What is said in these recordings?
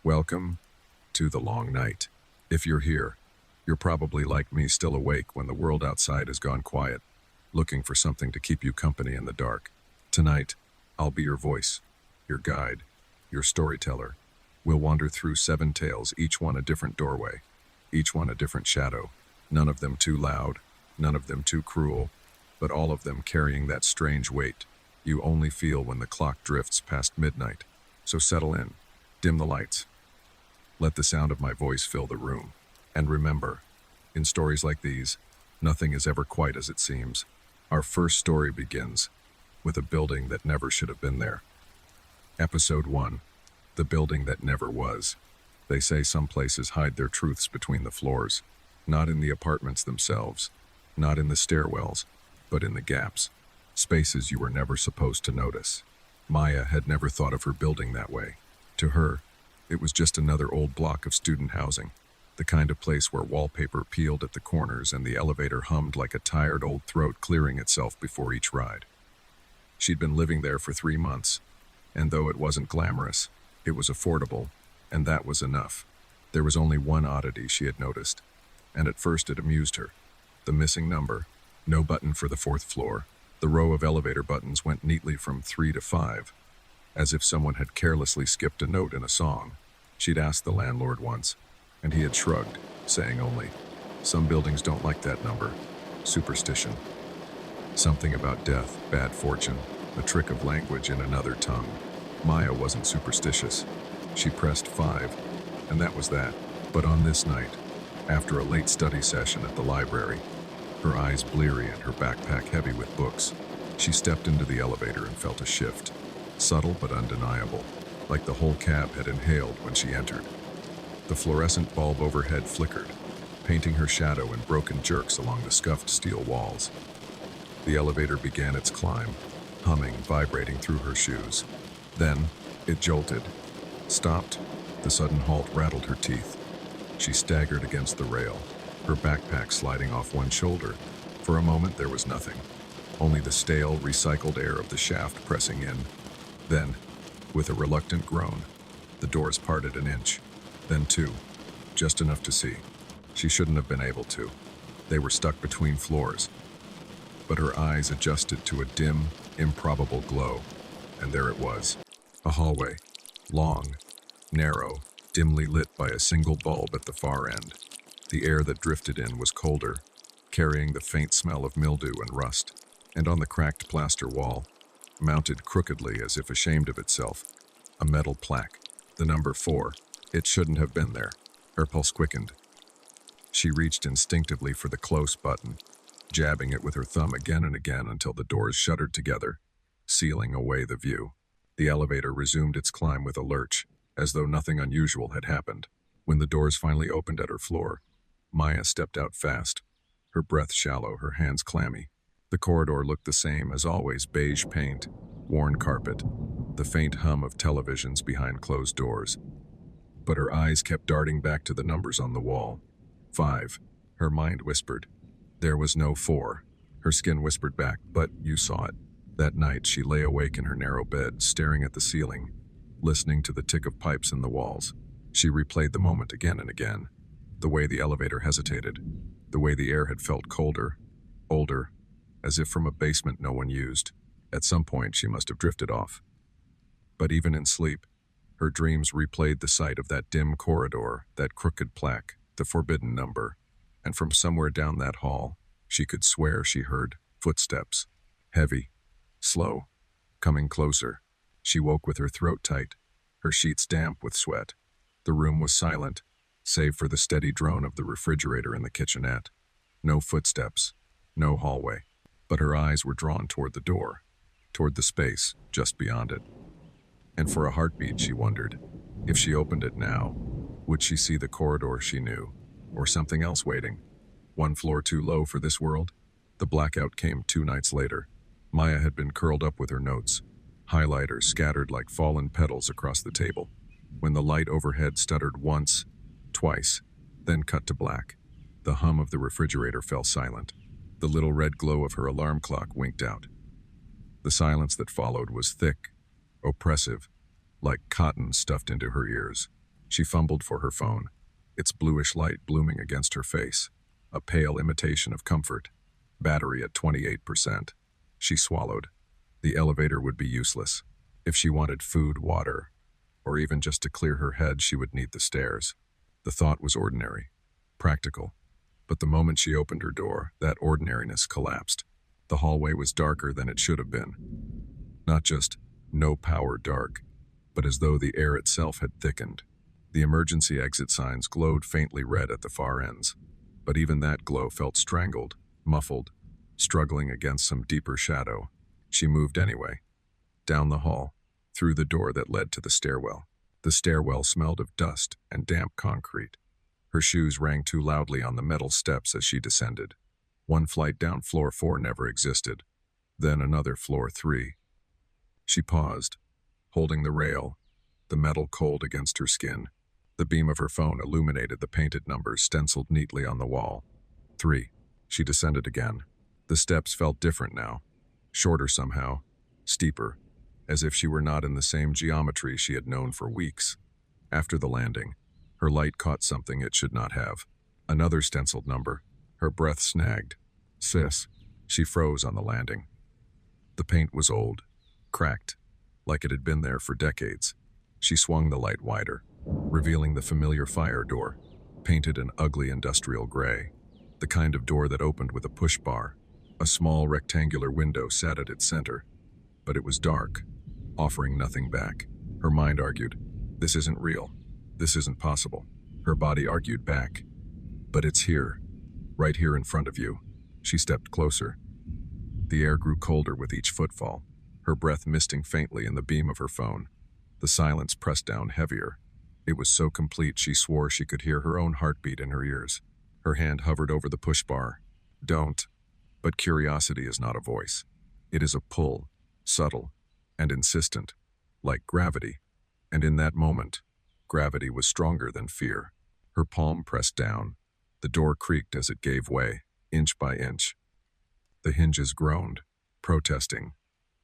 Welcome to the long night. If you're here, you're probably like me, still awake when the world outside has gone quiet, looking for something to keep you company in the dark. Tonight, I'll be your voice, your guide, your storyteller. We'll wander through 7 tales, each one a different doorway, each one a different shadow, none of them too loud, none of them too cruel, but all of them carrying that strange weight you only feel when the clock drifts past midnight. So settle in, dim the lights, let the sound of my voice fill the room. And remember, in stories like these, nothing is ever quite as it seems. Our first story begins with a building that never should have been there. Episode 1, The Building That Never Was. They say some places hide their truths between the floors, not in the apartments themselves, not in the stairwells, but in the gaps, spaces you were never supposed to notice. Maya had never thought of her building that way. To her, it was just another old block of student housing, the kind of place where wallpaper peeled at the corners and the elevator hummed like a tired old throat clearing itself before each ride. She'd been living there for 3 months, and though it wasn't glamorous, it was affordable, and that was enough. There was only one oddity she had noticed, and at first it amused her. The missing number, no button for the 4th floor. The row of elevator buttons went neatly from 3 to 5, as if someone had carelessly skipped a note in a song. She'd asked the landlord once, and he had shrugged, saying only, "Some buildings don't like that number. Superstition. Something about death, bad fortune, a trick of language in another tongue." Maya wasn't superstitious. She pressed 5, and that was that. But on this night, after a late study session at the library, her eyes bleary and her backpack heavy with books, she stepped into the elevator and felt a shift, subtle but undeniable, like the whole cab had inhaled when she entered. The fluorescent bulb overhead flickered, painting her shadow in broken jerks along the scuffed steel walls. The elevator began its climb, humming, vibrating through her shoes. Then, it jolted, stopped. The sudden halt rattled her teeth. She staggered against the rail, her backpack sliding off one shoulder. For a moment there was nothing, only the stale, recycled air of the shaft pressing in. Then, with a reluctant groan, the doors parted an inch, then 2, just enough to see. She shouldn't have been able to. They were stuck between floors. But her eyes adjusted to a dim, improbable glow, and there it was. A hallway, long, narrow, dimly lit by a single bulb at the far end. The air that drifted in was colder, carrying the faint smell of mildew and rust. And on the cracked plaster wall, mounted crookedly as if ashamed of itself, a metal plaque, the number 4. It shouldn't have been there. Her pulse quickened. She reached instinctively for the close button, jabbing it with her thumb again and again until the doors shuddered together, sealing away the view. The elevator resumed its climb with a lurch, as though nothing unusual had happened. When the doors finally opened at her floor, Maya stepped out fast, her breath shallow, her hands clammy. The corridor looked the same as always, beige paint, worn carpet, the faint hum of televisions behind closed doors. But her eyes kept darting back to the numbers on the wall. 5, her mind whispered. There was no 4. Her skin whispered back, but you saw it. That night she lay awake in her narrow bed, staring at the ceiling, listening to the tick of pipes in the walls. She replayed the moment again and again. The way the elevator hesitated, the way the air had felt colder, older, as if from a basement no one used. At some point she must have drifted off. But even in sleep, her dreams replayed the sight of that dim corridor, that crooked plaque, the forbidden number. And from somewhere down that hall, she could swear she heard footsteps, heavy, slow, coming closer. She woke with her throat tight, her sheets damp with sweat. The room was silent, save for the steady drone of the refrigerator in the kitchenette. No footsteps, no hallway, but her eyes were drawn toward the door, toward the space just beyond it. And for a heartbeat she wondered, if she opened it now, would she see the corridor she knew, or something else waiting? 1 floor too low for this world? The blackout came 2 nights later. Maya had been curled up with her notes, highlighters scattered like fallen petals across the table, when the light overhead stuttered once, twice, then cut to black. The hum of the refrigerator fell silent. The little red glow of her alarm clock winked out. The silence that followed was thick, oppressive, like cotton stuffed into her ears. She fumbled for her phone, its bluish light blooming against her face, a pale imitation of comfort. Battery at 28%. She swallowed. The elevator would be useless. If she wanted food, water, or even just to clear her head, she would need the stairs. The thought was ordinary, practical. But the moment she opened her door, that ordinariness collapsed. The hallway was darker than it should have been. Not just no power dark, but as though the air itself had thickened. The emergency exit signs glowed faintly red at the far ends, but even that glow felt strangled, muffled, struggling against some deeper shadow. She moved anyway. Down the hall, through the door that led to the stairwell. The stairwell smelled of dust and damp concrete. Her shoes rang too loudly on the metal steps as she descended. One flight down floor 4 never existed. Then another floor 3. She paused, holding the rail, the metal cold against her skin. The beam of her phone illuminated the painted numbers stenciled neatly on the wall. 3. She descended again. The steps felt different now. Shorter somehow, steeper, as if she were not in the same geometry she had known for weeks. After the landing, her light caught something it should not have. Another stenciled number. Her breath snagged. Sis. She froze on the landing. The paint was old, cracked, like it had been there for decades. She swung the light wider, revealing the familiar fire door, painted an ugly industrial gray, the kind of door that opened with a push bar. A small rectangular window sat at its center, but it was dark, offering nothing back. Her mind argued, this isn't real. This isn't possible. Her body argued back, but it's here, right here in front of you. She stepped closer. The air grew colder with each footfall, her breath misting faintly in the beam of her phone. The silence pressed down heavier. It was so complete she swore she could hear her own heartbeat in her ears. Her hand hovered over the push bar. Don't. But curiosity is not a voice. It is a pull, subtle and insistent, like gravity. And in that moment, gravity was stronger than fear. Her palm pressed down. The door creaked as it gave way, inch by inch. The hinges groaned, protesting.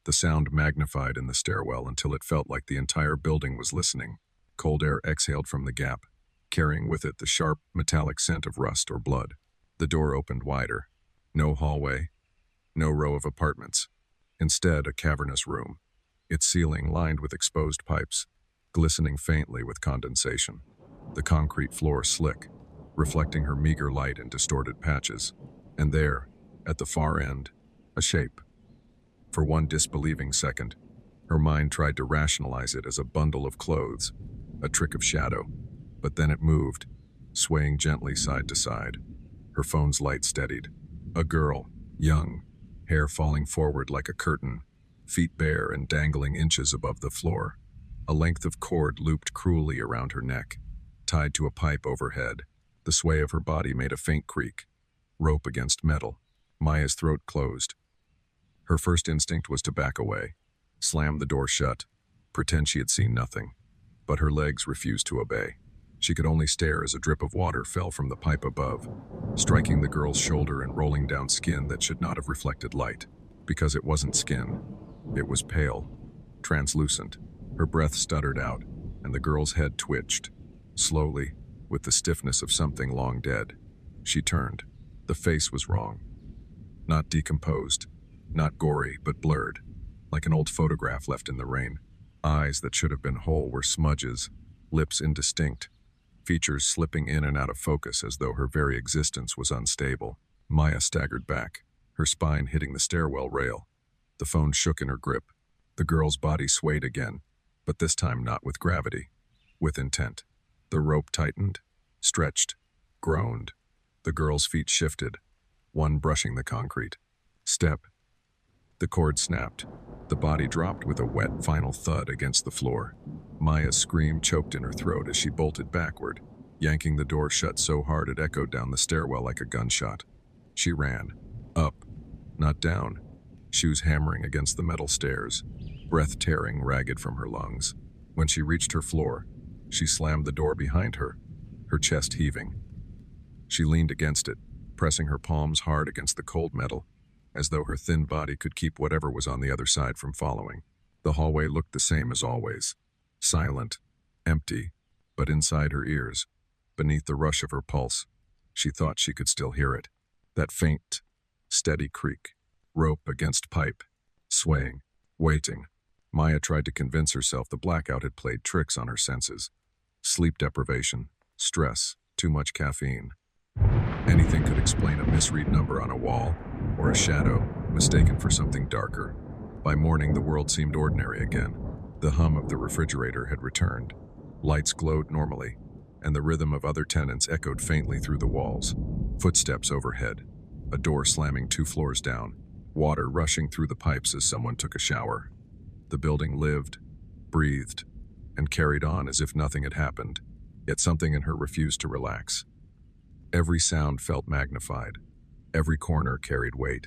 The sound magnified in the stairwell until it felt like the entire building was listening. Cold air exhaled from the gap, carrying with it the sharp, metallic scent of rust or blood. The door opened wider. No hallway, no row of apartments. Instead, a cavernous room, its ceiling lined with exposed pipes, glistening faintly with condensation. The concrete floor slick, reflecting her meager light in distorted patches. And there, at the far end, a shape. For one disbelieving second, her mind tried to rationalize it as a bundle of clothes, a trick of shadow. But then it moved, swaying gently side to side. Her phone's light steadied. A girl, young, hair falling forward like a curtain, feet bare and dangling inches above the floor. A length of cord looped cruelly around her neck, tied to a pipe overhead. The sway of her body made a faint creak. Rope against metal. Maya's throat closed. Her first instinct was to back away, slam the door shut, pretend she had seen nothing. But her legs refused to obey. She could only stare as a drip of water fell from the pipe above, striking the girl's shoulder and rolling down skin that should not have reflected light. Because it wasn't skin. It was pale, translucent. Her breath stuttered out, and the girl's head twitched. Slowly, with the stiffness of something long dead. She turned. The face was wrong. Not decomposed, not gory, but blurred, like an old photograph left in the rain. Eyes that should have been whole were smudges, lips indistinct, features slipping in and out of focus as though her very existence was unstable. Maya staggered back, her spine hitting the stairwell rail. The phone shook in her grip. The girl's body swayed again, but this time not with gravity, with intent. The rope tightened, stretched, groaned. The girl's feet shifted, one brushing the concrete. Step. The cord snapped. The body dropped with a wet, final thud against the floor. Maya's scream choked in her throat as she bolted backward, yanking the door shut so hard it echoed down the stairwell like a gunshot. She ran. Up, not down. Shoes hammering against the metal stairs, breath tearing ragged from her lungs. When she reached her floor, she slammed the door behind her, her chest heaving. She leaned against it, pressing her palms hard against the cold metal, as though her thin body could keep whatever was on the other side from following. The hallway looked the same as always. Silent, empty, But inside her ears, beneath the rush of her pulse, she thought she could still hear it. That faint, steady creak, rope against pipe, swaying, waiting. Maya tried to convince herself the blackout had played tricks on her senses. Sleep deprivation, stress, too much caffeine. Anything could explain a misread number on a wall, or a shadow mistaken for something darker. By morning, the world seemed ordinary again. The hum of the refrigerator had returned. Lights glowed normally, and the rhythm of other tenants echoed faintly through the walls. Footsteps overhead, a door slamming 2 floors down, water rushing through the pipes as someone took a shower. The building lived, breathed, and carried on as if nothing had happened, yet something in her refused to relax. Every sound felt magnified. Every corner carried weight.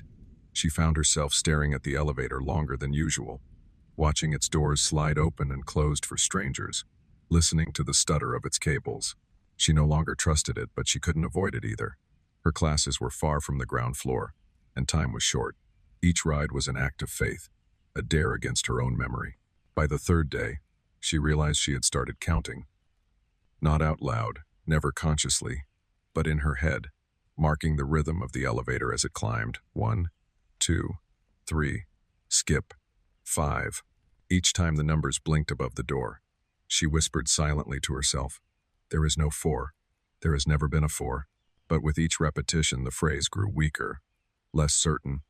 She found herself staring at the elevator longer than usual, watching its doors slide open and closed for strangers, listening to the stutter of its cables. She no longer trusted it, but she couldn't avoid it either. Her classes were far from the ground floor, and time was short. Each ride was an act of faith, a dare against her own memory. By the 3rd day, she realized she had started counting. Not out loud, never consciously, but in her head, marking the rhythm of the elevator as it climbed. 1, 2, 3, skip, 5. Each time the numbers blinked above the door, she whispered silently to herself, "There is no 4. There has never been a 4." But with each repetition, the phrase grew weaker, less certain,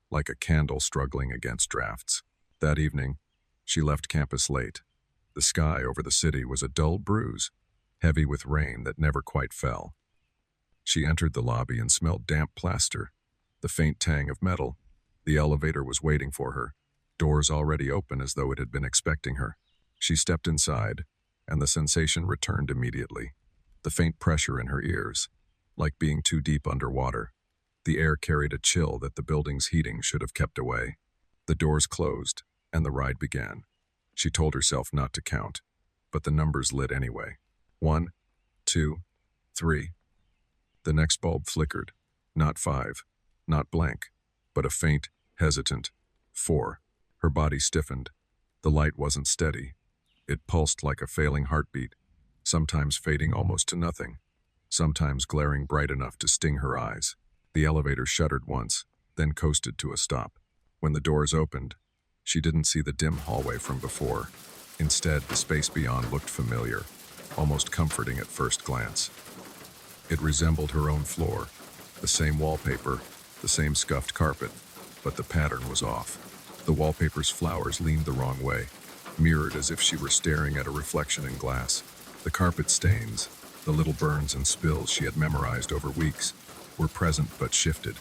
like a candle struggling against drafts. That evening, she left campus late. The sky over the city was a dull bruise, heavy with rain that never quite fell. She entered the lobby and smelled damp plaster, the faint tang of metal. The elevator was waiting for her, doors already open as though it had been expecting her. She stepped inside, and the sensation returned immediately. The faint pressure in her ears, like being too deep underwater. The air carried a chill that the building's heating should have kept away. The doors closed, and the ride began. She told herself not to count, but the numbers lit anyway. 1, 2, 3. The next bulb flickered, not 5, not blank, but a faint, hesitant 4. Her body stiffened. The light wasn't steady. It pulsed like a failing heartbeat, sometimes fading almost to nothing, sometimes glaring bright enough to sting her eyes. The elevator shuddered once, then coasted to a stop. When the doors opened, she didn't see the dim hallway from before. Instead, the space beyond looked familiar, almost comforting at first glance. It resembled her own floor, the same wallpaper, the same scuffed carpet, but the pattern was off. The wallpaper's flowers leaned the wrong way, mirrored as if she were staring at a reflection in glass. The carpet stains, the little burns and spills she had memorized over weeks, were present but shifted,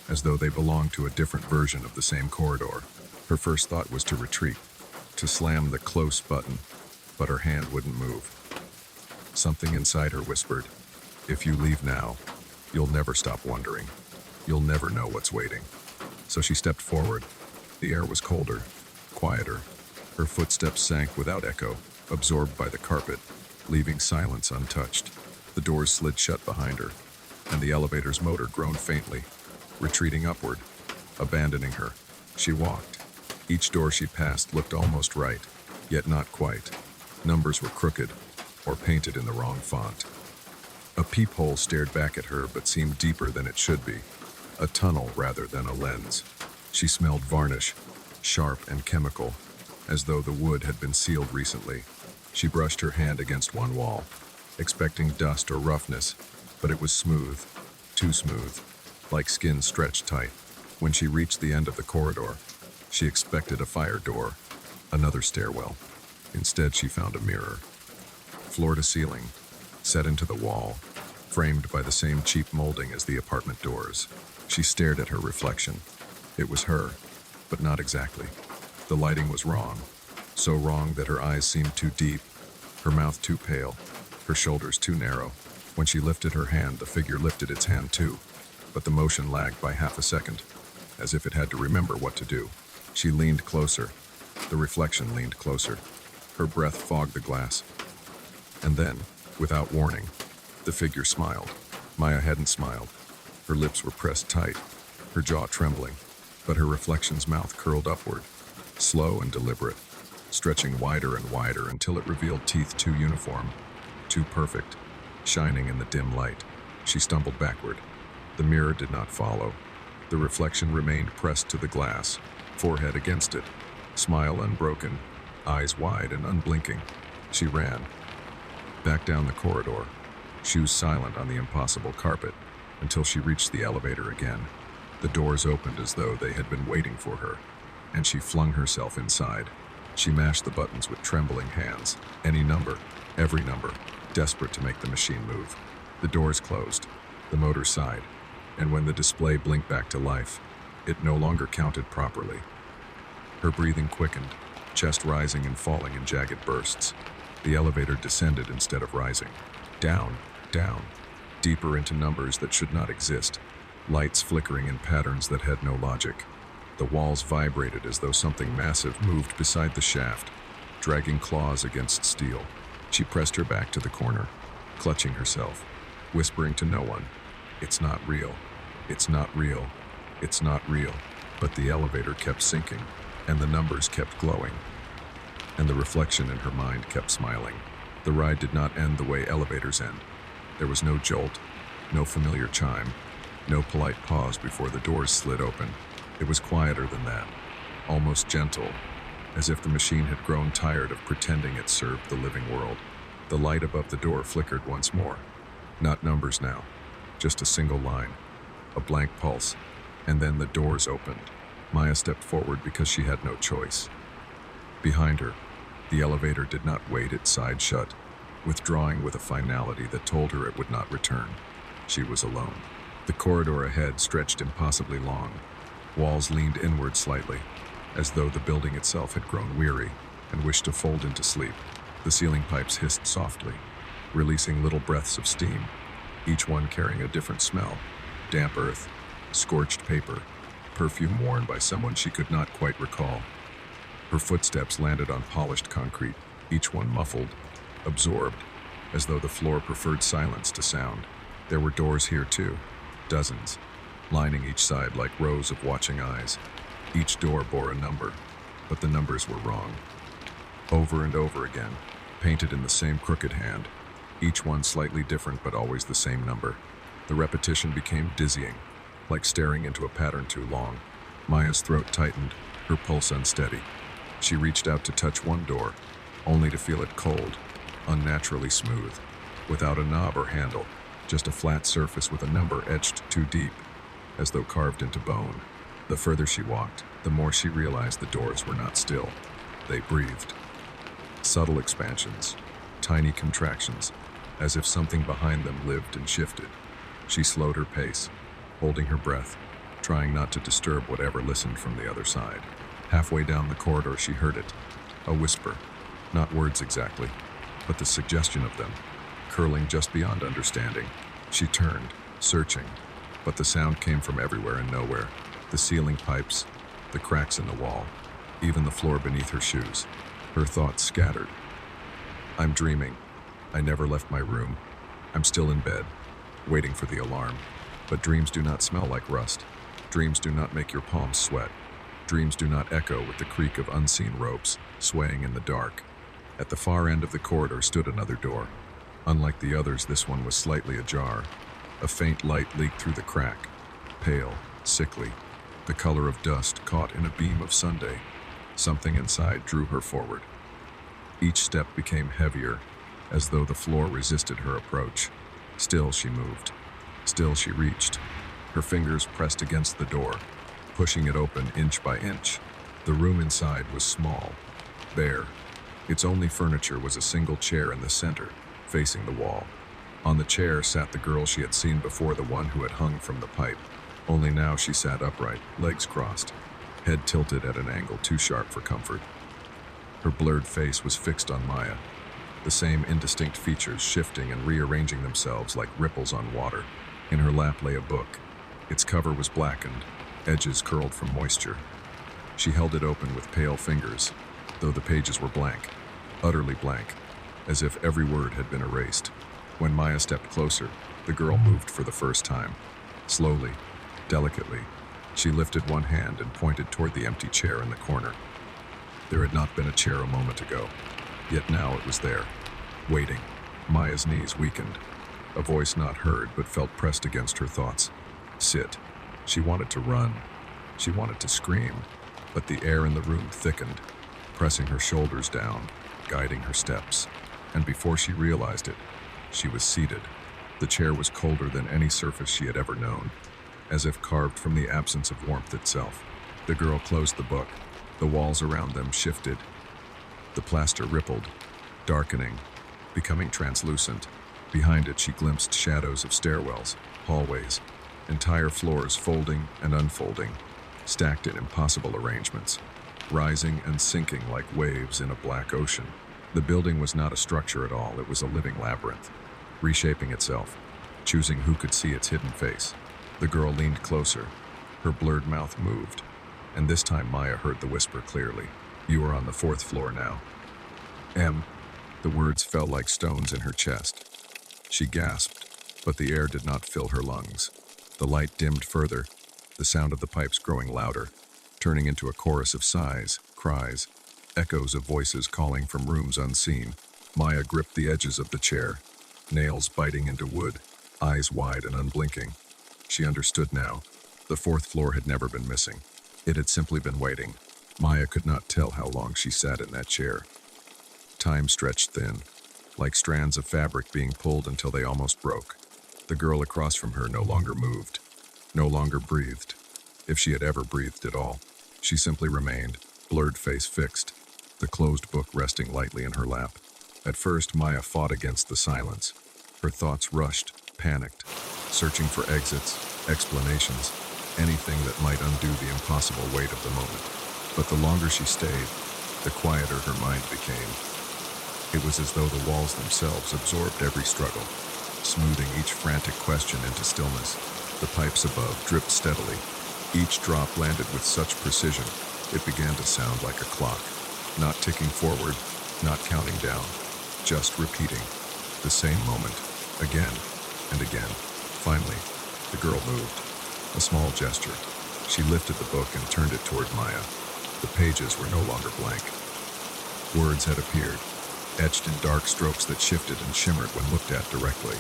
as though they belonged to a different version of the same corridor. Her first thought was to retreat, to slam the close button, but her hand wouldn't move. Something inside her whispered, "If you leave now, you'll never stop wondering. You'll never know what's waiting." So she stepped forward. The air was colder, quieter. Her footsteps sank without echo, absorbed by the carpet, leaving silence untouched. The doors slid shut behind her, and the elevator's motor groaned faintly, retreating upward, abandoning her. She walked. Each door she passed looked almost right, yet not quite. Numbers were crooked, or painted in the wrong font. A peephole stared back at her but seemed deeper than it should be, a tunnel rather than a lens. She smelled varnish, sharp and chemical, as though the wood had been sealed recently. She brushed her hand against one wall, expecting dust or roughness, but it was smooth, too smooth, like skin stretched tight. When she reached the end of the corridor, she expected a fire door, another stairwell. Instead, she found a mirror, floor to ceiling, set into the wall, framed by the same cheap molding as the apartment doors. She stared at her reflection. It was her, but not exactly. The lighting was wrong, so wrong that her eyes seemed too deep, her mouth too pale, her shoulders too narrow. When she lifted her hand, the figure lifted its hand too, but the motion lagged by half a second, as if it had to remember what to do. She leaned closer. The reflection leaned closer. Her breath fogged the glass. And then, without warning, the figure smiled. Maya hadn't smiled. Her lips were pressed tight, her jaw trembling, but her reflection's mouth curled upward, slow and deliberate, stretching wider and wider until it revealed teeth too uniform, too perfect, shining in the dim light. She stumbled backward. The mirror did not follow. The reflection remained pressed to the glass, forehead against it, smile unbroken, eyes wide and unblinking. She ran. Back down the corridor, shoes silent on the impossible carpet, until she reached the elevator again. The doors opened as though they had been waiting for her, and she flung herself inside. She mashed the buttons with trembling hands. Any number, every number, desperate to make the machine move. The doors closed. The motor sighed, and when the display blinked back to life, it no longer counted properly. Her breathing quickened, chest rising and falling in jagged bursts. The elevator descended instead of rising. Down, down, deeper into numbers that should not exist, lights flickering in patterns that had no logic. The walls vibrated as though something massive moved beside the shaft, dragging claws against steel. She pressed her back to the corner, clutching herself, whispering to no one, "It's not real. It's not real. It's not real." But the elevator kept sinking, and the numbers kept glowing, and the reflection in her mind kept smiling. The ride did not end the way elevators end. There was no jolt, no familiar chime, no polite pause before the doors slid open. It was quieter than that, almost gentle, as if the machine had grown tired of pretending it served the living world. The light above the door flickered once more. Not numbers now, just a single line, a blank pulse, and then the doors opened. Maya stepped forward because she had no choice. Behind her, the elevator did not wait, it sighed shut, withdrawing with a finality that told her it would not return. She was alone. The corridor ahead stretched impossibly long. Walls leaned inward slightly, as though the building itself had grown weary and wished to fold into sleep. The ceiling pipes hissed softly, releasing little breaths of steam, each one carrying a different smell: damp earth, scorched paper, perfume worn by someone she could not quite recall. Her footsteps landed on polished concrete, each one muffled, absorbed, as though the floor preferred silence to sound. There were doors here too, dozens, lining each side like rows of watching eyes. Each door bore a number, but the numbers were wrong. Over and over again, painted in the same crooked hand, each one slightly different but always the same number. The repetition became dizzying, like staring into a pattern too long. Maya's throat tightened, her pulse unsteady. She reached out to touch one door, only to feel it cold, unnaturally smooth, without a knob or handle, just a flat surface with a number etched too deep, as though carved into bone. The further she walked, the more she realized the doors were not still. They breathed. Subtle expansions, tiny contractions, as if something behind them lived and shifted. She slowed her pace, holding her breath, trying not to disturb whatever listened from the other side. Halfway down the corridor, she heard it, a whisper, not words exactly, but the suggestion of them, curling just beyond understanding. She turned, searching, but the sound came from everywhere and nowhere. The ceiling pipes, the cracks in the wall, even the floor beneath her shoes. Her thoughts scattered. I'm dreaming. I never left my room. I'm still in bed, waiting for the alarm. But dreams do not smell like rust. Dreams do not make your palms sweat. Dreams do not echo with the creak of unseen ropes swaying in the dark. At the far end of the corridor stood another door. Unlike the others, this one was slightly ajar. A faint light leaked through the crack, pale, sickly, the color of dust caught in a beam of Sunday. Something inside drew her forward. Each step became heavier, as though the floor resisted her approach. Still she moved. Still she reached. Her fingers pressed against the door, pushing it open inch by inch. The room inside was small, bare. Its only furniture was a single chair in the center, facing the wall. On the chair sat the girl she had seen before, the one who had hung from the pipe. Only now she sat upright, legs crossed, head tilted at an angle too sharp for comfort. Her blurred face was fixed on Maya, the same indistinct features shifting and rearranging themselves like ripples on water. In her lap lay a book. Its cover was blackened, edges curled from moisture. She held it open with pale fingers, though the pages were blank, utterly blank, as if every word had been erased. When Maya stepped closer, the girl moved for the first time. Slowly, delicately, she lifted one hand and pointed toward the empty chair in the corner. There had not been a chair a moment ago, yet now it was there, waiting, Maya's knees weakened. A voice not heard but felt pressed against her thoughts. Sit. She wanted to run. She wanted to scream, but the air in the room thickened, pressing her shoulders down, guiding her steps. And before she realized it, she was seated. The chair was colder than any surface she had ever known, as if carved from the absence of warmth itself. The girl closed the book. The walls around them shifted. The plaster rippled, darkening, becoming translucent. Behind it, she glimpsed shadows of stairwells, hallways, entire floors folding and unfolding, stacked in impossible arrangements, rising and sinking like waves in a black ocean. The building was not a structure at all, it was a living labyrinth, reshaping itself, choosing who could see its hidden face. The girl leaned closer. Her blurred mouth moved, and this time Maya heard the whisper clearly. You are on the 4th floor now. The words fell like stones in her chest. She gasped, but the air did not fill her lungs. The light dimmed further, the sound of the pipes growing louder, turning into a chorus of sighs, cries, echoes of voices calling from rooms unseen. Maya gripped the edges of the chair, nails biting into wood, eyes wide and unblinking. She understood now. The 4th floor had never been missing. It had simply been waiting. Maya could not tell how long she sat in that chair. Time stretched thin, like strands of fabric being pulled until they almost broke. The girl across from her no longer moved, no longer breathed, if she had ever breathed at all. She simply remained, blurred face fixed, the closed book resting lightly in her lap. At first, Maya fought against the silence. Her thoughts rushed, panicked, searching for exits, explanations, anything that might undo the impossible weight of the moment. But the longer she stayed, the quieter her mind became. It was as though the walls themselves absorbed every struggle, smoothing each frantic question into stillness. The pipes above dripped steadily. Each drop landed with such precision, it began to sound like a clock, not ticking forward, not counting down, just repeating the same moment, again and again. Finally, the girl moved. A small gesture. She lifted the book and turned it toward Maya. The pages were no longer blank. Words had appeared, etched in dark strokes that shifted and shimmered when looked at directly.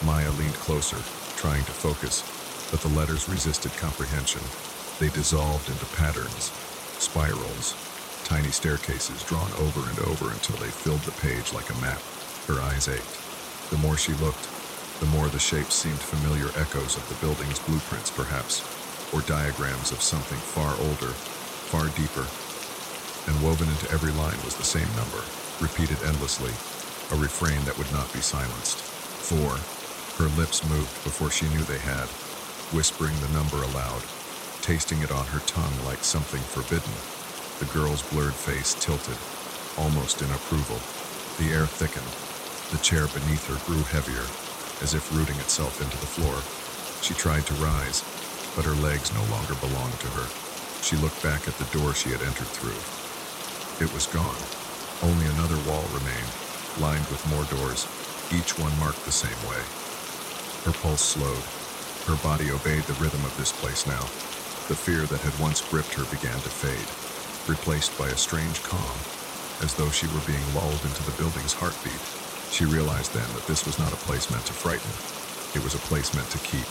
Maya leaned closer, trying to focus, but the letters resisted comprehension. They dissolved into patterns, spirals, tiny staircases drawn over and over until they filled the page like a map. Her eyes ached. The more she looked, the more the shapes seemed familiar echoes of the building's blueprints, perhaps, or diagrams of something far older, far deeper. And woven into every line was the same number, repeated endlessly, a refrain that would not be silenced. 4. Her lips moved before she knew they had, whispering the number aloud, tasting it on her tongue like something forbidden. The girl's blurred face tilted, almost in approval. The air thickened. The chair beneath her grew heavier, as if rooting itself into the floor. She tried to rise, but her legs no longer belonged to her. She looked back at the door she had entered through. It was gone. Only another wall remained, lined with more doors, each one marked the same way. Her pulse slowed. Her body obeyed the rhythm of this place now. The fear that had once gripped her began to fade, replaced by a strange calm, as though she were being lulled into the building's heartbeat. She realized then that this was not a place meant to frighten. It was a place meant to keep.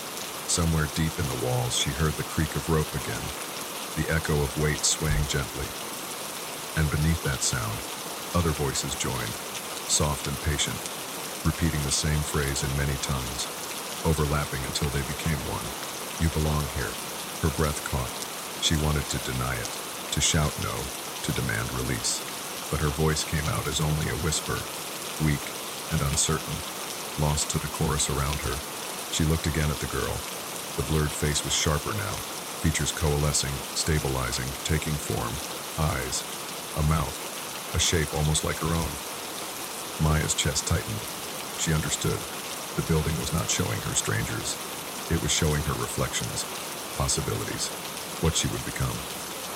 Somewhere deep in the walls, she heard the creak of rope again, the echo of weight swaying gently. And beneath that sound, other voices joined, soft and patient, repeating the same phrase in many tongues, overlapping until they became one. You belong here. Her breath caught. She wanted to deny it, to shout no, to demand release. But her voice came out as only a whisper, weak and uncertain, lost to the chorus around her. She looked again at the girl. The blurred face was sharper now, features coalescing, stabilizing, taking form, eyes, a mouth, a shape almost like her own. Maya's chest tightened. She understood. The building was not showing her strangers. It was showing her reflections, possibilities, what she would become.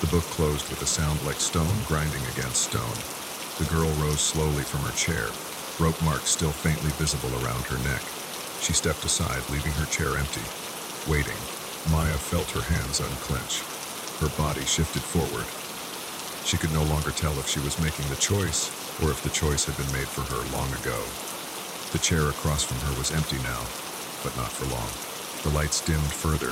The book closed with a sound like stone grinding against stone. The girl rose slowly from her chair, rope marks still faintly visible around her neck. She stepped aside, leaving her chair empty. Waiting, Maya felt her hands unclench. Her body shifted forward. She could no longer tell if she was making the choice or if the choice had been made for her long ago. The chair across from her was empty now, but not for long. The lights dimmed further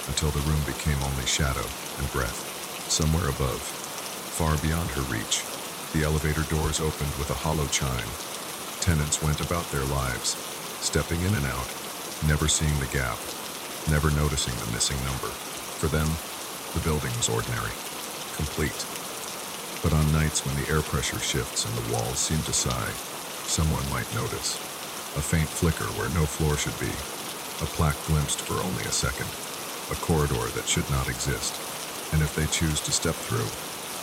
until the room became only shadow and breath. Somewhere above, far beyond her reach, the elevator doors opened with a hollow chime. Tenants went about their lives, stepping in and out, never seeing the gap, never noticing the missing number. For them, the building was ordinary, complete. But on nights when the air pressure shifts and the walls seem to sigh, someone might notice. A faint flicker where no floor should be, a plaque glimpsed for only a second, a corridor that should not exist. And if they choose to step through,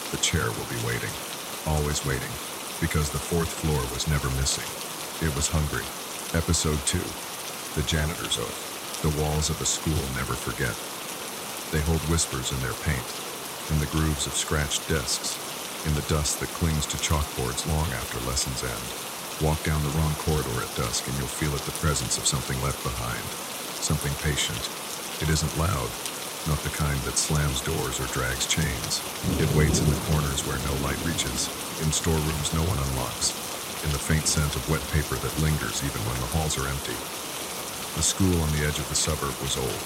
the chair will be waiting, always waiting, because the fourth floor was never missing. It was hungry. Episode 2, The Janitor's Oath. The walls of a school never forget. They hold whispers in their paint, in the grooves of scratched desks, in the dust that clings to chalkboards long after lessons end. Walk down the wrong corridor at dusk and you'll feel it the presence of something left behind, something patient. It isn't loud, not the kind that slams doors or drags chains. It waits in the corners where no light reaches, in storerooms no one unlocks, in the faint scent of wet paper that lingers even when the halls are empty. The school on the edge of the suburb was old.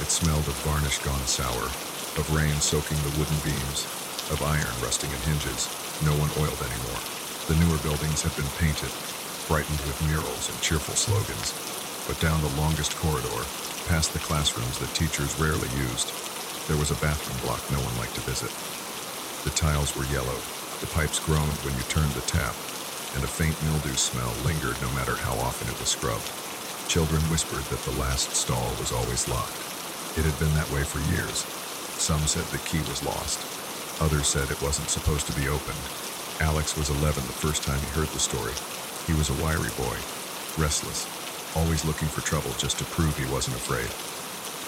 It smelled of varnish gone sour, of rain soaking the wooden beams, of iron rusting in hinges, no one oiled anymore. The newer buildings had been painted, brightened with murals and cheerful slogans. But down the longest corridor, past the classrooms that teachers rarely used, there was a bathroom block no one liked to visit. The tiles were yellow, the pipes groaned when you turned the tap, and a faint mildew smell lingered no matter how often it was scrubbed. Children whispered that the last stall was always locked. It had been that way for years. Some said the key was lost. Others said it wasn't supposed to be opened. Alex was 11 the first time he heard the story. He was a wiry boy, restless, always looking for trouble just to prove he wasn't afraid.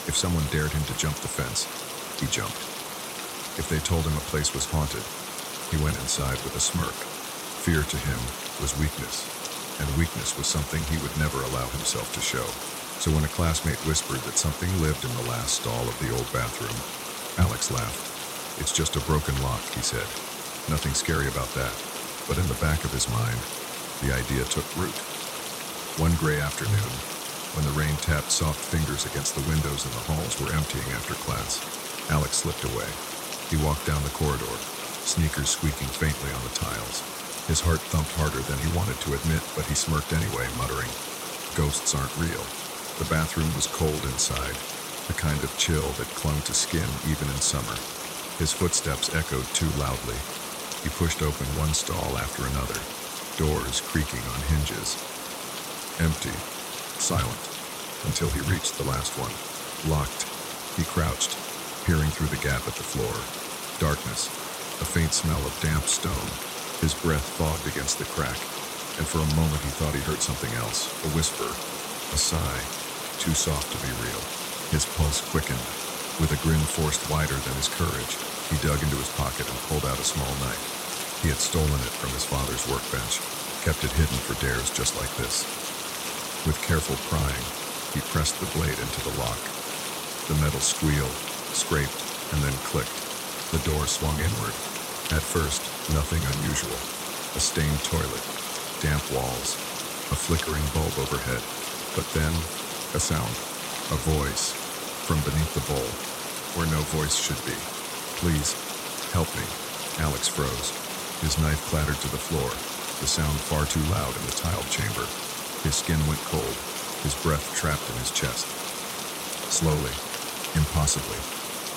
If someone dared him to jump the fence, he jumped. If they told him a place was haunted, he went inside with a smirk. Fear to him was weakness, and weakness was something he would never allow himself to show. So when a classmate whispered that something lived in the last stall of the old bathroom, Alex laughed. "It's just a broken lock," he said. Nothing scary about that, but in the back of his mind, the idea took root. One gray afternoon, when the rain tapped soft fingers against the windows and the halls were emptying after class, Alex slipped away. He walked down the corridor, sneakers squeaking faintly on the tiles. His heart thumped harder than he wanted to admit, but he smirked anyway, muttering, "Ghosts aren't real." The bathroom was cold inside, the kind of chill that clung to skin even in summer. His footsteps echoed too loudly. He pushed open one stall after another, doors creaking on hinges. Empty, silent, until he reached the last one. Locked, he crouched, peering through the gap at the floor. Darkness, a faint smell of damp stone. His breath fogged against the crack, and for a moment he thought he heard something else, a whisper, a sigh, too soft to be real. His pulse quickened. With a grin forced wider than his courage, he dug into his pocket and pulled out a small knife. He had stolen it from his father's workbench, kept it hidden for dares just like this. With careful prying, he pressed the blade into the lock. The metal squealed, scraped, and then clicked. The door swung inward. At first, nothing unusual. A stained toilet, damp walls, a flickering bulb overhead. But then, a sound, a voice, from beneath the bowl, where no voice should be. "Please, help me." Alex froze. His knife clattered to the floor, the sound far too loud in the tiled chamber. His skin went cold, his breath trapped in his chest. Slowly, impossibly,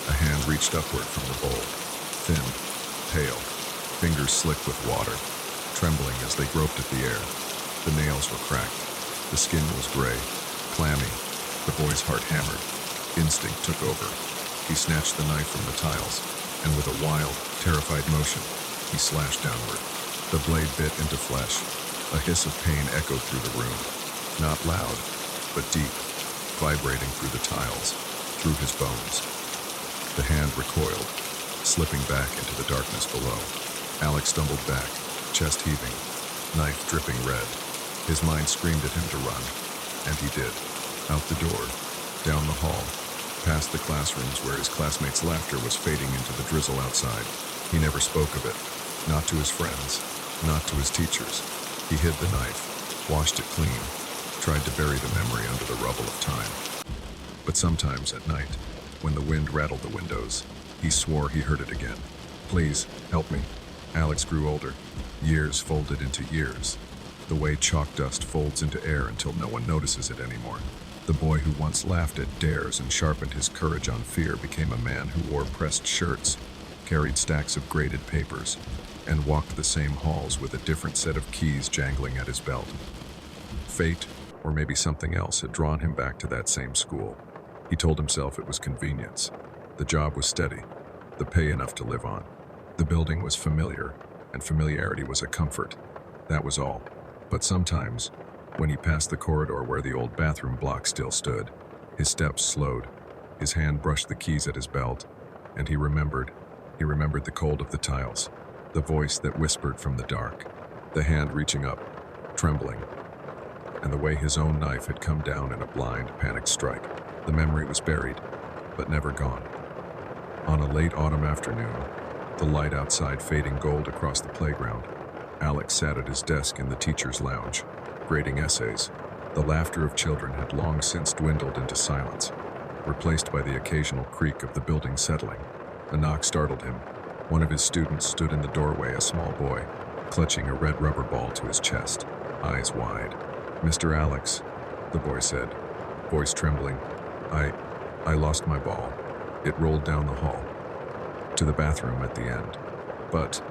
a hand reached upward from the bowl, thin, pale, fingers slick with water, trembling as they groped at the air. The nails were cracked. The skin was gray, clammy. The boy's heart hammered. Instinct took over. He snatched the knife from the tiles, and with a wild, terrified motion, he slashed downward. The blade bit into flesh. A hiss of pain echoed through the room. Not loud, but deep, vibrating through the tiles, through his bones. The hand recoiled, slipping back into the darkness below. Alex stumbled back, chest heaving, knife dripping red. His mind screamed at him to run, and he did. Out the door, down the hall, past the classrooms where his classmates' laughter was fading into the drizzle outside. He never spoke of it, not to his friends, not to his teachers. He hid the knife, washed it clean, tried to bury the memory under the rubble of time. But sometimes at night, when the wind rattled the windows, he swore he heard it again. Please, help me. Alex grew older. Years folded into years. The way chalk dust folds into air until no one notices it anymore. The boy who once laughed at dares and sharpened his courage on fear became a man who wore pressed shirts, carried stacks of graded papers, and walked the same halls with a different set of keys jangling at his belt. Fate, or maybe something else, had drawn him back to that same school. He told himself it was convenience. The job was steady, the pay enough to live on. The building was familiar, and familiarity was a comfort. That was all. But sometimes, when he passed the corridor where the old bathroom block still stood, his steps slowed, his hand brushed the keys at his belt, and he remembered the cold of the tiles, the voice that whispered from the dark, the hand reaching up, trembling, and the way his own knife had come down in a blind, panicked strike. The memory was buried, but never gone. On a late autumn afternoon, the light outside fading gold across the playground, Alex sat at his desk in the teacher's lounge, grading essays. The laughter of children had long since dwindled into silence, replaced by the occasional creak of the building settling. A knock startled him. One of his students stood in the doorway, a small boy, clutching a red rubber ball to his chest, eyes wide. "Mr. Alex," the boy said, voice trembling, I lost my ball. It rolled down the hall, to the bathroom at the end. But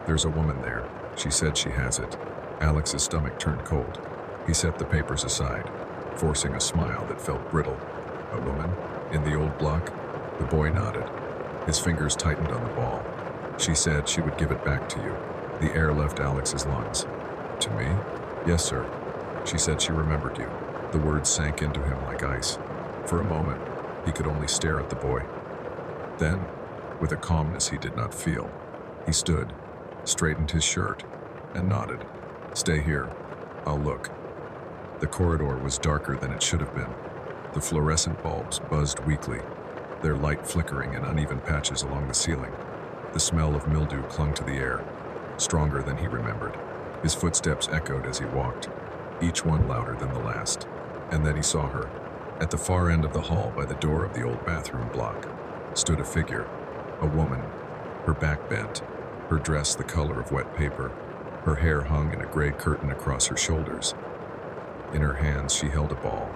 there's a woman there. She said she has it." Alex's stomach turned cold. He set the papers aside, forcing a smile that felt brittle. "A woman? In the old block?" The boy nodded. His fingers tightened on the ball. "She said she would give it back to you." The air left Alex's lungs. "To me?" "Yes, sir. She said she remembered you." The words sank into him like ice. For a moment, he could only stare at the boy. Then, with a calmness he did not feel, he stood, straightened his shirt, and nodded. "Stay here. I'll look." The corridor was darker than it should have been. The fluorescent bulbs buzzed weakly, their light flickering in uneven patches along the ceiling. The smell of mildew clung to the air, stronger than he remembered. His footsteps echoed as he walked, each one louder than the last. And then he saw her. At the far end of the hall, by the door of the old bathroom block, stood a figure, a woman, her back bent, her dress the color of wet paper, her hair hung in a gray curtain across her shoulders. In her hands she held a ball.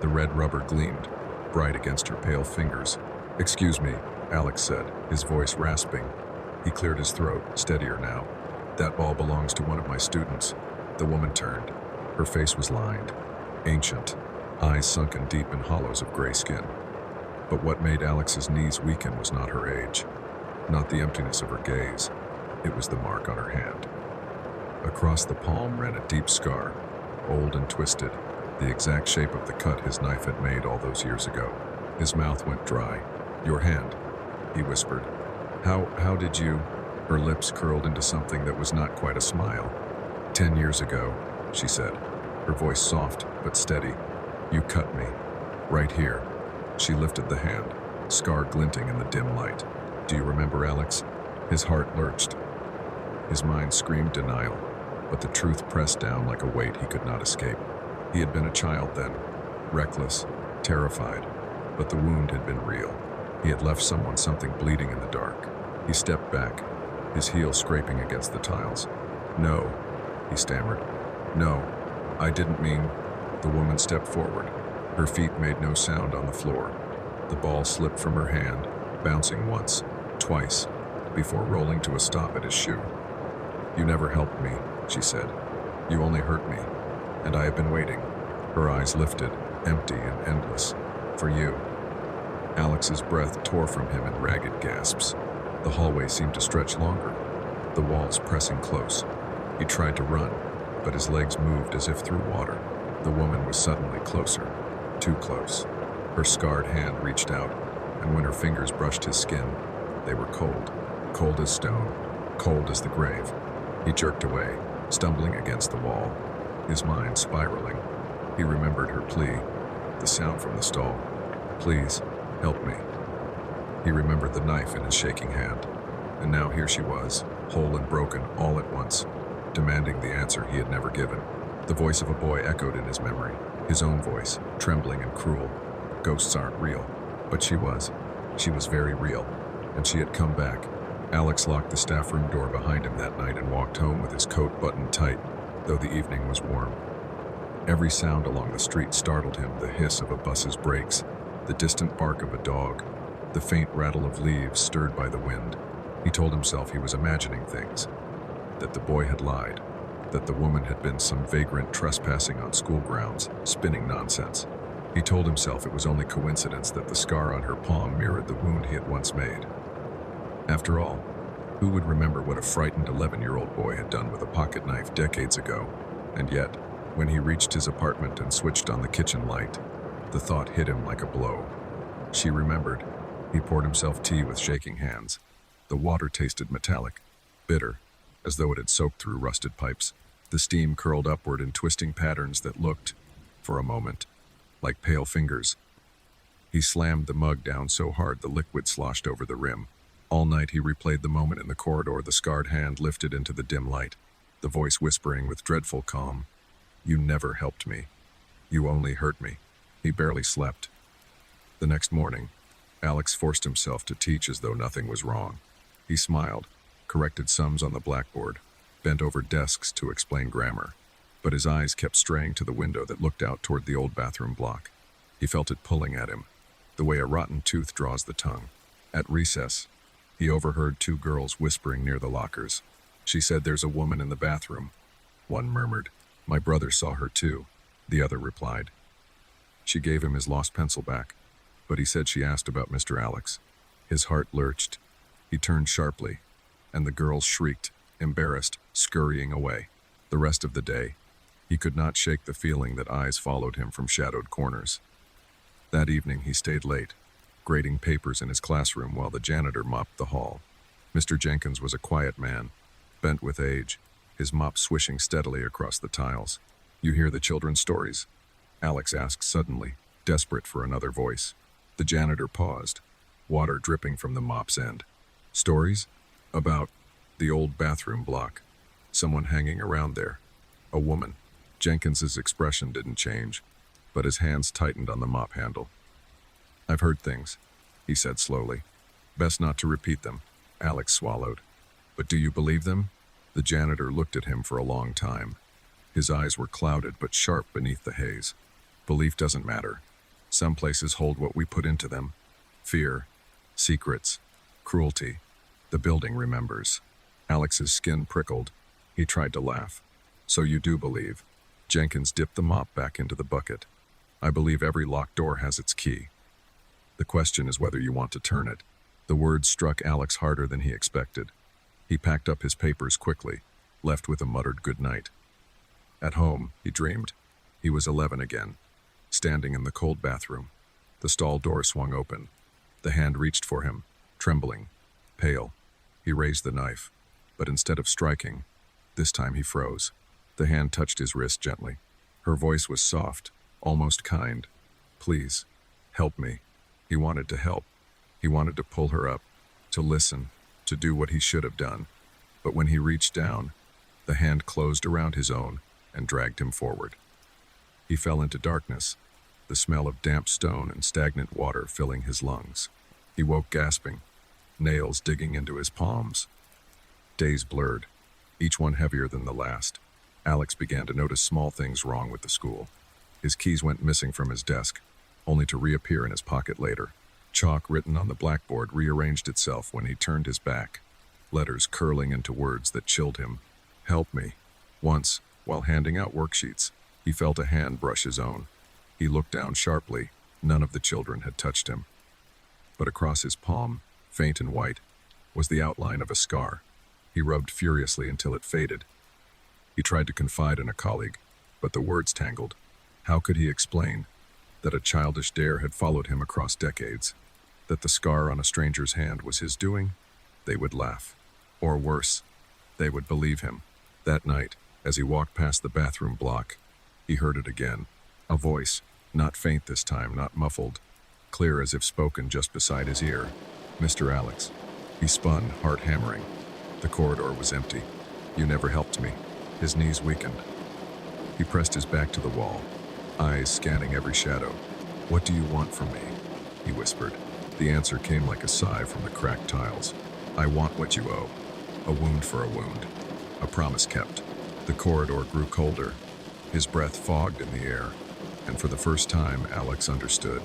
The red rubber gleamed, bright against her pale fingers. "Excuse me," Alex said, his voice rasping. He cleared his throat, steadier now. "That ball belongs to one of my students." The woman turned. Her face was lined, ancient, eyes sunken deep in hollows of gray skin. But what made Alex's knees weaken was not her age, not the emptiness of her gaze. It was the mark on her hand. Across the palm ran a deep scar, old and twisted, the exact shape of the cut his knife had made all those years ago. His mouth went dry. "Your hand," he whispered. How did you?" Her lips curled into something that was not quite a smile. 10 years ago," she said, her voice soft but steady. "You cut me. Right here." She lifted the hand, scar glinting in the dim light. "Do you remember, Alex?" His heart lurched. His mind screamed denial, but the truth pressed down like a weight he could not escape. He had been a child then, reckless, terrified, but the wound had been real. He had left something bleeding in the dark. He stepped back, his heel scraping against the tiles. "No," he stammered. "No, I didn't mean..." The woman stepped forward. Her feet made no sound on the floor. The ball slipped from her hand, bouncing once, twice, before rolling to a stop at his shoe. "You never helped me," she said. "You only hurt me, and I have been waiting." Her eyes lifted, empty and endless. "For you." Alex's breath tore from him in ragged gasps. The hallway seemed to stretch longer, the walls pressing close. He tried to run, but his legs moved as if through water. The woman was suddenly closer, too close. Her scarred hand reached out, and when her fingers brushed his skin, they were cold, cold as stone, cold as the grave. He jerked away, stumbling against the wall, his mind spiraling. He remembered her plea, the sound from the stall. "Please, help me." He remembered the knife in his shaking hand, and now here she was, whole and broken all at once, demanding the answer he had never given. The voice of a boy echoed in his memory, his own voice, trembling and cruel. Ghosts aren't real, but she was. She was very real, and she had come back. Alex locked the staff room door behind him that night and walked home with his coat buttoned tight, though the evening was warm. Every sound along the street startled him, the hiss of a bus's brakes, the distant bark of a dog, the faint rattle of leaves stirred by the wind. He told himself he was imagining things, that the boy had lied, that the woman had been some vagrant trespassing on school grounds, spinning nonsense. He told himself it was only coincidence that the scar on her palm mirrored the wound he had once made. After all, who would remember what a frightened 11-year-old boy had done with a pocket knife decades ago? And yet, when he reached his apartment and switched on the kitchen light, the thought hit him like a blow. She remembered. He poured himself tea with shaking hands. The water tasted metallic, bitter, as though it had soaked through rusted pipes. The steam curled upward in twisting patterns that looked, for a moment, like pale fingers. He slammed the mug down so hard the liquid sloshed over the rim. All night he replayed the moment in the corridor, the scarred hand lifted into the dim light, the voice whispering with dreadful calm, "You never helped me. You only hurt me." He barely slept. The next morning, Alex forced himself to teach as though nothing was wrong. He smiled, corrected sums on the blackboard, bent over desks to explain grammar, but his eyes kept straying to the window that looked out toward the old bathroom block. He felt it pulling at him, the way a rotten tooth draws the tongue. At recess, he overheard two girls whispering near the lockers. "She said there's a woman in the bathroom," one murmured. "My brother saw her too," the other replied. She gave him his lost pencil back, but he said she asked about Mr. Alex. His heart lurched. He turned sharply, and the girls shrieked, embarrassed, scurrying away. The rest of the day, he could not shake the feeling that eyes followed him from shadowed corners. That evening he stayed late, grading papers in his classroom while the janitor mopped the hall. Mr. Jenkins was a quiet man, bent with age, his mop swishing steadily across the tiles. "You hear the children's stories?" Alex asked suddenly, desperate for another voice. The janitor paused, water dripping from the mop's end. "Stories? About the old bathroom block. Someone hanging around there. A woman." Jenkins's expression didn't change, but his hands tightened on the mop handle. "I've heard things," he said slowly. "Best not to repeat them." Alex swallowed. "But do you believe them?" The janitor looked at him for a long time. His eyes were clouded but sharp beneath the haze. "Belief doesn't matter. Some places hold what we put into them. Fear, secrets, cruelty. The building remembers." Alex's skin prickled. He tried to laugh. "So you do believe?" Jenkins dipped the mop back into the bucket. "I believe every locked door has its key. The question is whether you want to turn it." The words struck Alex harder than he expected. He packed up his papers quickly, left with a muttered good night. At home, he dreamed. He was 11 again, standing in the cold bathroom. The stall door swung open. The hand reached for him, trembling, pale. He raised the knife, but instead of striking, this time he froze. The hand touched his wrist gently. Her voice was soft, almost kind. "Please, help me." He wanted to help. He wanted to pull her up, to listen, to do what he should have done. But when he reached down, the hand closed around his own and dragged him forward. He fell into darkness, the smell of damp stone and stagnant water filling his lungs. He woke gasping, nails digging into his palms. Days blurred, each one heavier than the last. Alex began to notice small things wrong with the school. His keys went missing from his desk, only to reappear in his pocket later. Chalk written on the blackboard rearranged itself when he turned his back, letters curling into words that chilled him. "Help me." Once, while handing out worksheets, he felt a hand brush his own. He looked down sharply. None of the children had touched him. But across his palm, faint and white, was the outline of a scar. He rubbed furiously until it faded. He tried to confide in a colleague, but the words tangled. How could he explain that a childish dare had followed him across decades? That the scar on a stranger's hand was his doing? They would laugh. Or worse, they would believe him. That night, as he walked past the bathroom block, he heard it again. A voice, not faint this time, not muffled, clear as if spoken just beside his ear. "Mr. Alex." He spun, heart hammering. The corridor was empty. "You never helped me." His knees weakened. He pressed his back to the wall, eyes scanning every shadow. "What do you want from me?" he whispered. The answer came like a sigh from the cracked tiles. "I want what you owe. A wound for a wound. A promise kept." The corridor grew colder. His breath fogged in the air, and for the first time, Alex understood.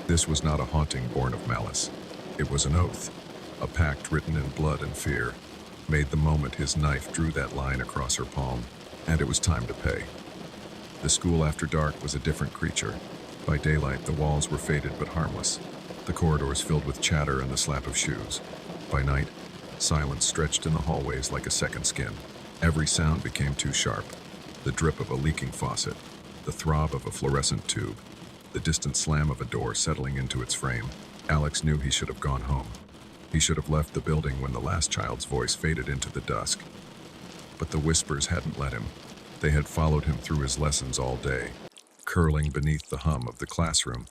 This was not a haunting born of malice. It was an oath, a pact written in blood and fear, made the moment his knife drew that line across her palm, and it was time to pay. The school after dark was a different creature. By daylight, the walls were faded but harmless, the corridors filled with chatter and the slap of shoes. By night, silence stretched in the hallways like a second skin. Every sound became too sharp. The drip of a leaking faucet, the throb of a fluorescent tube, the distant slam of a door settling into its frame. Alex knew he should have gone home. He should have left the building when the last child's voice faded into the dusk. But the whispers hadn't let him. They had followed him through his lessons all day, curling beneath the hum of the classroom,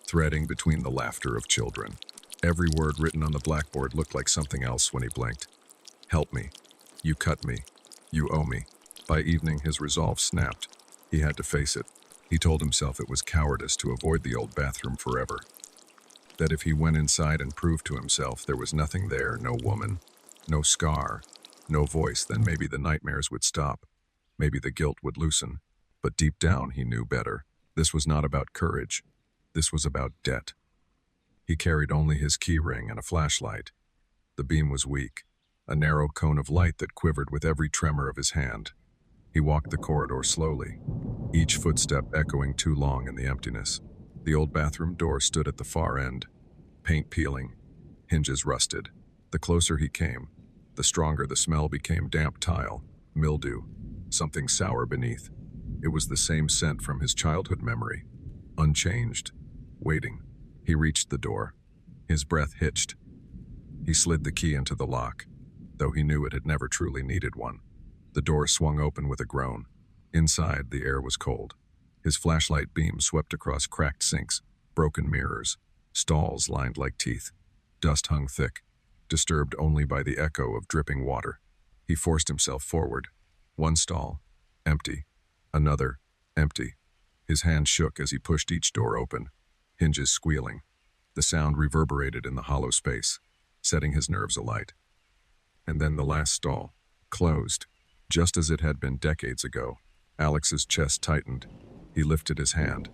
threading between the laughter of children. Every word written on the blackboard looked like something else when he blinked. "Help me. You cut me. You owe me." By evening, his resolve snapped. He had to face it. He told himself it was cowardice to avoid the old bathroom forever. That if he went inside and proved to himself there was nothing there, no woman, no scar, no voice, then maybe the nightmares would stop. Maybe the guilt would loosen. But deep down, he knew better. This was not about courage. This was about debt. He carried only his key ring and a flashlight. The beam was weak, a narrow cone of light that quivered with every tremor of his hand. He walked the corridor slowly, each footstep echoing too long in the emptiness. The old bathroom door stood at the far end, paint peeling, hinges rusted. The closer he came, the stronger the smell became. Damp tile, mildew, something sour beneath. It was the same scent from his childhood memory, unchanged, waiting. He reached the door. His breath hitched. He slid the key into the lock, though he knew it had never truly needed one. The door swung open with a groan. Inside, the air was cold. His flashlight beam swept across cracked sinks, broken mirrors, stalls lined like teeth. Dust hung thick, disturbed only by the echo of dripping water. He forced himself forward. One stall, empty. Another, empty. His hand shook as he pushed each door open, hinges squealing. The sound reverberated in the hollow space, setting his nerves alight. And then the last stall, closed, just as it had been decades ago. Alex's chest tightened. He lifted his hand.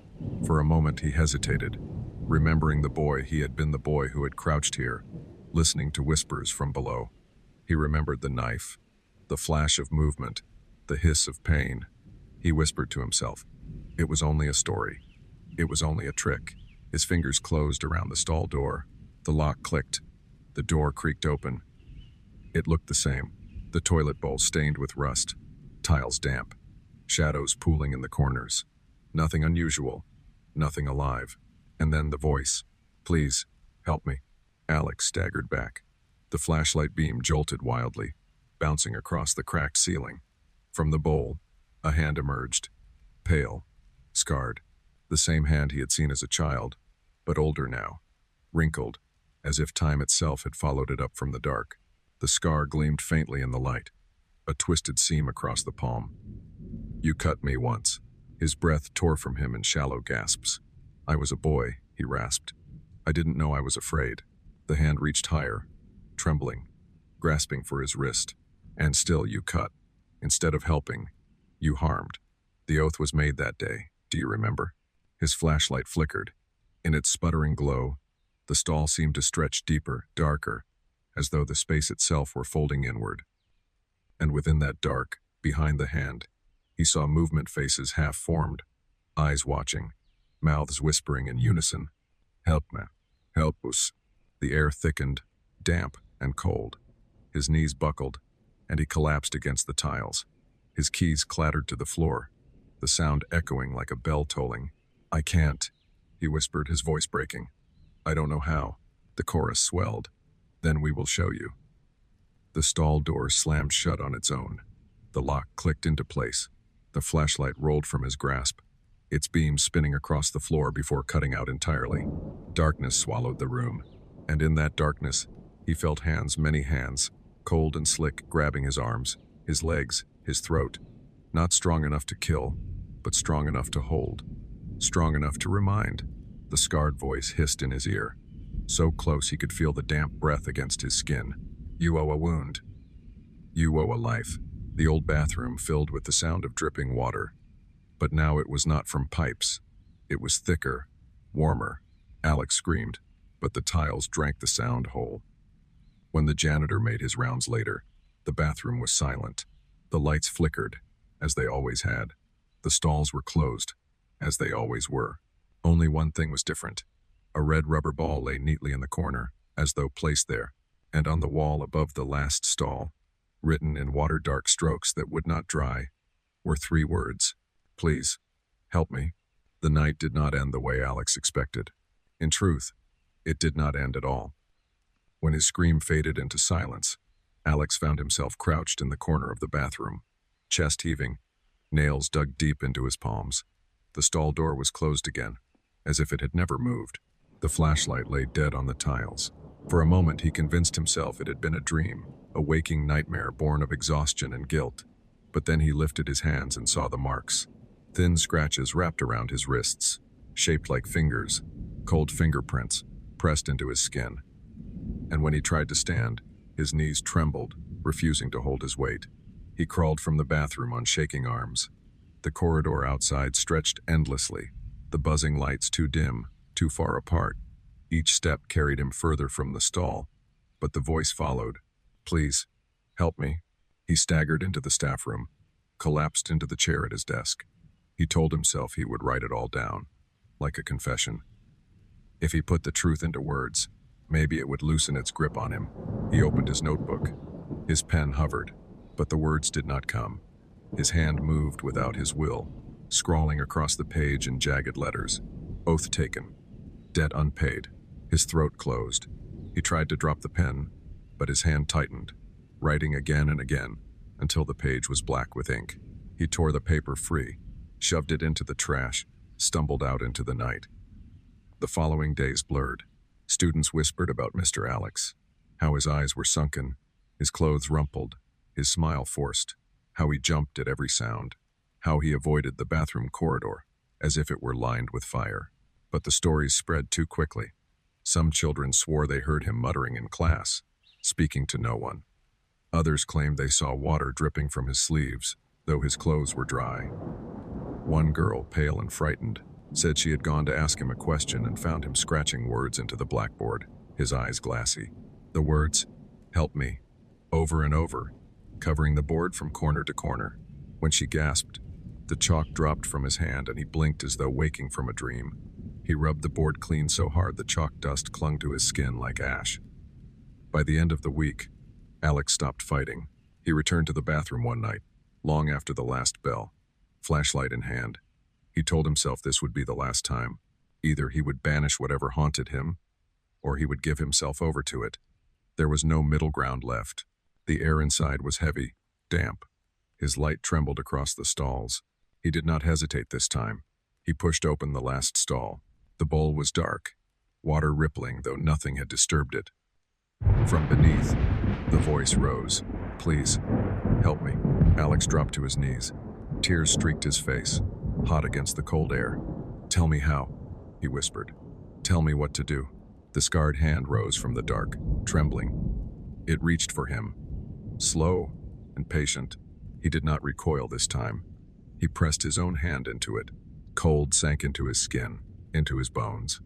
For a moment he hesitated, remembering the boy he had been, the boy who had crouched here, listening to whispers from below. He remembered the knife, the flash of movement, the hiss of pain. He whispered to himself, it was only a story. It was only a trick. His fingers closed around the stall door. The lock clicked. The door creaked open. It looked the same. The toilet bowl stained with rust, tiles damp, shadows pooling in the corners. Nothing unusual, nothing alive. And then the voice, "Please, help me." Alex staggered back. The flashlight beam jolted wildly, bouncing across the cracked ceiling. From the bowl, a hand emerged, pale, scarred. The same hand he had seen as a child, but older now, wrinkled, as if time itself had followed it up from the dark. The scar gleamed faintly in the light, a twisted seam across the palm. "You cut me once." His breath tore from him in shallow gasps. "I was a boy," he rasped. "I didn't know I was afraid." The hand reached higher, trembling, grasping for his wrist. "And still you cut. Instead of helping, you harmed. The oath was made that day. Do you remember?" His flashlight flickered. In its sputtering glow, the stall seemed to stretch deeper, darker, as though the space itself were folding inward. And within that dark, behind the hand, he saw movement, faces half-formed, eyes watching, mouths whispering in unison. "Help me. Help us." The air thickened, damp and cold. His knees buckled, and he collapsed against the tiles. His keys clattered to the floor, the sound echoing like a bell tolling. "I can't," he whispered, his voice breaking. "I don't know how." The chorus swelled. "Then we will show you." The stall door slammed shut on its own. The lock clicked into place. The flashlight rolled from his grasp, its beam spinning across the floor before cutting out entirely. Darkness swallowed the room, and in that darkness, he felt hands, many hands, cold and slick, grabbing his arms, his legs, his throat. Not strong enough to kill, but strong enough to hold, strong enough to remind. The scarred voice hissed in his ear, so close he could feel the damp breath against his skin. You owe a wound. You owe a life. The old bathroom filled with the sound of dripping water. But now it was not from pipes. It was thicker, warmer. Alex screamed, but the tiles drank the sound whole. When the janitor made his rounds later, the bathroom was silent. The lights flickered, as they always had. The stalls were closed, as they always were. Only one thing was different. A red rubber ball lay neatly in the corner, as though placed there, and on the wall above the last stall, written in water-dark strokes that would not dry, were 3 words. Please, help me. The night did not end the way Alex expected. In truth, it did not end at all. When his scream faded into silence, Alex found himself crouched in the corner of the bathroom, chest heaving, nails dug deep into his palms. The stall door was closed again, as if it had never moved. The flashlight lay dead on the tiles. For a moment he convinced himself it had been a dream, a waking nightmare born of exhaustion and guilt. But then he lifted his hands and saw the marks. Thin scratches wrapped around his wrists, shaped like fingers, cold fingerprints, pressed into his skin. And when he tried to stand, his knees trembled, refusing to hold his weight. He crawled from the bathroom on shaking arms. The corridor outside stretched endlessly, the buzzing lights too dim, too far apart. Each step carried him further from the stall, but the voice followed. Please, help me. He staggered into the staff room, collapsed into the chair at his desk. He told himself he would write it all down, like a confession. If he put the truth into words, maybe it would loosen its grip on him. He opened his notebook. His pen hovered, but the words did not come. His hand moved without his will, scrawling across the page in jagged letters. Oath taken. Debt unpaid. His throat closed. He tried to drop the pen, but his hand tightened, writing again and again, until the page was black with ink. He tore the paper free, shoved it into the trash, stumbled out into the night. The following days blurred. Students whispered about Mr. Alex, how his eyes were sunken, his clothes rumpled, his smile forced, how he jumped at every sound, how he avoided the bathroom corridor, as if it were lined with fire. But the stories spread too quickly. Some children swore they heard him muttering in class, speaking to no one. Others claimed they saw water dripping from his sleeves, though his clothes were dry. One girl, pale and frightened, said she had gone to ask him a question and found him scratching words into the blackboard, his eyes glassy. The words, "Help me," over and over, covering the board from corner to corner. When she gasped, the chalk dropped from his hand and he blinked as though waking from a dream. He rubbed the board clean so hard the chalk dust clung to his skin like ash. By the end of the week, Alex stopped fighting. He returned to the bathroom one night, long after the last bell, flashlight in hand. He told himself this would be the last time. Either he would banish whatever haunted him, or he would give himself over to it. There was no middle ground left. The air inside was heavy, damp. His light trembled across the stalls. He did not hesitate this time. He pushed open the last stall. The bowl was dark, water rippling, though nothing had disturbed it. From beneath, the voice rose. Please, help me. Alex dropped to his knees. Tears streaked his face, hot against the cold air. Tell me how, he whispered. Tell me what to do. The scarred hand rose from the dark, trembling. It reached for him. Slow and patient, he did not recoil this time. He pressed his own hand into it. Cold sank into his skin, into his bones.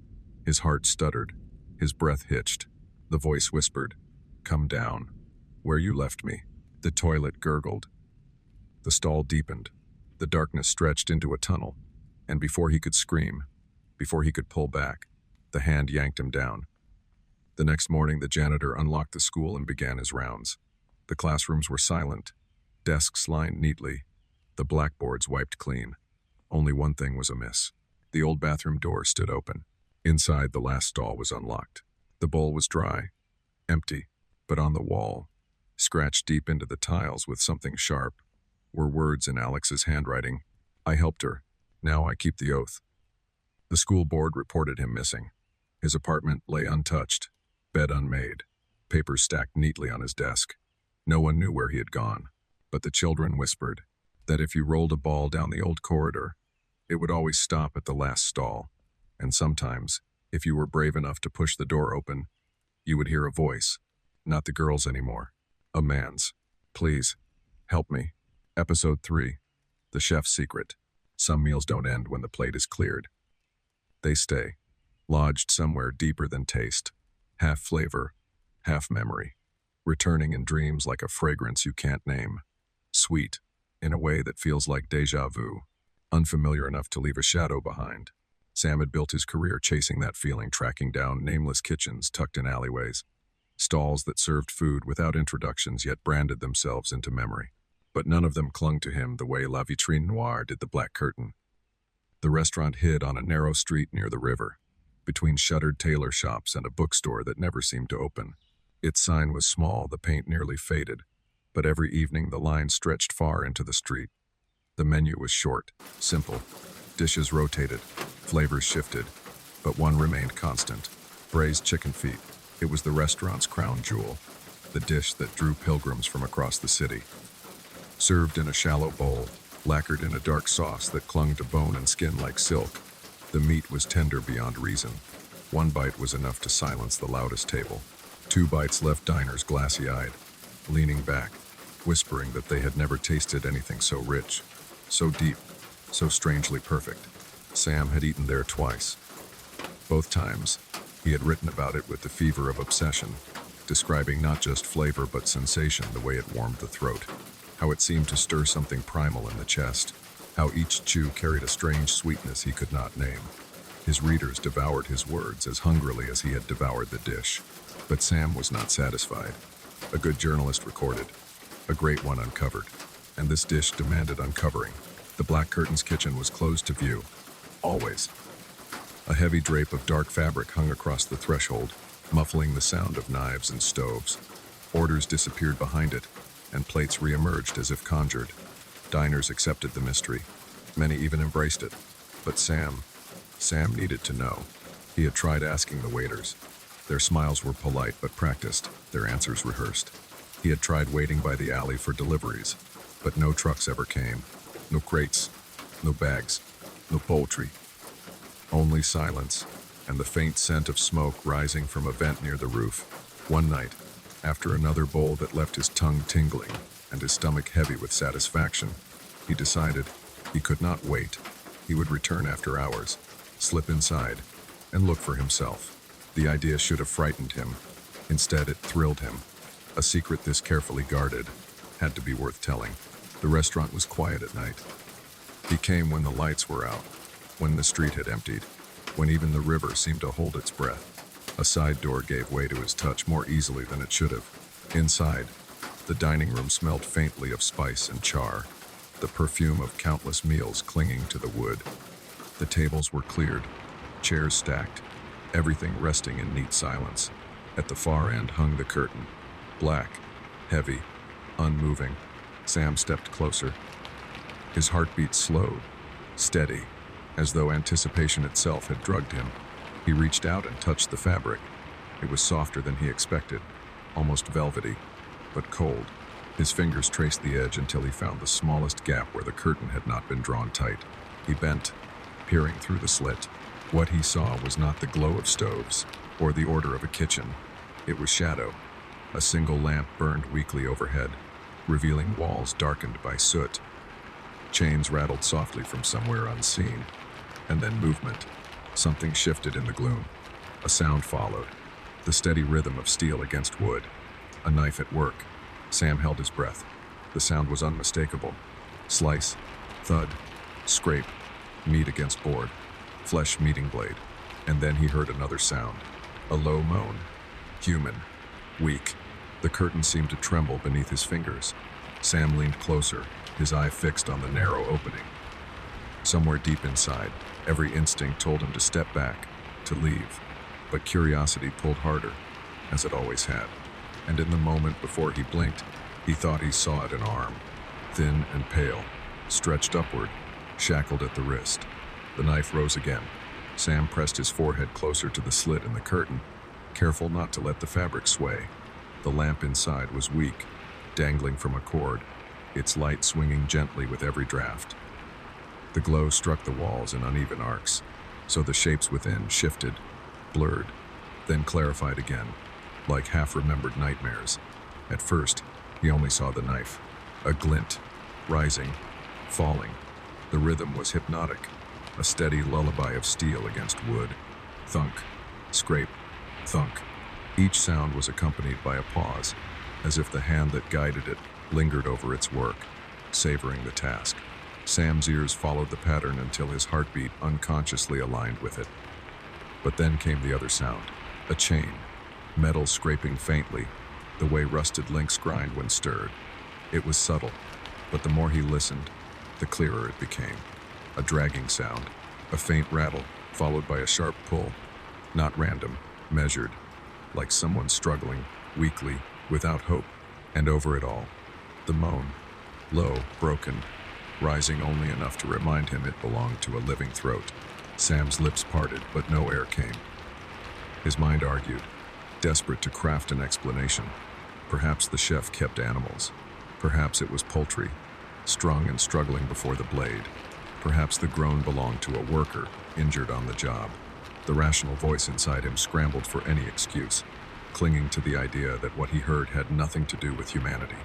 His heart stuttered. His breath hitched. The voice whispered, "Come down. Where you left me." The toilet gurgled. The stall deepened. The darkness stretched into a tunnel, and before he could scream, before he could pull back, the hand yanked him down. The next morning, the janitor unlocked the school and began his rounds. The classrooms were silent, desks lined neatly, the blackboards wiped clean. Only one thing was amiss. The old bathroom door stood open. Inside, the last stall was unlocked. The bowl was dry, empty, but on the wall, scratched deep into the tiles with something sharp, were words in Alex's handwriting. I helped her. Now I keep the oath. The school board reported him missing. His apartment lay untouched, bed unmade, papers stacked neatly on his desk. No one knew where he had gone, but the children whispered that if you rolled a ball down the old corridor, It would always stop at the last stall, and sometimes, if you were brave enough to push the door open, you would hear a voice, not the girl's anymore, a man's. Please, help me. Episode 3. The Chef's Secret. Some meals don't end when the plate is cleared. They stay, lodged somewhere deeper than taste, half flavor, half memory, returning in dreams like a fragrance you can't name. Sweet, in a way that feels like déjà vu, unfamiliar enough to leave a shadow behind. Sam had built his career chasing that feeling, tracking down nameless kitchens tucked in alleyways, stalls that served food without introductions yet branded themselves into memory. But none of them clung to him the way La Vitrine Noire did the Black Curtain. The restaurant hid on a narrow street near the river, between shuttered tailor shops and a bookstore that never seemed to open. Its sign was small, the paint nearly faded, but every evening the line stretched far into the street. The menu was short, simple. Dishes rotated, flavors shifted, but one remained constant: braised chicken feet. It was the restaurant's crown jewel, the dish that drew pilgrims from across the city. Served in a shallow bowl, lacquered in a dark sauce that clung to bone and skin like silk, the meat was tender beyond reason. One bite was enough to silence the loudest table. 2 bites left diners glassy-eyed, leaning back, whispering that they had never tasted anything so rich, so deep, so strangely perfect. Sam had eaten there twice. Both times, he had written about it with the fever of obsession, describing not just flavor but sensation, the way it warmed the throat, how it seemed to stir something primal in the chest, how each chew carried a strange sweetness he could not name. His readers devoured his words as hungrily as he had devoured the dish. But Sam was not satisfied. A good journalist recorded, a great one uncovered, and this dish demanded uncovering. The Black Curtain's kitchen was closed to view, always. A heavy drape of dark fabric hung across the threshold, muffling the sound of knives and stoves. Orders disappeared behind it, and plates re-emerged as if conjured. Diners accepted the mystery. Many even embraced it. But Sam needed to know. He had tried asking the waiters. Their smiles were polite but practiced, their answers rehearsed. He had tried waiting by the alley for deliveries, but no trucks ever came. No crates, no bags, no poultry. Only silence, and the faint scent of smoke rising from a vent near the roof. One night, after another bowl that left his tongue tingling and his stomach heavy with satisfaction, he decided he could not wait. He would return after hours, slip inside, and look for himself. The idea should have frightened him. Instead, it thrilled him. A secret this carefully guarded had to be worth telling. The restaurant was quiet at night. He came when the lights were out, when the street had emptied, when even the river seemed to hold its breath. A side door gave way to his touch more easily than it should have. Inside, the dining room smelled faintly of spice and char, the perfume of countless meals clinging to the wood. The tables were cleared, chairs stacked, everything resting in neat silence. At the far end hung the curtain, black, heavy, unmoving. Sam stepped closer. His heartbeat slowed, steady, as though anticipation itself had drugged him. He reached out and touched the fabric. It was softer than he expected, almost velvety, but cold. His fingers traced the edge until he found the smallest gap where the curtain had not been drawn tight. He bent, peering through the slit. What he saw was not the glow of stoves or the order of a kitchen. It was shadow. A single lamp burned weakly overhead, revealing walls darkened by soot. Chains rattled softly from somewhere unseen, and then movement. Something shifted in the gloom. A sound followed, the steady rhythm of steel against wood. A knife at work. Sam held his breath. The sound was unmistakable. Slice, thud, scrape, meat against board, flesh meeting blade. And then he heard another sound, a low moan. Human, weak. The curtain seemed to tremble beneath his fingers. Sam leaned closer, his eye fixed on the narrow opening. Somewhere deep inside, every instinct told him to step back, to leave. But curiosity pulled harder, as it always had. And in the moment before he blinked, he thought he saw it an arm, thin and pale, stretched upward, shackled at the wrist. The knife rose again. Sam pressed his forehead closer to the slit in the curtain, careful not to let the fabric sway. The lamp inside was weak, dangling from a cord, its light swinging gently with every draft. The glow struck the walls in uneven arcs, so the shapes within shifted, blurred, then clarified again, like half-remembered nightmares. At first, he only saw the knife, a glint, rising, falling. The rhythm was hypnotic, a steady lullaby of steel against wood. Thunk, scrape, thunk. Each sound was accompanied by a pause, as if the hand that guided it lingered over its work, savoring the task. Sam's ears followed the pattern until his heartbeat unconsciously aligned with it. But then came the other sound, a chain, metal scraping faintly, the way rusted links grind when stirred. It was subtle, but the more he listened, the clearer it became. A dragging sound, a faint rattle, followed by a sharp pull. Not random, measured, like someone struggling, weakly, without hope. And over it all, the moan, low, broken, rising only enough to remind him it belonged to a living throat. Sam's lips parted, but no air came. His mind argued, desperate to craft an explanation. Perhaps the chef kept animals. Perhaps it was poultry, strung and struggling before the blade. Perhaps the groan belonged to a worker, injured on the job. The rational voice inside him scrambled for any excuse, clinging to the idea that what he heard had nothing to do with humanity.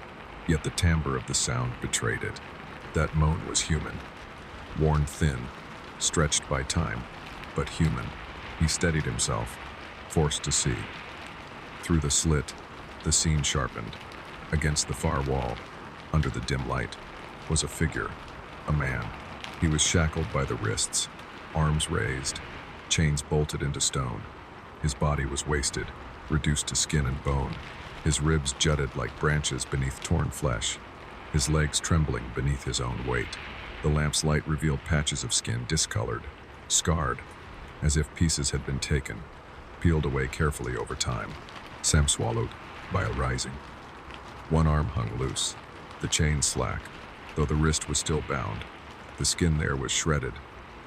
Yet the timbre of the sound betrayed it. That moan was human, worn thin, stretched by time, but human. He steadied himself, forced to see. Through the slit, the scene sharpened. Against the far wall, under the dim light, was a figure, a man. He was shackled by the wrists, arms raised, chains bolted into stone. His body was wasted, reduced to skin and bone. His ribs jutted like branches beneath torn flesh, his legs trembling beneath his own weight. The lamp's light revealed patches of skin discolored, scarred, as if pieces had been taken, peeled away carefully over time. Sam swallowed, bile rising. One arm hung loose, the chain slack, though the wrist was still bound. The skin there was shredded,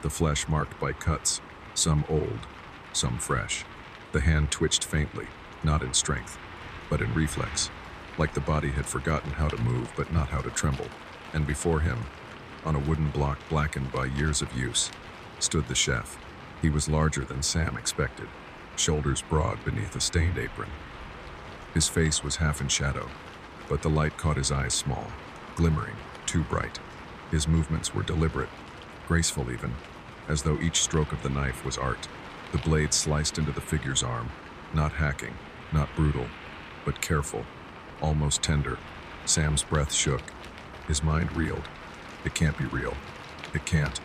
the flesh marked by cuts, some old, some fresh. The hand twitched faintly, not in strength, but in reflex, like the body had forgotten how to move but not how to tremble. And before him, on a wooden block blackened by years of use, stood the chef. He was larger than Sam expected, shoulders broad beneath a stained apron. His face was half in shadow, but the light caught his eyes small, glimmering, too bright. His movements were deliberate, graceful even, as though each stroke of the knife was art. The blade sliced into the figure's arm, not hacking, not brutal, but careful, almost tender. Sam's breath shook. His mind reeled. It can't be real. It can't.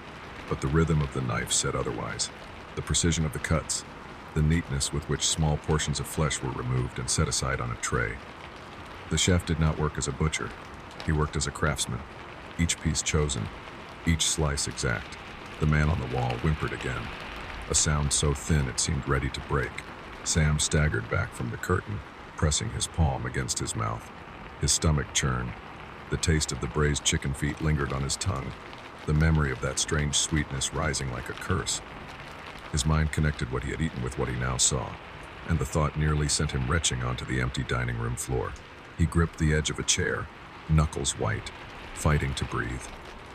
But the rhythm of the knife said otherwise. The precision of the cuts, the neatness with which small portions of flesh were removed and set aside on a tray. The chef did not work as a butcher. He worked as a craftsman, each piece chosen, each slice exact. The man on the wall whimpered again, a sound so thin it seemed ready to break. Sam staggered back from the curtain, pressing his palm against his mouth. His stomach churned. The taste of the braised chicken feet lingered on his tongue, the memory of that strange sweetness rising like a curse. His mind connected what he had eaten with what he now saw, and the thought nearly sent him retching onto the empty dining room floor. He gripped the edge of a chair, knuckles white, fighting to breathe.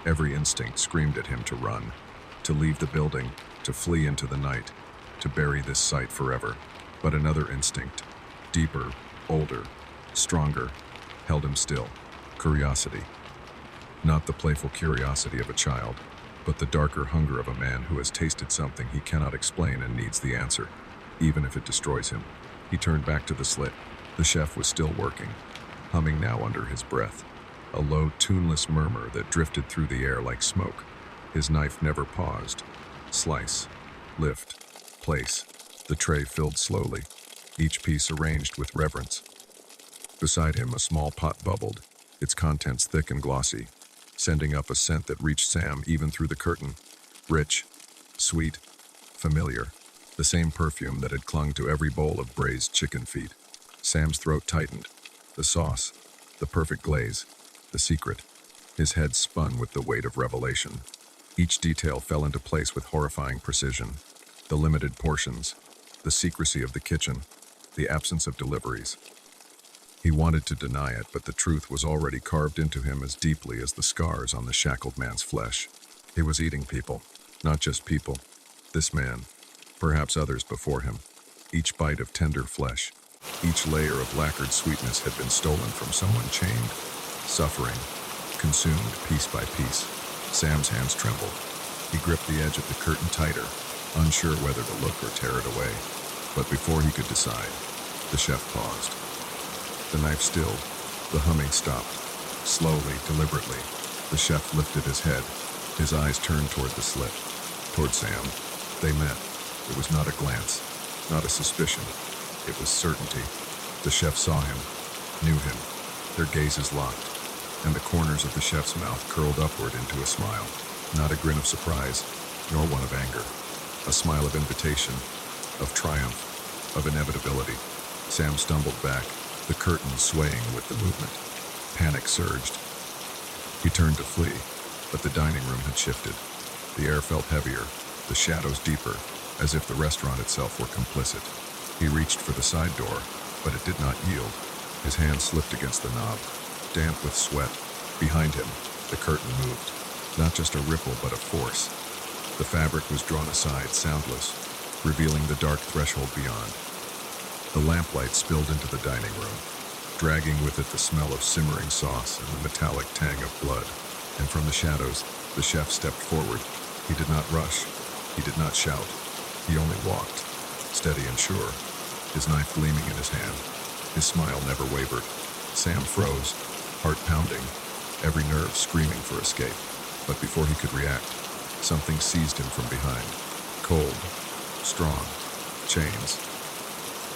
Every instinct screamed at him to run, to leave the building, to flee into the night, to bury this sight forever. But another instinct, deeper, older, stronger, held him still. Curiosity. Not the playful curiosity of a child, but the darker hunger of a man who has tasted something he cannot explain and needs the answer, even if it destroys him. He turned back to the slit. The chef was still working, humming now under his breath, a low, tuneless murmur that drifted through the air like smoke. His knife never paused. Slice, lift, place. The tray filled slowly, each piece arranged with reverence. Beside him, a small pot bubbled, its contents thick and glossy, sending up a scent that reached Sam even through the curtain. Rich, sweet, familiar, the same perfume that had clung to every bowl of braised chicken feet. Sam's throat tightened. The sauce, the perfect glaze, the secret. His head spun with the weight of revelation. Each detail fell into place with horrifying precision. The limited portions, the secrecy of the kitchen, the absence of deliveries. He wanted to deny it, but the truth was already carved into him as deeply as the scars on the shackled man's flesh. He was eating people, not just people. This man, perhaps others before him. Each bite of tender flesh, each layer of lacquered sweetness had been stolen from someone chained, suffering, consumed piece by piece. Sam's hands trembled. He gripped the edge of the curtain tighter, unsure whether to look or tear it away. But before he could decide, the chef paused. The knife stilled. The humming stopped. Slowly, deliberately, the chef lifted his head. His eyes turned toward the slit, toward Sam. They met. It was not a glance, not a suspicion. It was certainty. The chef saw him, knew him. Their gazes locked, and the corners of the chef's mouth curled upward into a smile. Not a grin of surprise, nor one of anger. A smile of invitation, of triumph, of inevitability. Sam stumbled back, the curtain swaying with the movement. Panic surged. He turned to flee, but the dining room had shifted. The air felt heavier, the shadows deeper, as if the restaurant itself were complicit. He reached for the side door, but it did not yield. His hand slipped against the knob, damp with sweat. Behind him, the curtain moved. Not just a ripple, but a force. The fabric was drawn aside, soundless, revealing the dark threshold beyond. The lamplight spilled into the dining room, dragging with it the smell of simmering sauce and the metallic tang of blood. And from the shadows, the chef stepped forward. He did not rush. He did not shout. He only walked, steady and sure, his knife gleaming in his hand. His smile never wavered. Sam froze, heart pounding, every nerve screaming for escape. But before he could react, something seized him from behind. Cold, strong, chains.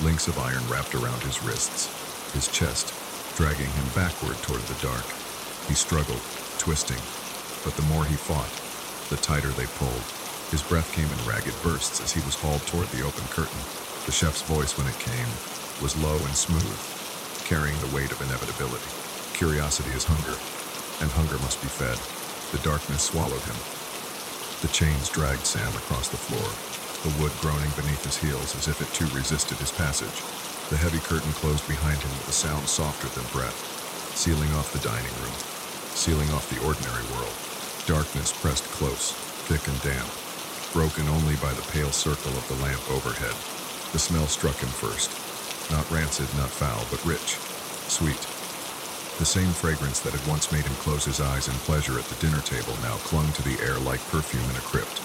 Links of iron wrapped around his wrists, his chest, dragging him backward toward the dark. He struggled, twisting, but the more he fought, the tighter they pulled. His breath came in ragged bursts as he was hauled toward the open curtain. The chef's voice, when it came, was low and smooth, carrying the weight of inevitability. Curiosity is hunger, and hunger must be fed. The darkness swallowed him. The chains dragged Sam across the floor, the wood groaning beneath his heels as if it too resisted his passage. The heavy curtain closed behind him with a sound softer than breath, sealing off the dining room, sealing off the ordinary world. Darkness pressed close, thick and damp, broken only by the pale circle of the lamp overhead. The smell struck him first, not rancid, not foul, but rich, sweet. The same fragrance that had once made him close his eyes in pleasure at the dinner table now clung to the air like perfume in a crypt.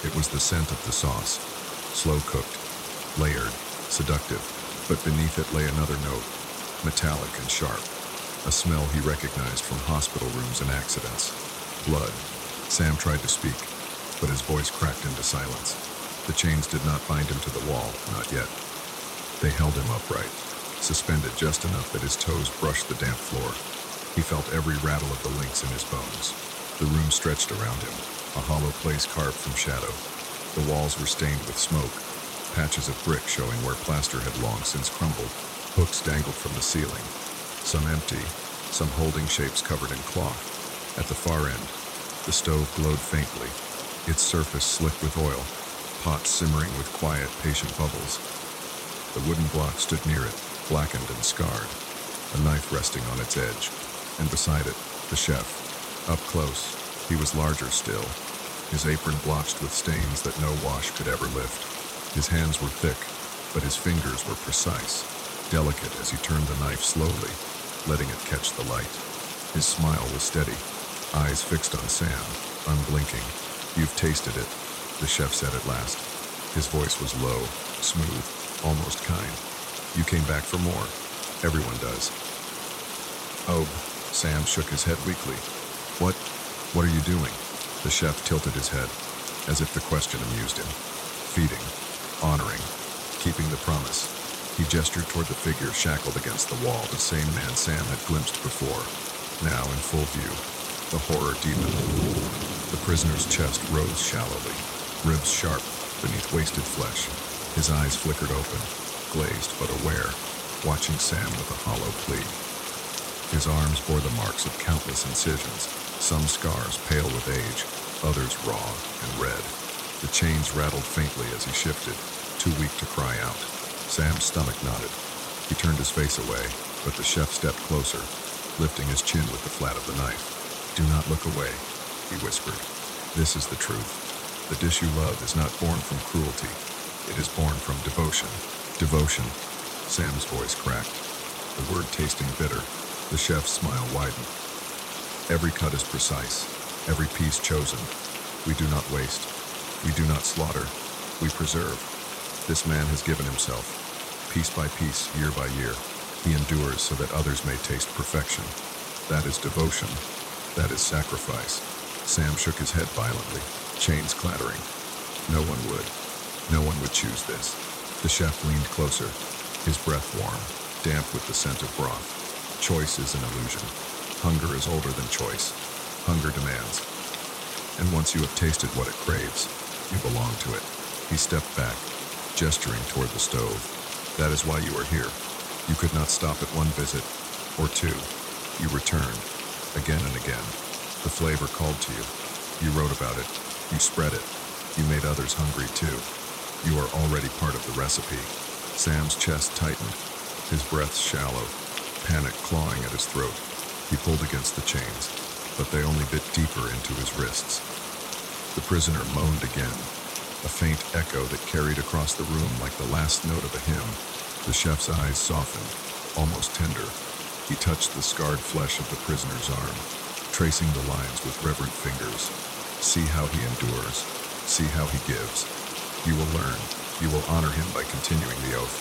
It was the scent of the sauce, slow-cooked, layered, seductive, but beneath it lay another note, metallic and sharp, a smell he recognized from hospital rooms and accidents. Blood. Sam tried to speak, but his voice cracked into silence. The chains did not bind him to the wall, not yet. They held him upright, suspended just enough that his toes brushed the damp floor. He felt every rattle of the links in his bones. The room stretched around him, a hollow place carved from shadow. The walls were stained with smoke, patches of brick showing where plaster had long since crumbled. Hooks dangled from the ceiling, some empty, some holding shapes covered in cloth. At the far end, the stove glowed faintly, its surface slick with oil, pots simmering with quiet, patient bubbles. The wooden block stood near it, blackened and scarred, a knife resting on its edge, and beside it, the chef. Up close, he was larger still, his apron blotched with stains that no wash could ever lift. His hands were thick, but his fingers were precise, delicate as he turned the knife slowly, letting it catch the light. His smile was steady, eyes fixed on Sam, unblinking. "You've tasted it," the chef said at last. His voice was low, smooth, almost kind. "You came back for more. Everyone does." "Oh," Sam shook his head weakly. What are you doing?" The chef tilted his head, as if the question amused him. "Feeding, honoring, keeping the promise." He gestured toward the figure shackled against the wall, the same man Sam had glimpsed before. Now in full view, the horror deepened. The prisoner's chest rose shallowly, ribs sharp beneath wasted flesh. His eyes flickered open, glazed but aware, watching Sam with a hollow plea. His arms bore the marks of countless incisions, some scars pale with age, others raw and red. The chains rattled faintly as he shifted, too weak to cry out. Sam's stomach knotted. He turned his face away, but the chef stepped closer, lifting his chin with the flat of the knife. "Do not look away," he whispered. This is the truth. The dish you love is not born from cruelty. It is born from devotion. Devotion. Sam's voice cracked, the word tasting bitter. The chef's smile widened. Every cut is precise, every piece chosen. We do not waste. We do not slaughter. We preserve. This man has given himself, piece by piece, year by year. He endures so that others may taste perfection. That is devotion. That is sacrifice. Sam shook his head violently, chains clattering. No one would. No one would choose this. The chef leaned closer, his breath warm, damp with the scent of broth. Choice is an illusion. Hunger is older than choice. Hunger demands. And once you have tasted what it craves, you belong to it. He stepped back, gesturing toward the stove. That is why you are here. You could not stop at one visit, or two. You returned, again and again. The flavor called to you. You wrote about it. You spread it. You made others hungry too. You are already part of the recipe. Sam's chest tightened, his breath shallow, panic clawing at his throat. He pulled against the chains, but they only bit deeper into his wrists. The prisoner moaned again, a faint echo that carried across the room like the last note of a hymn. The chef's eyes softened, almost tender. He touched the scarred flesh of the prisoner's arm, tracing the lines with reverent fingers. See how he endures. See how he gives. You will learn. You will honor him by continuing the oath.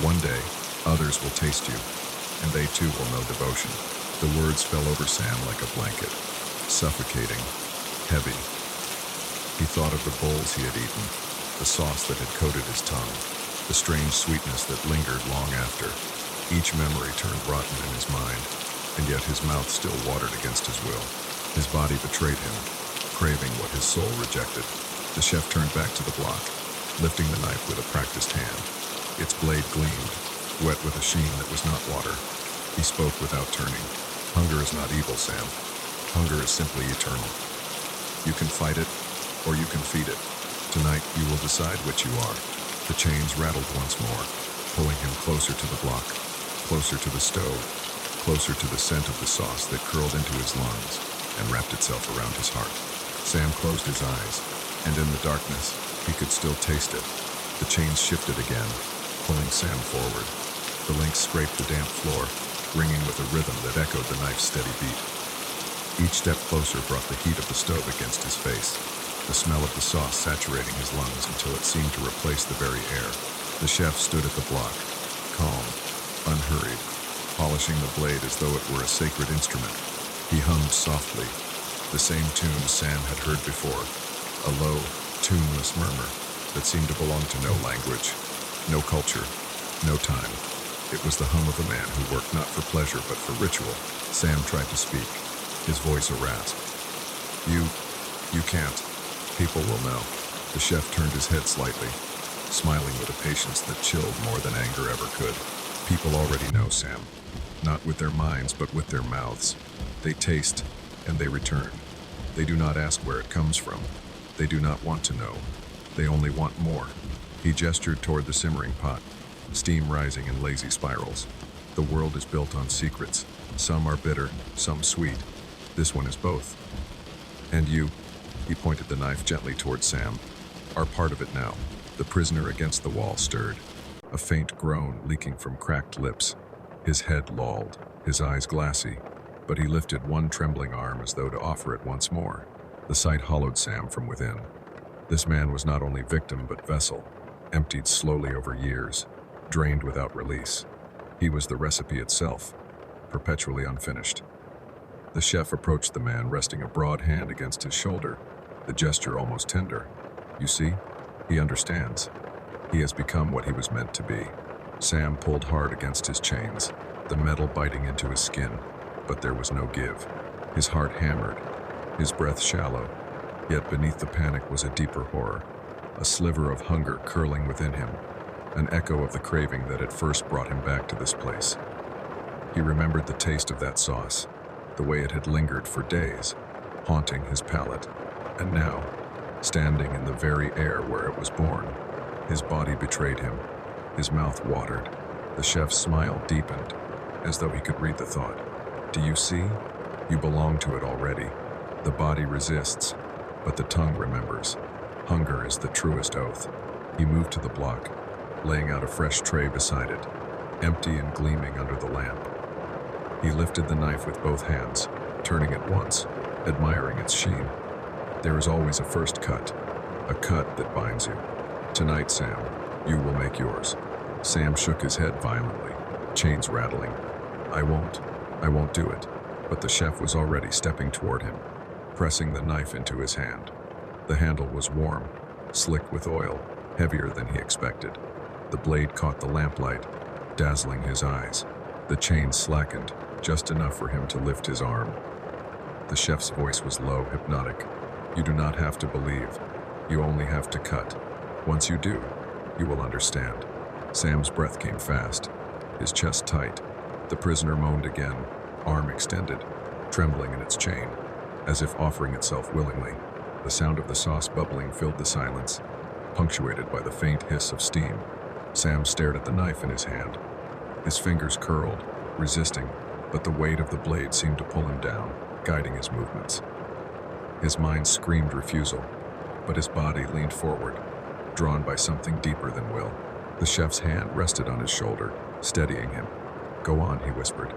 One day, others will taste you, and they too will know devotion. The words fell over Sam like a blanket, suffocating, heavy. He thought of the bowls he had eaten, the sauce that had coated his tongue, the strange sweetness that lingered long after. Each memory turned rotten in his mind, and yet his mouth still watered against his will. His body betrayed him, craving what his soul rejected. The chef turned back to the block, lifting the knife with a practiced hand. Its blade gleamed, wet with a sheen that was not water. He spoke without turning. Hunger is not evil, Sam. Hunger is simply eternal. You can fight it, or you can feed it. Tonight, you will decide which you are. The chains rattled once more, pulling him closer to the block, closer to the stove, closer to the scent of the sauce that curled into his lungs and wrapped itself around his heart. Sam closed his eyes, and in the darkness, he could still taste it. The chains shifted again, pulling Sam forward. The links scraped the damp floor, ringing with a rhythm that echoed the knife's steady beat. Each step closer brought the heat of the stove against his face, the smell of the sauce saturating his lungs until it seemed to replace the very air. The chef stood at the block, calm, unhurried, polishing the blade as though it were a sacred instrument. He hummed softly, the same tune Sam had heard before, a low, tuneless murmur that seemed to belong to no language, no culture, no time. It was the hum of a man who worked not for pleasure but for ritual. Sam tried to speak, his voice a rasp. You can't. People will know. The chef turned his head slightly, smiling with a patience that chilled more than anger ever could. People already know, Sam. Not with their minds, but with their mouths. They taste, and they return. They do not ask where it comes from. They do not want to know. They only want more. He gestured toward the simmering pot, steam rising in lazy spirals. The world is built on secrets. Some are bitter, some sweet. This one is both. And you, he pointed the knife gently toward Sam, are part of it now. The prisoner against the wall stirred, a faint groan leaking from cracked lips. His head lolled, his eyes glassy, but he lifted one trembling arm as though to offer it once more. The sight hollowed Sam from within. This man was not only victim but vessel, emptied slowly over years, drained without release. He was the recipe itself, perpetually unfinished. The chef approached the man, resting a broad hand against his shoulder, the gesture almost tender. You see, he understands. He has become what he was meant to be. Sam pulled hard against his chains, the metal biting into his skin, but there was no give. His heart hammered, his breath shallow, yet beneath the panic was a deeper horror, a sliver of hunger curling within him, an echo of the craving that had first brought him back to this place. He remembered the taste of that sauce, the way it had lingered for days, haunting his palate, and now, standing in the very air where it was born, his body betrayed him, his mouth watered. The chef's smile deepened, as though he could read the thought. Do you see? You belong to it already. The body resists, but the tongue remembers. Hunger is the truest oath. He moved to the block, laying out a fresh tray beside it, empty and gleaming under the lamp. He lifted the knife with both hands, turning it once, admiring its sheen. There is always a first cut, a cut that binds you. Tonight, Sam, you will make yours. Sam shook his head violently, chains rattling. I won't do it. But the chef was already stepping toward him, pressing the knife into his hand. The handle was warm, slick with oil, heavier than he expected. The blade caught the lamplight, dazzling his eyes. The chain slackened, just enough for him to lift his arm. The chef's voice was low, hypnotic. You do not have to believe. You only have to cut. Once you do, you will understand. Sam's breath came fast, his chest tight. The prisoner moaned again, arm extended, trembling in its chain, as if offering itself willingly. The sound of the sauce bubbling filled the silence, punctuated by the faint hiss of steam. Sam stared at the knife in his hand. His fingers curled, resisting, but the weight of the blade seemed to pull him down, guiding his movements. His mind screamed refusal, but his body leaned forward, drawn by something deeper than will. The chef's hand rested on his shoulder, steadying him. Go on, he whispered.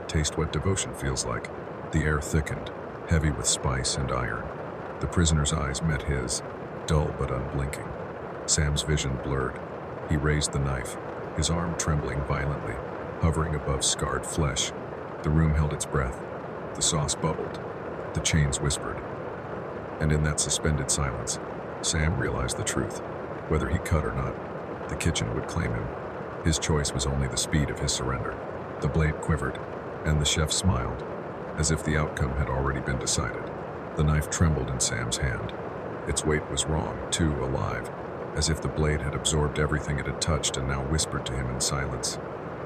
Taste what devotion feels like. The air thickened, heavy with spice and iron. The prisoner's eyes met his, dull but unblinking. Sam's vision blurred. He raised the knife, his arm trembling violently, hovering above scarred flesh. The room held its breath. The sauce bubbled. The chains whispered. And in that suspended silence, Sam realized the truth. Whether he cut or not, the kitchen would claim him. His choice was only the speed of his surrender. The blade quivered, and the chef smiled, as if the outcome had already been decided. The knife trembled in Sam's hand. Its weight was wrong, too alive, as if the blade had absorbed everything it had touched and now whispered to him in silence.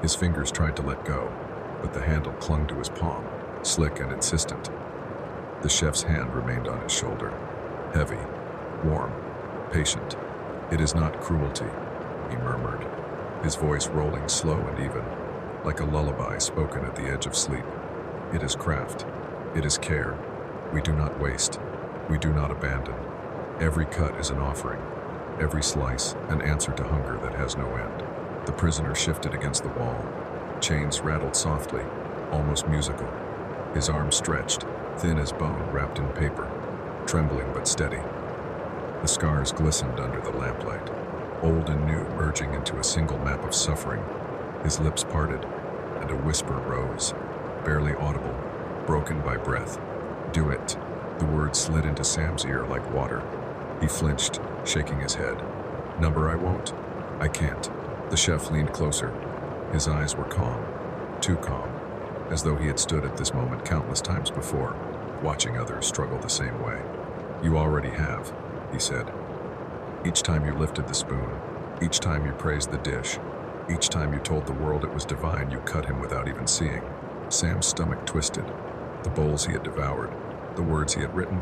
His fingers tried to let go, but the handle clung to his palm, slick and insistent. The chef's hand remained on his shoulder, heavy, warm, patient. It is not cruelty, he murmured, his voice rolling slow and even, like a lullaby spoken at the edge of sleep. It is craft. It is care. We do not waste. We do not abandon. Every cut is an offering. Every slice, an answer to hunger that has no end. The prisoner shifted against the wall. Chains rattled softly, almost musical. His arm stretched, thin as bone wrapped in paper, trembling but steady. The scars glistened under the lamplight, old and new merging into a single map of suffering. His lips parted, and a whisper rose, barely audible, broken by breath. Do it. The words slid into Sam's ear like water. He flinched, shaking his head. Number I won't. I can't. The chef leaned closer. His eyes were calm, too calm, as though he had stood at this moment countless times before, watching others struggle the same way. You already have, he said. Each time you lifted the spoon, each time you praised the dish, each time you told the world it was divine, you cut him without even seeing. Sam's stomach twisted. The bowls he had devoured, the words he had written,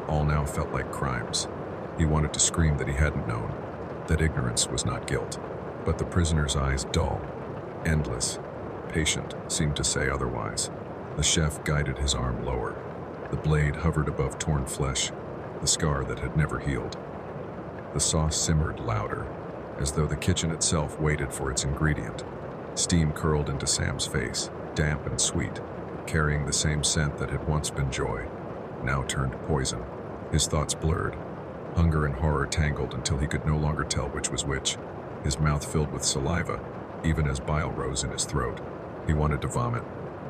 all now felt like crimes. He wanted to scream that he hadn't known, that ignorance was not guilt. But the prisoner's eyes, dull, endless, patient, seemed to say otherwise. The chef guided his arm lower. The blade hovered above torn flesh, the scar that had never healed. The sauce simmered louder, as though the kitchen itself waited for its ingredient. Steam curled into Sam's face, damp and sweet, carrying the same scent that had once been joy, now turned poison. His thoughts blurred. Hunger and horror tangled until he could no longer tell which was which. His mouth filled with saliva, even as bile rose in his throat. He wanted to vomit.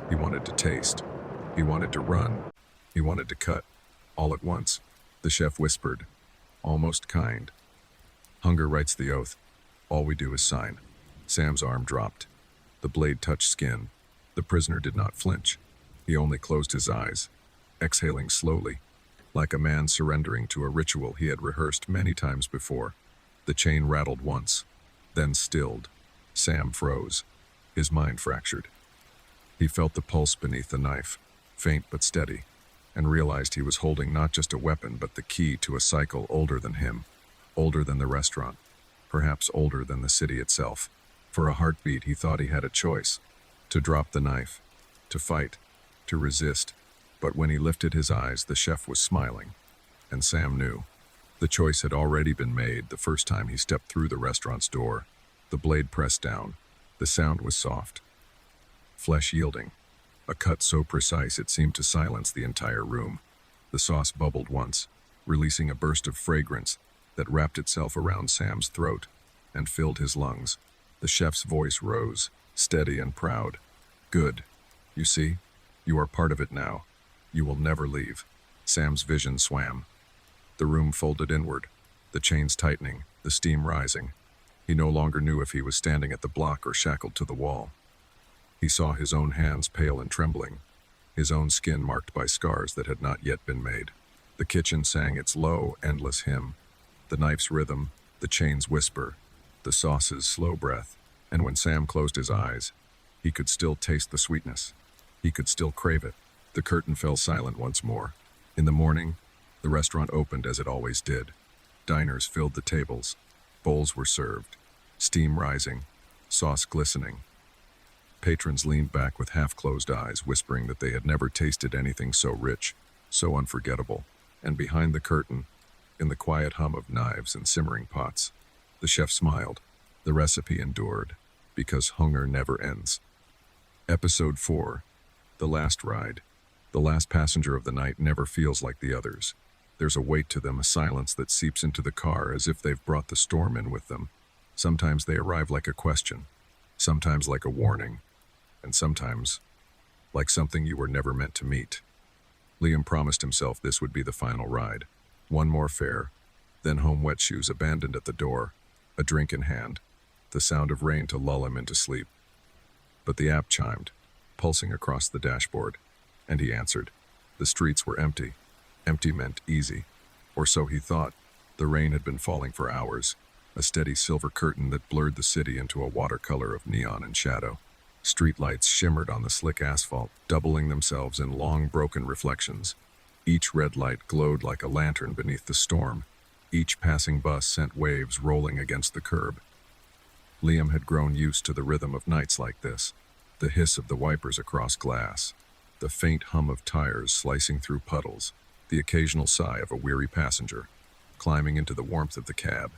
He wanted to taste. He wanted to run. He wanted to cut. All at once, the chef whispered, almost kind. Hunger writes the oath. All we do is sign. Sam's arm dropped. The blade touched skin. The prisoner did not flinch. He only closed his eyes, exhaling slowly, like a man surrendering to a ritual he had rehearsed many times before. The chain rattled once, then stilled. Sam froze, his mind fractured. He felt the pulse beneath the knife, faint but steady, and realized he was holding not just a weapon but the key to a cycle older than him, older than the restaurant, perhaps older than the city itself. For a heartbeat he thought he had a choice, to drop the knife, to fight, to resist. But when he lifted his eyes, the chef was smiling. And Sam knew. The choice had already been made the first time he stepped through the restaurant's door. The blade pressed down. The sound was soft, flesh yielding, a cut so precise it seemed to silence the entire room. The sauce bubbled once, releasing a burst of fragrance that wrapped itself around Sam's throat and filled his lungs. The chef's voice rose, steady and proud. "Good. You see? You are part of it now. You will never leave." Sam's vision swam. The room folded inward, the chains tightening, the steam rising. He no longer knew if he was standing at the block or shackled to the wall. He saw his own hands pale and trembling, his own skin marked by scars that had not yet been made. The kitchen sang its low, endless hymn, the knife's rhythm, the chain's whisper, the sauce's slow breath. And when Sam closed his eyes, he could still taste the sweetness. He could still crave it. The curtain fell silent once more. In the morning, the restaurant opened as it always did. Diners filled the tables. Bowls were served, steam rising, sauce glistening. Patrons leaned back with half-closed eyes, whispering that they had never tasted anything so rich, so unforgettable. And behind the curtain, in the quiet hum of knives and simmering pots, the chef smiled. The recipe endured, because hunger never ends. Episode 4. The Last Ride. The last passenger of the night never feels like the others. There's a weight to them, a silence that seeps into the car as if they've brought the storm in with them. Sometimes they arrive like a question, sometimes like a warning, and sometimes like something you were never meant to meet. Liam promised himself this would be the final ride. One more fare, then home, wet shoes abandoned at the door, a drink in hand, the sound of rain to lull him into sleep. But the app chimed, pulsing across the dashboard, and he answered. The streets were empty. Empty meant easy, or so he thought. The rain had been falling for hours, a steady silver curtain that blurred the city into a watercolor of neon and shadow. Streetlights shimmered on the slick asphalt, doubling themselves in long, broken reflections. Each red light glowed like a lantern beneath the storm. Each passing bus sent waves rolling against the curb. Liam had grown used to the rhythm of nights like this, the hiss of the wipers across glass, the faint hum of tires slicing through puddles, the occasional sigh of a weary passenger, climbing into the warmth of the cab,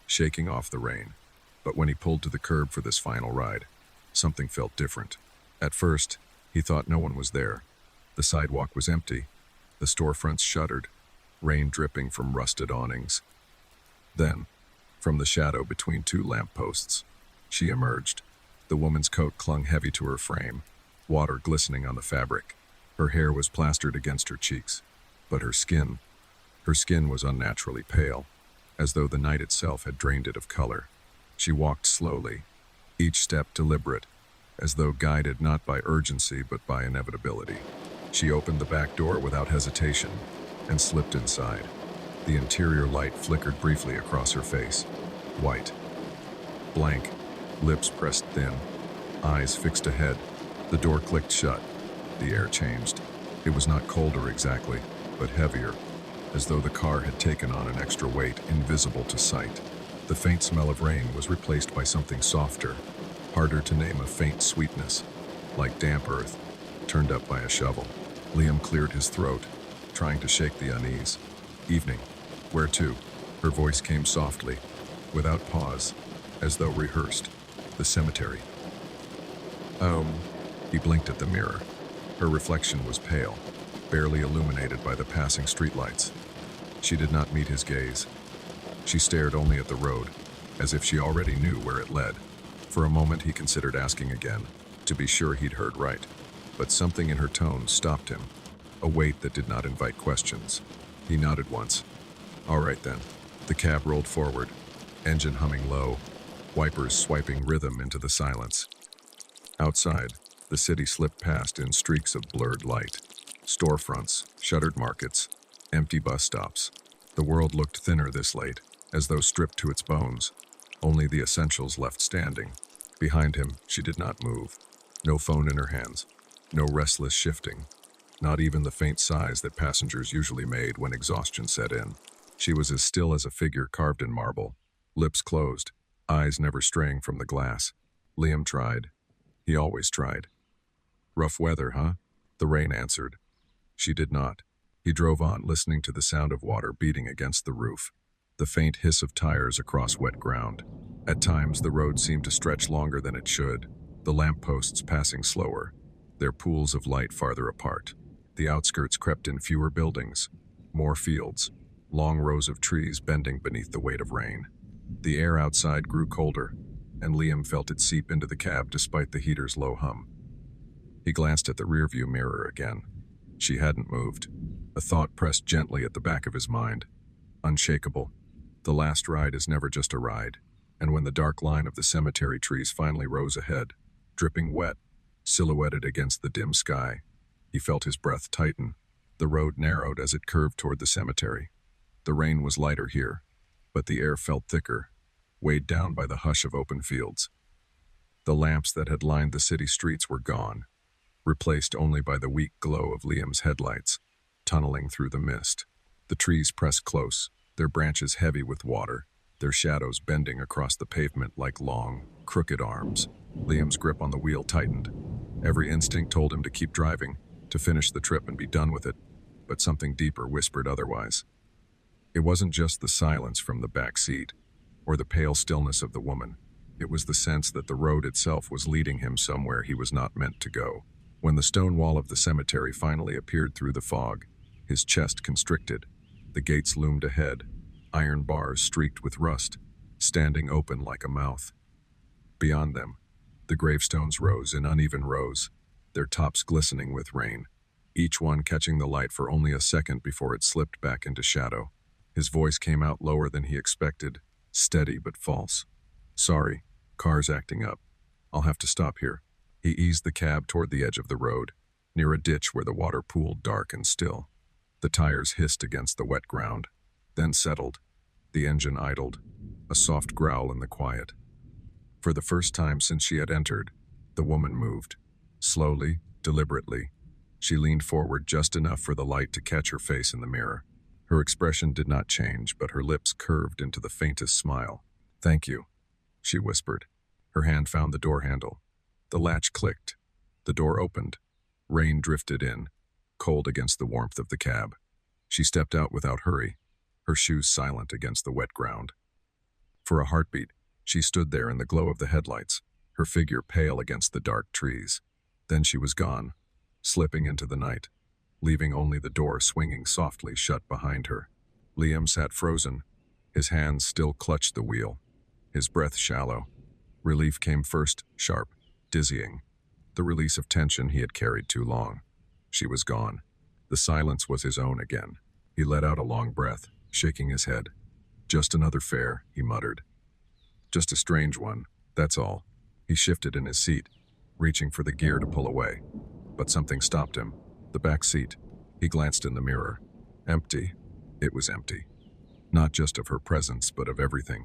shaking off the rain. But when he pulled to the curb for this final ride, something felt different. At first, he thought no one was there. The sidewalk was empty, the storefronts shuttered, rain dripping from rusted awnings. Then, from the shadow between two lampposts, she emerged. The woman's coat clung heavy to her frame, water glistening on the fabric. Her hair was plastered against her cheeks, but her skin was unnaturally pale, as though the night itself had drained it of color. She walked slowly, each step deliberate, as though guided not by urgency but by inevitability. She opened the back door without hesitation and slipped inside. The interior light flickered briefly across her face. White, blank, lips pressed thin, eyes fixed ahead. The door clicked shut. The air changed. It was not colder exactly, but heavier, as though the car had taken on an extra weight invisible to sight. The faint smell of rain was replaced by something softer, harder to name, a faint sweetness, like damp earth, turned up by a shovel. Liam cleared his throat, trying to shake the unease. "Evening. Where to?" Her voice came softly, without pause, as though rehearsed. "The cemetery." He blinked at the mirror. Her reflection was pale, barely illuminated by the passing streetlights. She did not meet his gaze. She stared only at the road, as if she already knew where it led. For a moment he considered asking again, to be sure he'd heard right. But something in her tone stopped him, a weight that did not invite questions. He nodded once. "All right then." The cab rolled forward, engine humming low, wipers swiping rhythm into the silence. Outside, the city slipped past in streaks of blurred light. Storefronts, shuttered markets, empty bus stops. The world looked thinner this late, as though stripped to its bones. Only the essentials left standing. Behind him, she did not move. No phone in her hands. No restless shifting. Not even the faint sighs that passengers usually made when exhaustion set in. She was as still as a figure carved in marble, lips closed, eyes never straying from the glass. Liam tried. He always tried. "Rough weather, huh?" The rain answered. She did not. He drove on, listening to the sound of water beating against the roof, the faint hiss of tires across wet ground. At times, the road seemed to stretch longer than it should, the lampposts passing slower, their pools of light farther apart. The outskirts crept in fewer buildings, more fields, long rows of trees bending beneath the weight of rain. The air outside grew colder, and Liam felt it seep into the cab despite the heater's low hum. He glanced at the rearview mirror again. She hadn't moved. A thought pressed gently at the back of his mind. Unshakable. The last ride is never just a ride. And when the dark line of the cemetery trees finally rose ahead, dripping wet, silhouetted against the dim sky, he felt his breath tighten. The road narrowed as it curved toward the cemetery. The rain was lighter here, but the air felt thicker, weighed down by the hush of open fields. The lamps that had lined the city streets were gone, replaced only by the weak glow of Liam's headlights, tunneling through the mist. The trees pressed close, their branches heavy with water, their shadows bending across the pavement like long, crooked arms. Liam's grip on the wheel tightened. Every instinct told him to keep driving, to finish the trip and be done with it, but something deeper whispered otherwise. It wasn't just the silence from the back seat, or the pale stillness of the woman. It was the sense that the road itself was leading him somewhere he was not meant to go. When the stone wall of the cemetery finally appeared through the fog, his chest constricted. The gates loomed ahead, iron bars streaked with rust, standing open like a mouth. Beyond them, the gravestones rose in uneven rows, their tops glistening with rain, each one catching the light for only a second before it slipped back into shadow. His voice came out lower than he expected, steady but false. "Sorry, car's acting up. I'll have to stop here." He eased the cab toward the edge of the road, near a ditch where the water pooled dark and still. The tires hissed against the wet ground, then settled. The engine idled, a soft growl in the quiet. For the first time since she had entered, the woman moved. Slowly, deliberately. She leaned forward just enough for the light to catch her face in the mirror. Her expression did not change, but her lips curved into the faintest smile. "Thank you," she whispered. Her hand found the door handle. The latch clicked. The door opened. Rain drifted in, cold against the warmth of the cab. She stepped out without hurry, her shoes silent against the wet ground. For a heartbeat, she stood there in the glow of the headlights, her figure pale against the dark trees. Then she was gone, slipping into the night, leaving only the door swinging softly shut behind her. Liam sat frozen. His hands still clutched the wheel, his breath shallow. Relief came first, sharp, dizzying. The release of tension he had carried too long. She was gone. The silence was his own again. He let out a long breath, shaking his head. "Just another fare," he muttered. "Just a strange one, that's all." He shifted in his seat, reaching for the gear to pull away. But something stopped him. The back seat. He glanced in the mirror. Empty. It was empty. Not just of her presence, but of everything.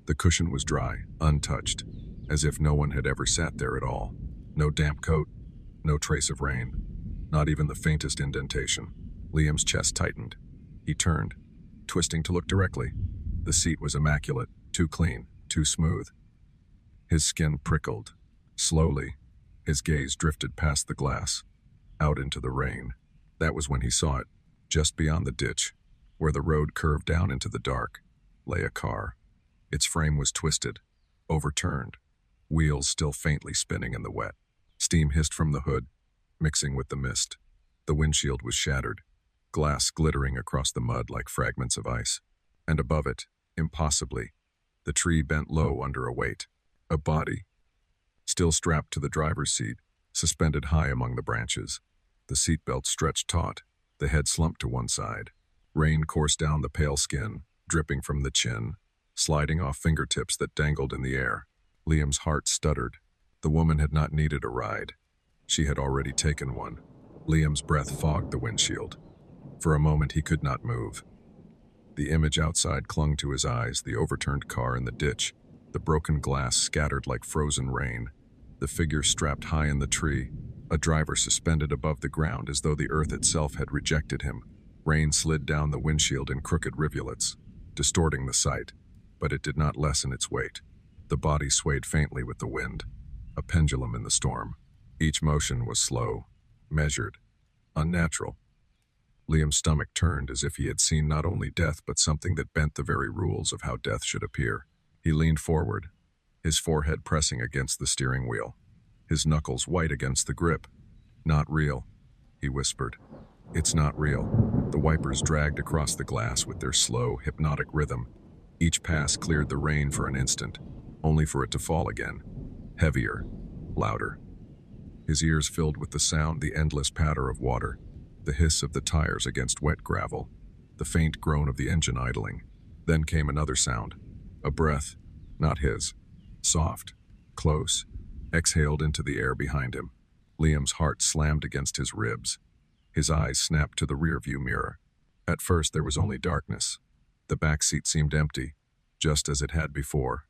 The cushion was dry, untouched, as if no one had ever sat there at all. No damp coat, no trace of rain, not even the faintest indentation. Liam's chest tightened. He turned, twisting to look directly. The seat was immaculate, too clean, too smooth. His skin prickled. Slowly, his gaze drifted past the glass, out into the rain. That was when he saw it. Just beyond the ditch, where the road curved down into the dark, lay a car. Its frame was twisted, overturned, wheels still faintly spinning in the wet. Steam hissed from the hood, mixing with the mist. The windshield was shattered, glass glittering across the mud like fragments of ice. And above it, impossibly, the tree bent low under a weight. A body, still strapped to the driver's seat, suspended high among the branches. The seatbelt stretched taut, the head slumped to one side. Rain coursed down the pale skin, dripping from the chin, sliding off fingertips that dangled in the air. Liam's heart stuttered. The woman had not needed a ride. She had already taken one. Liam's breath fogged the windshield. For a moment he could not move. The image outside clung to his eyes, the overturned car in the ditch, the broken glass scattered like frozen rain, the figure strapped high in the tree, a driver suspended above the ground as though the earth itself had rejected him. Rain slid down the windshield in crooked rivulets, distorting the sight, but it did not lessen its weight. The body swayed faintly with the wind, a pendulum in the storm. Each motion was slow, measured, unnatural. Liam's stomach turned as if he had seen not only death but something that bent the very rules of how death should appear. He leaned forward, his forehead pressing against the steering wheel, his knuckles white against the grip. "Not real," he whispered. "It's not real." The wipers dragged across the glass with their slow, hypnotic rhythm. Each pass cleared the rain for an instant, only for it to fall again, heavier, louder. His ears filled with the sound, the endless patter of water, the hiss of the tires against wet gravel, the faint groan of the engine idling. Then came another sound, a breath, not his, soft, close, exhaled into the air behind him. Liam's heart slammed against his ribs. His eyes snapped to the rearview mirror. At first there was only darkness. The back seat seemed empty, just as it had before.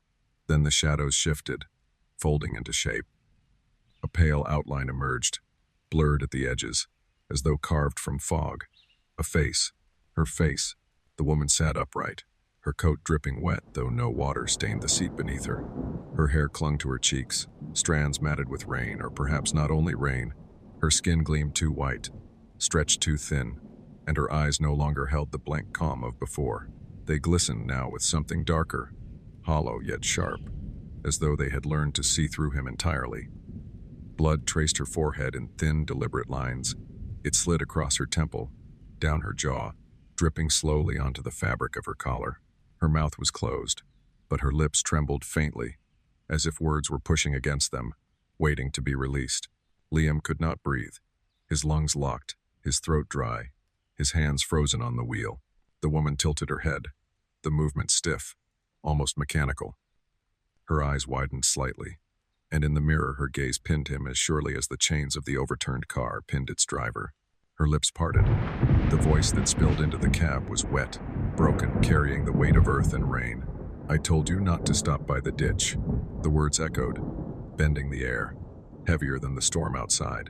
Then the shadows shifted, folding into shape. A pale outline emerged, blurred at the edges, as though carved from fog. A face. Her face. The woman sat upright, her coat dripping wet, though no water stained the seat beneath her. Her hair clung to her cheeks, strands matted with rain, or perhaps not only rain. Her skin gleamed too white, stretched too thin, and her eyes no longer held the blank calm of before. They glistened now with something darker, hollow yet sharp, as though they had learned to see through him entirely. Blood traced her forehead in thin, deliberate lines. It slid across her temple, down her jaw, dripping slowly onto the fabric of her collar. Her mouth was closed, but her lips trembled faintly, as if words were pushing against them, waiting to be released. Liam could not breathe, his lungs locked, his throat dry, his hands frozen on the wheel. The woman tilted her head, the movement stiff, almost mechanical. Her eyes widened slightly, and in the mirror her gaze pinned him as surely as the chains of the overturned car pinned its driver. Her lips parted. The voice that spilled into the cab was wet, broken, carrying the weight of earth and rain. "I told you not to stop by the ditch." The words echoed, bending the air, heavier than the storm outside.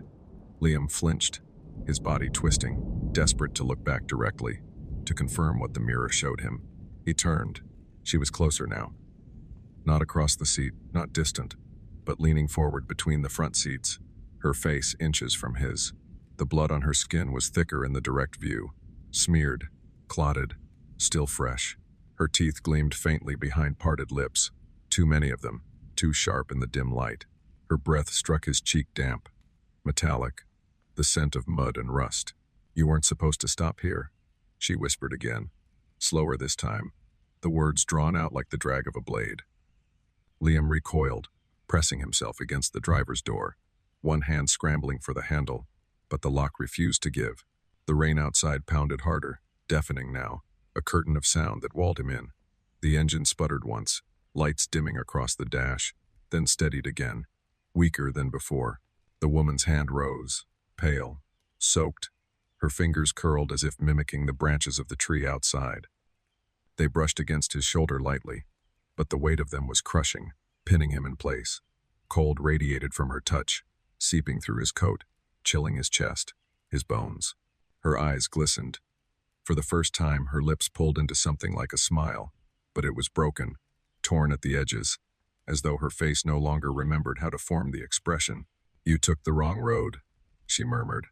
Liam flinched, his body twisting, desperate to look back directly, to confirm what the mirror showed him. He turned. She was closer now. Not across the seat, not distant, but leaning forward between the front seats, her face inches from his. The blood on her skin was thicker in the direct view, smeared, clotted, still fresh. Her teeth gleamed faintly behind parted lips, too many of them, too sharp in the dim light. Her breath struck his cheek damp, metallic, the scent of mud and rust. "You weren't supposed to stop here," she whispered again, slower this time, the words drawn out like the drag of a blade. Liam recoiled, pressing himself against the driver's door, one hand scrambling for the handle, but the lock refused to give. The rain outside pounded harder, deafening now, a curtain of sound that walled him in. The engine sputtered once, lights dimming across the dash, then steadied again, weaker than before. The woman's hand rose, pale, soaked, her fingers curled as if mimicking the branches of the tree outside. They brushed against his shoulder lightly, but the weight of them was crushing, pinning him in place. Cold radiated from her touch, seeping through his coat, chilling his chest, his bones. Her eyes glistened. For the first time, her lips pulled into something like a smile, but it was broken, torn at the edges, as though her face no longer remembered how to form the expression. "You took the wrong road," she murmured,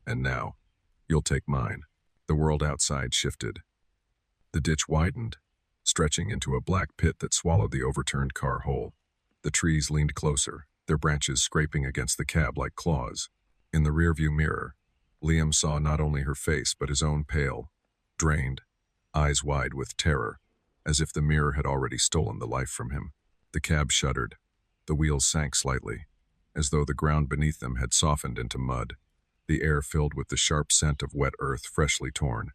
"and now, you'll take mine." The world outside shifted. The ditch widened, stretching into a black pit that swallowed the overturned car whole. The trees leaned closer, their branches scraping against the cab like claws. In the rearview mirror, Liam saw not only her face but his own pale, drained, eyes wide with terror, as if the mirror had already stolen the life from him. The cab shuddered. The wheels sank slightly, as though the ground beneath them had softened into mud, the air filled with the sharp scent of wet earth freshly torn.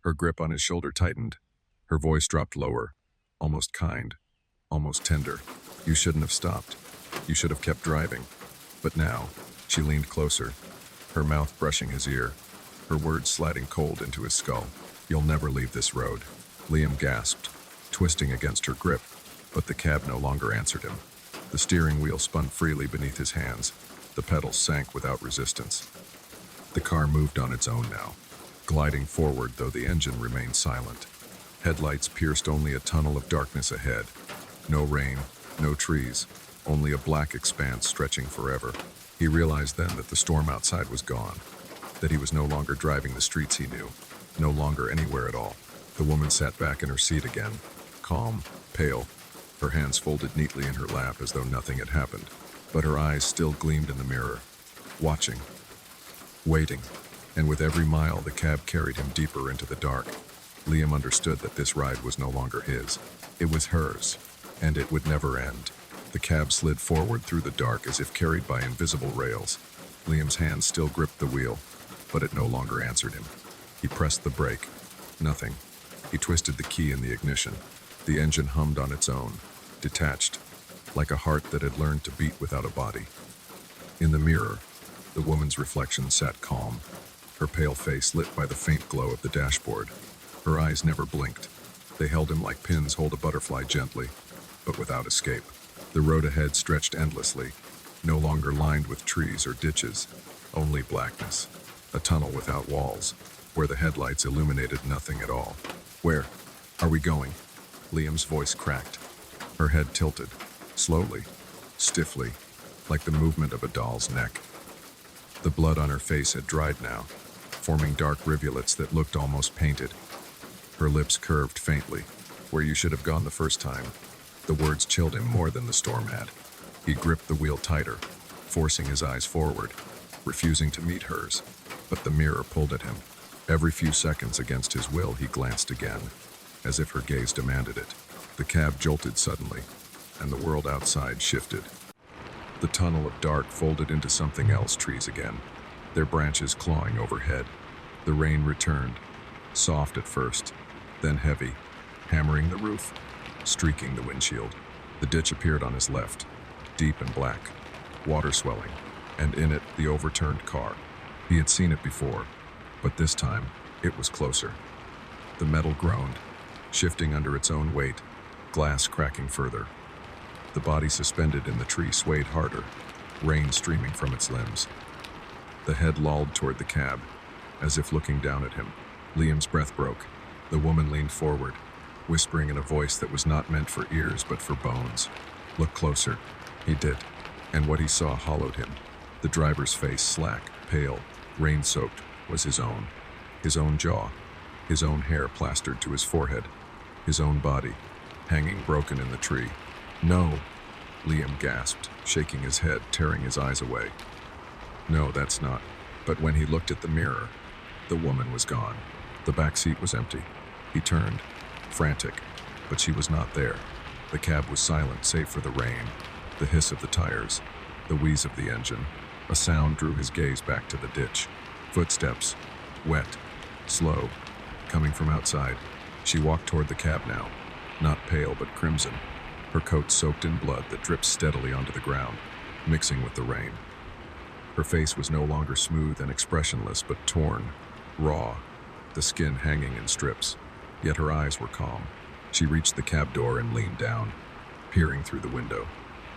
Her grip on his shoulder tightened. Her voice dropped lower, almost kind, almost tender. "You shouldn't have stopped. You should have kept driving." But now, she leaned closer, her mouth brushing his ear, her words sliding cold into his skull. "You'll never leave this road." Liam gasped, twisting against her grip, but the cab no longer answered him. The steering wheel spun freely beneath his hands. The pedals sank without resistance. The car moved on its own now, gliding forward though the engine remained silent. Headlights pierced only a tunnel of darkness ahead. No rain, no trees, only a black expanse stretching forever. He realized then that the storm outside was gone. that he was no longer driving the streets he knew, no longer anywhere at all. The woman sat back in her seat again, calm, pale, her hands folded neatly in her lap as though nothing had happened, but her eyes still gleamed in the mirror, watching, waiting, and with every mile the cab carried him deeper into the dark. Liam understood that this ride was no longer his. It was hers, and it would never end. The cab slid forward through the dark as if carried by invisible rails. Liam's hand still gripped the wheel, but it no longer answered him. He pressed the brake. Nothing. He twisted the key in the ignition. The engine hummed on its own, detached, like a heart that had learned to beat without a body. In the mirror, the woman's reflection sat calm, her pale face lit by the faint glow of the dashboard. Her eyes never blinked. They held him like pins hold a butterfly gently, but without escape. The road ahead stretched endlessly, no longer lined with trees or ditches, only blackness. A tunnel without walls, where the headlights illuminated nothing at all. "Where are we going?" Liam's voice cracked. Her head tilted, slowly, stiffly, like the movement of a doll's neck. The blood on her face had dried now, forming dark rivulets that looked almost painted. Her lips curved faintly. "Where you should have gone the first time." The words chilled him more than the storm had. He gripped the wheel tighter, forcing his eyes forward, refusing to meet hers, but the mirror pulled at him. Every few seconds against his will, he glanced again, as if her gaze demanded it. The cab jolted suddenly, and the world outside shifted. The tunnel of dark folded into something else, trees again, their branches clawing overhead. The rain returned, soft at first, then heavy, hammering the roof, streaking the windshield. The ditch appeared on his left, deep and black, water swelling, and in it the overturned car. He had seen it before, but this time it was closer. The metal groaned, shifting under its own weight, glass cracking further. The body suspended in the tree swayed harder, rain streaming from its limbs. The head lolled toward the cab, as if looking down at him. Liam's breath broke. The woman leaned forward, whispering in a voice that was not meant for ears but for bones. "Look closer." He did, and what he saw hollowed him. The driver's face, slack, pale, rain-soaked, was his own jaw, his own hair plastered to his forehead, his own body, hanging broken in the tree. "No," Liam gasped, shaking his head, tearing his eyes away. "No, that's not." But when he looked at the mirror, the woman was gone. The back seat was empty. He turned, frantic, but she was not there. The cab was silent save for the rain, the hiss of the tires, the wheeze of the engine. A sound drew his gaze back to the ditch. Footsteps, wet, slow, coming from outside. She walked toward the cab now, not pale but crimson, her coat soaked in blood that dripped steadily onto the ground, mixing with the rain. Her face was no longer smooth and expressionless, but torn, raw, the skin hanging in strips. Yet her eyes were calm. She reached the cab door and leaned down, peering through the window.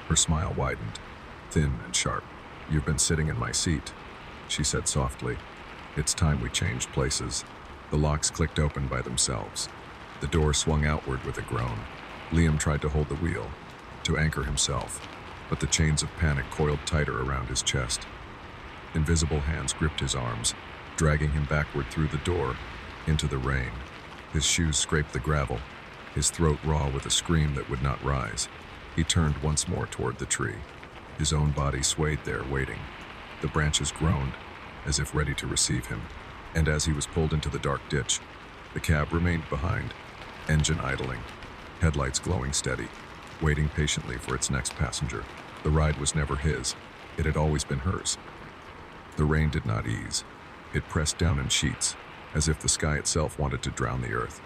Her smile widened, thin and sharp. "You've been sitting in my seat," she said softly. "It's time we changed places." The locks clicked open by themselves. The door swung outward with a groan. Liam tried to hold the wheel, to anchor himself, but the chains of panic coiled tighter around his chest. Invisible hands gripped his arms, dragging him backward through the door, into the rain. His shoes scraped the gravel, his throat raw with a scream that would not rise. He turned once more toward the tree. His own body swayed there, waiting. The branches groaned, as if ready to receive him. And as he was pulled into the dark ditch, the cab remained behind, engine idling, headlights glowing steady, waiting patiently for its next passenger. The ride was never his. It had always been hers. The rain did not ease. It pressed down in sheets, as if the sky itself wanted to drown the earth.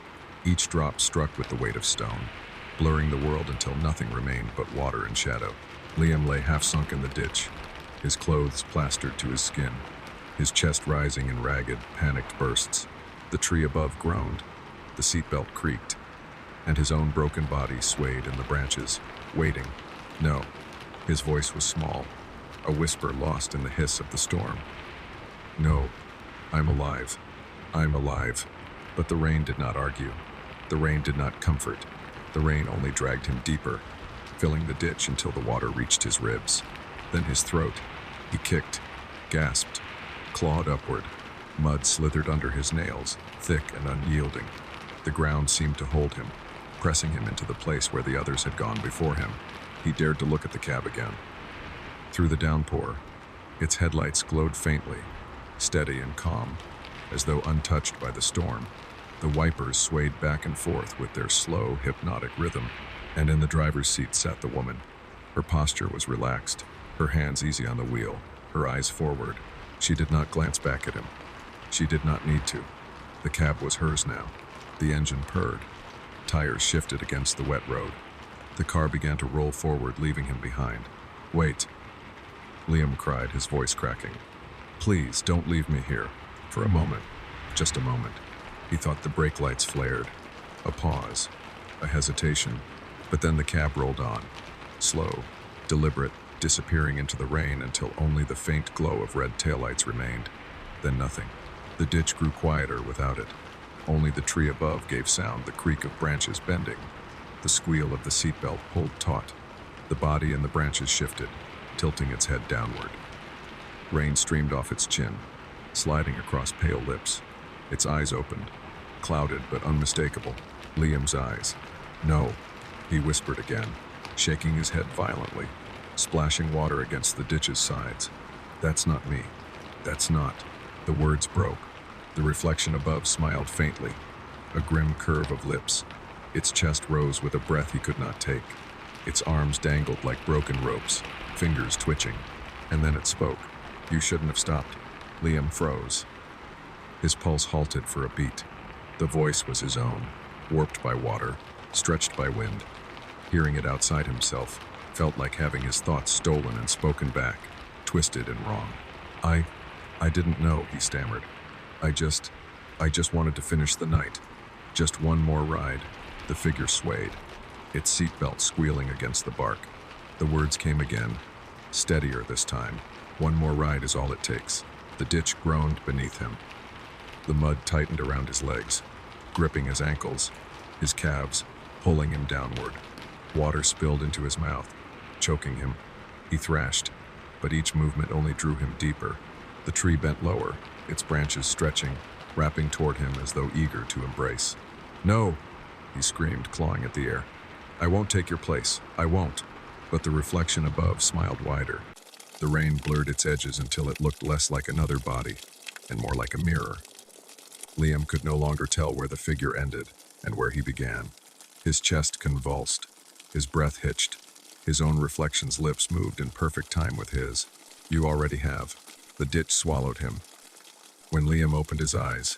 Each drop struck with the weight of stone, blurring the world until nothing remained but water and shadow. Liam lay half sunk in the ditch, his clothes plastered to his skin, his chest rising in ragged, panicked bursts. The tree above groaned, the seatbelt creaked, and his own broken body swayed in the branches, waiting. No, his voice was small, a whisper lost in the hiss of the storm. "No, I'm alive. I'm alive." But the rain did not argue. The rain did not comfort. The rain only dragged him deeper, filling the ditch until the water reached his ribs. Then his throat. He kicked, gasped, clawed upward, Mud slithered under his nails, thick and unyielding. The ground seemed to hold him, pressing him into the place where the others had gone before him. He dared to look at the cab again. Through the downpour, its headlights glowed faintly, steady and calm, as though untouched by the storm. The wipers swayed back and forth with their slow, hypnotic rhythm, and in the driver's seat sat the woman. Her posture was relaxed, her hands easy on the wheel, her eyes forward. She did not glance back at him. She did not need to. The cab was hers now. The engine purred. Tires shifted against the wet road. The car began to roll forward, leaving him behind. "Wait," Liam cried, his voice cracking. "Please, don't leave me here. For a moment. Just a moment." He thought the brake lights flared. A pause. A hesitation. But then the cab rolled on. Slow, deliberate, disappearing into the rain until only the faint glow of red taillights remained. Then nothing. The ditch grew quieter without it. Only the tree above gave sound, the creak of branches bending. The squeal of the seatbelt pulled taut. The body in the branches shifted, tilting its head downward. Rain streamed off its chin, sliding across pale lips. Its eyes opened, clouded but unmistakable. Liam's eyes. "No," he whispered again, shaking his head violently, splashing water against the ditch's sides. "That's not me. That's not." The words broke. The reflection above smiled faintly, a grim curve of lips. Its chest rose with a breath he could not take. Its arms dangled like broken ropes, fingers twitching. And then it spoke. "You shouldn't have stopped." Liam froze. His pulse halted for a beat. The voice was his own, warped by water, stretched by wind. Hearing it outside himself felt like having his thoughts stolen and spoken back, twisted and wrong. I didn't know," he stammered. I just wanted to finish the night. Just one more ride." The figure swayed, its seatbelt squealing against the bark. The words came again, steadier this time. "One more ride is all it takes." The ditch groaned beneath him. The mud tightened around his legs, gripping his ankles, his calves, pulling him downward. Water spilled into his mouth, choking him. He thrashed, but each movement only drew him deeper. The tree bent lower, its branches stretching, wrapping toward him as though eager to embrace. "No!" he screamed, clawing at the air. "I won't take your place. I won't." But the reflection above smiled wider. The rain blurred its edges until it looked less like another body and more like a mirror. Liam could no longer tell where the figure ended and where he began. His chest convulsed, his breath hitched. His own reflection's lips moved in perfect time with his. "You already have." The ditch swallowed him. When Liam opened his eyes,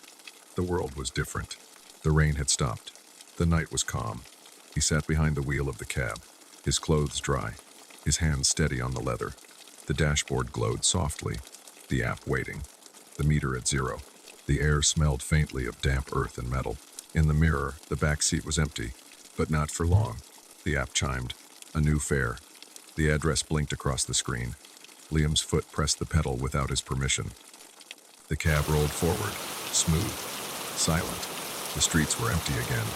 the world was different. The rain had stopped. The night was calm. He sat behind the wheel of the cab, his clothes dry, his hands steady on the leather. The dashboard glowed softly, the app waiting, the meter at 0. The air smelled faintly of damp earth and metal. In the mirror, the back seat was empty, but not for long. The app chimed. A new fare. The address blinked across the screen. Liam's foot pressed the pedal without his permission. The cab rolled forward, smooth, silent. The streets were empty again,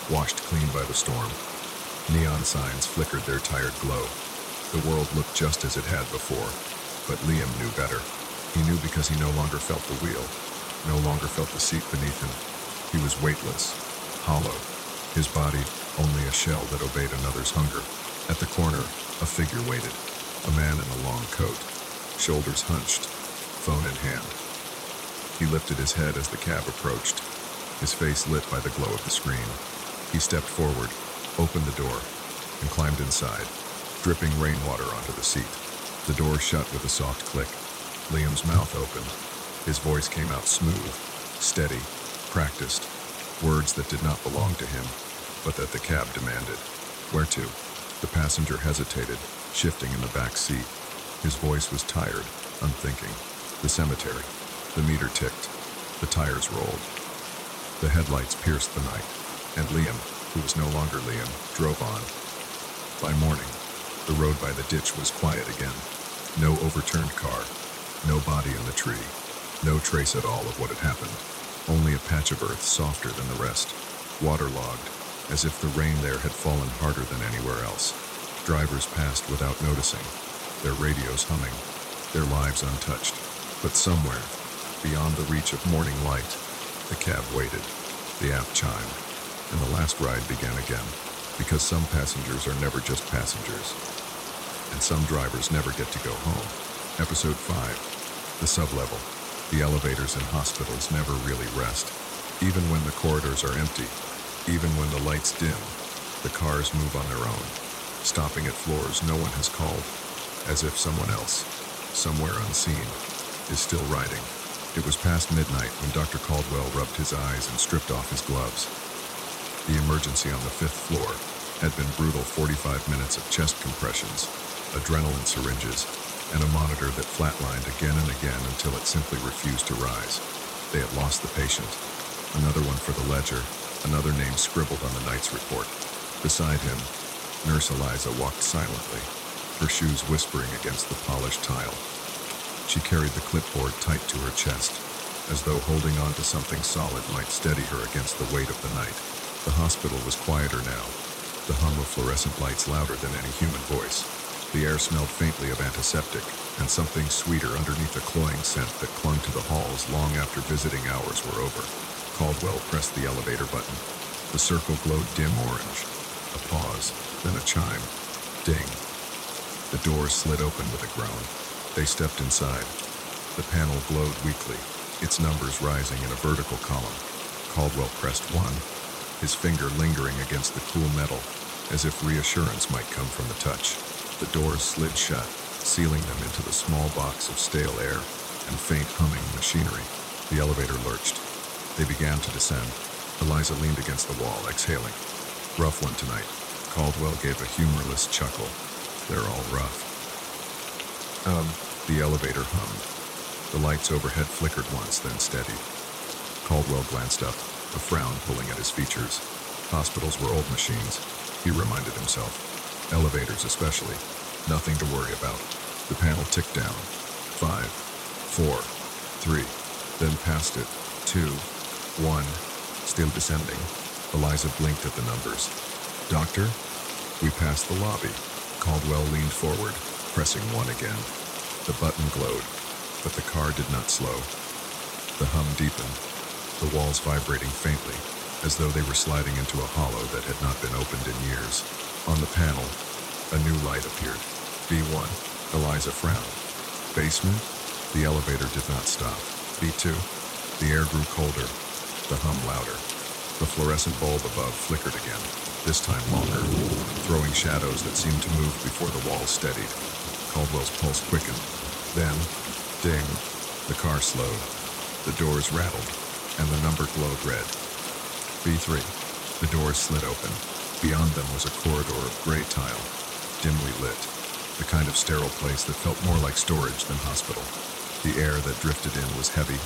washed clean by the storm. Neon signs flickered their tired glow. The world looked just as it had before, but Liam knew better. He knew because he no longer felt the wheel, no longer felt the seat beneath him. He was weightless, hollow, his body only a shell that obeyed another's hunger. At the corner, a figure waited, a man in a long coat, shoulders hunched, phone in hand. He lifted his head as the cab approached, his face lit by the glow of the screen. He stepped forward, opened the door, and climbed inside, dripping rainwater onto the seat. The door shut with a soft click. Liam's mouth opened. His voice came out smooth, steady, practiced, words that did not belong to him, but that the cab demanded. "Where to?" The passenger hesitated, shifting in the back seat. His voice was tired, unthinking. "The cemetery." The meter ticked. The tires rolled. The headlights pierced the night, and Liam, who was no longer Liam, drove on. By morning, the road by the ditch was quiet again. No overturned car, no body in the tree, no trace at all of what had happened. Only a patch of earth softer than the rest, waterlogged, as if the rain there had fallen harder than anywhere else. Drivers passed without noticing, their radios humming, their lives untouched. But somewhere, Beyond the reach of morning light, the cab waited. The app chimed, and the last ride began again, because some passengers are never just passengers, and some drivers never get to go home. Episode 5. The sublevel. The elevators in hospitals never really rest. Even when the corridors are empty, even when the lights dim, the cars move on their own, stopping at floors no one has called, as if someone else, somewhere unseen, is still riding. It was past midnight when Dr. Caldwell rubbed his eyes and stripped off his gloves. The emergency on the 5th floor had been brutal 45 minutes of chest compressions, adrenaline syringes, and a monitor that flatlined again and again until it simply refused to rise. They had lost the patient. Another one for the ledger, another name scribbled on the night's report. Beside him, Nurse Eliza walked silently, her shoes whispering against the polished tile. She carried the clipboard tight to her chest, as though holding on to something solid might steady her against the weight of the night. The hospital was quieter now, the hum of fluorescent lights louder than any human voice. The air smelled faintly of antiseptic, and something sweeter underneath a cloying scent that clung to the halls long after visiting hours were over. Caldwell pressed the elevator button. The circle glowed dim orange. A pause, then a chime. Ding. The doors slid open with a groan. They stepped inside. The panel glowed weakly, its numbers rising in a vertical column. Caldwell pressed 1, his finger lingering against the cool metal, as if reassurance might come from the touch. The doors slid shut, sealing them into the small box of stale air and faint humming machinery. The elevator lurched. They began to descend. Eliza leaned against the wall, exhaling. Rough one tonight. Caldwell gave a humorless chuckle. They're all rough. The elevator hummed. The lights overhead flickered once, then steadied. Caldwell glanced up, a frown pulling at his features. Hospitals were old machines, he reminded himself. Elevators especially. Nothing to worry about. The panel ticked down. 5, 4, 3, then past it. 2, 1, still descending. Eliza blinked at the numbers. Doctor? We passed the lobby. Caldwell leaned forward, pressing 1 again. The button glowed, but the car did not slow. The hum deepened, the walls vibrating faintly, as though they were sliding into a hollow that had not been opened in years. On the panel, a new light appeared. B1. Eliza frowned. Basement? The elevator did not stop. B2. The air grew colder, the hum louder. The fluorescent bulb above flickered again, this time longer, throwing shadows that seemed to move before the walls steadied. Caldwell's pulse quickened. Then, ding, the car slowed. The doors rattled, and the number glowed red. B3. The doors slid open. Beyond them was a corridor of gray tile, dimly lit, the kind of sterile place that felt more like storage than hospital. The air that drifted in was heavy,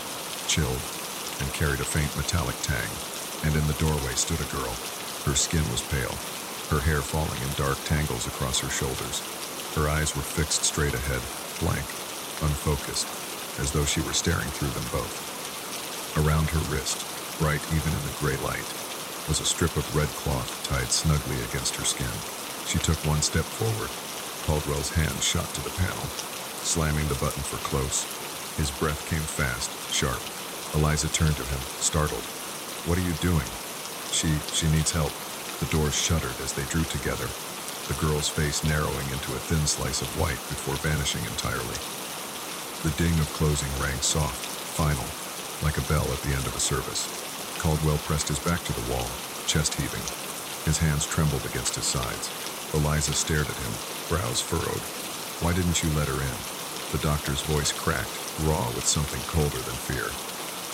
chilled, and carried a faint metallic tang, and in the doorway stood a girl. Her skin was pale, her hair falling in dark tangles across her shoulders. Her eyes were fixed straight ahead, blank, unfocused, as though she were staring through them both. Around her wrist, bright even in the gray light, was a strip of red cloth tied snugly against her skin. She took 1 step forward. Caldwell's hand shot to the panel, slamming the button for close. His breath came fast, sharp. Eliza turned to him, startled. What are you doing? She needs help. The doors shuddered as they drew together, the girl's face narrowing into a thin slice of white before vanishing entirely. The ding of closing rang soft, final, like a bell at the end of a service. Caldwell pressed his back to the wall, chest heaving. His hands trembled against his sides. Eliza stared at him, brows furrowed. Why didn't you let her in? The doctor's voice cracked, raw with something colder than fear.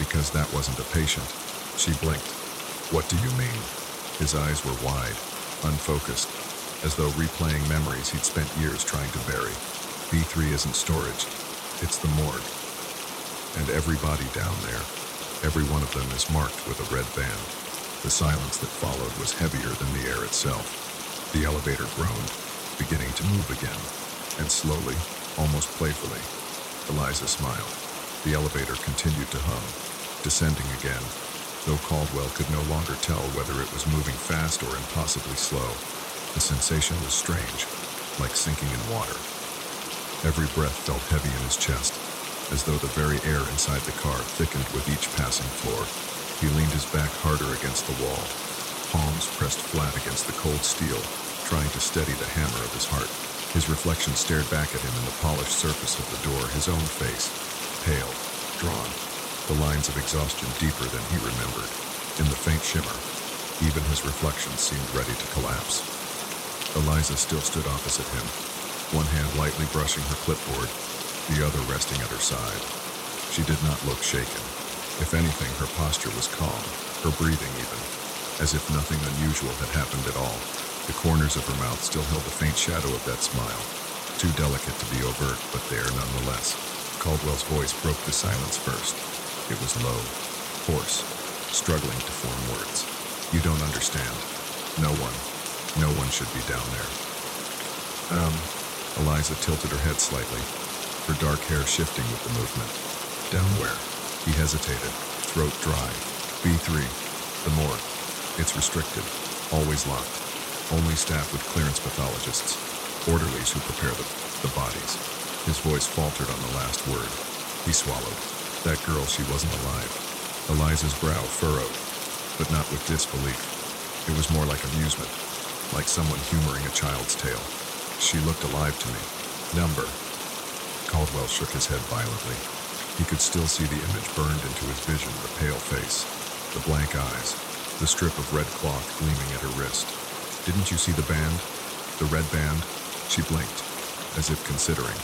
Because that wasn't a patient. She blinked. What do you mean? His eyes were wide, unfocused, as though replaying memories he'd spent years trying to bury. B3 isn't storage. It's the morgue. And every body down there, every one of them is marked with a red band. The silence that followed was heavier than the air itself. The elevator groaned, beginning to move again, and slowly, almost playfully. Eliza smiled. The elevator continued to hum, descending again, though Caldwell could no longer tell whether it was moving fast or impossibly slow. The sensation was strange, like sinking in water. Every breath felt heavy in his chest, as though the very air inside the car thickened with each passing floor. He leaned his back harder against the wall, palms pressed flat against the cold steel, trying to steady the hammer of his heart. His reflection stared back at him in the polished surface of the door, his own face, pale, drawn, the lines of exhaustion deeper than he remembered. In the faint shimmer, even his reflection seemed ready to collapse. Eliza still stood opposite him, one hand lightly brushing her clipboard, the other resting at her side. She did not look shaken. If anything, her posture was calm, her breathing even, as if nothing unusual had happened at all. The corners of her mouth still held the faint shadow of that smile, too delicate to be overt, but there nonetheless. Caldwell's voice broke the silence first. It was low, hoarse, struggling to form words. You don't understand. No one should be down there. Eliza tilted her head slightly, her dark hair shifting with the movement. Down where? He hesitated, throat dry. B3, the morgue. It's restricted, always locked. Only staff with clearance pathologists, orderlies who prepare the bodies. His voice faltered on the last word. He swallowed. That girl, she wasn't alive. Eliza's brow furrowed, but not with disbelief. It was more like amusement, like someone humoring a child's tale. She looked alive to me. Number. Caldwell shook his head violently. He could still see the image burned into his vision, the pale face, the blank eyes, the strip of red cloth gleaming at her wrist. Didn't you see the band? The red band? She blinked, as if considering.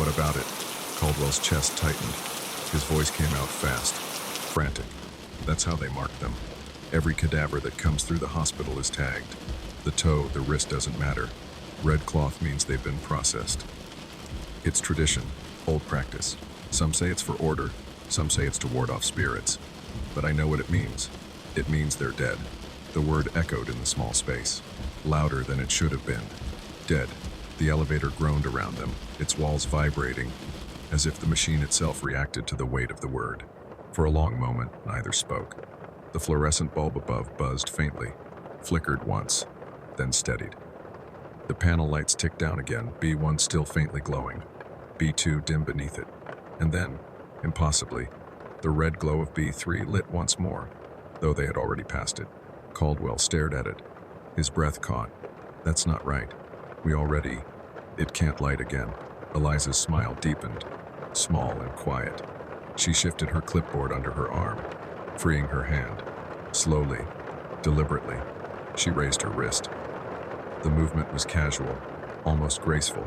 What about it? Caldwell's chest tightened. His voice came out fast, frantic. That's how they mark them. Every cadaver that comes through the hospital is tagged. The toe, the wrist doesn't matter. Red cloth means they've been processed. It's tradition, old practice. Some say it's for order, some say it's to ward off spirits. But I know what it means. It means they're dead. The word echoed in the small space, louder than it should have been. Dead. The elevator groaned around them, its walls vibrating, as if the machine itself reacted to the weight of the word. For a long moment, neither spoke. The fluorescent bulb above buzzed faintly, flickered once, then steadied. The panel lights ticked down again, B1 still faintly glowing, B2 dim beneath it. And then, impossibly, the red glow of B3 lit once more, though they had already passed it. Caldwell stared at it, his breath caught. That's not right. It can't light again. Eliza's smile deepened, small and quiet. She shifted her clipboard under her arm, freeing her hand. Slowly, deliberately, she raised her wrist. The movement was casual, almost graceful,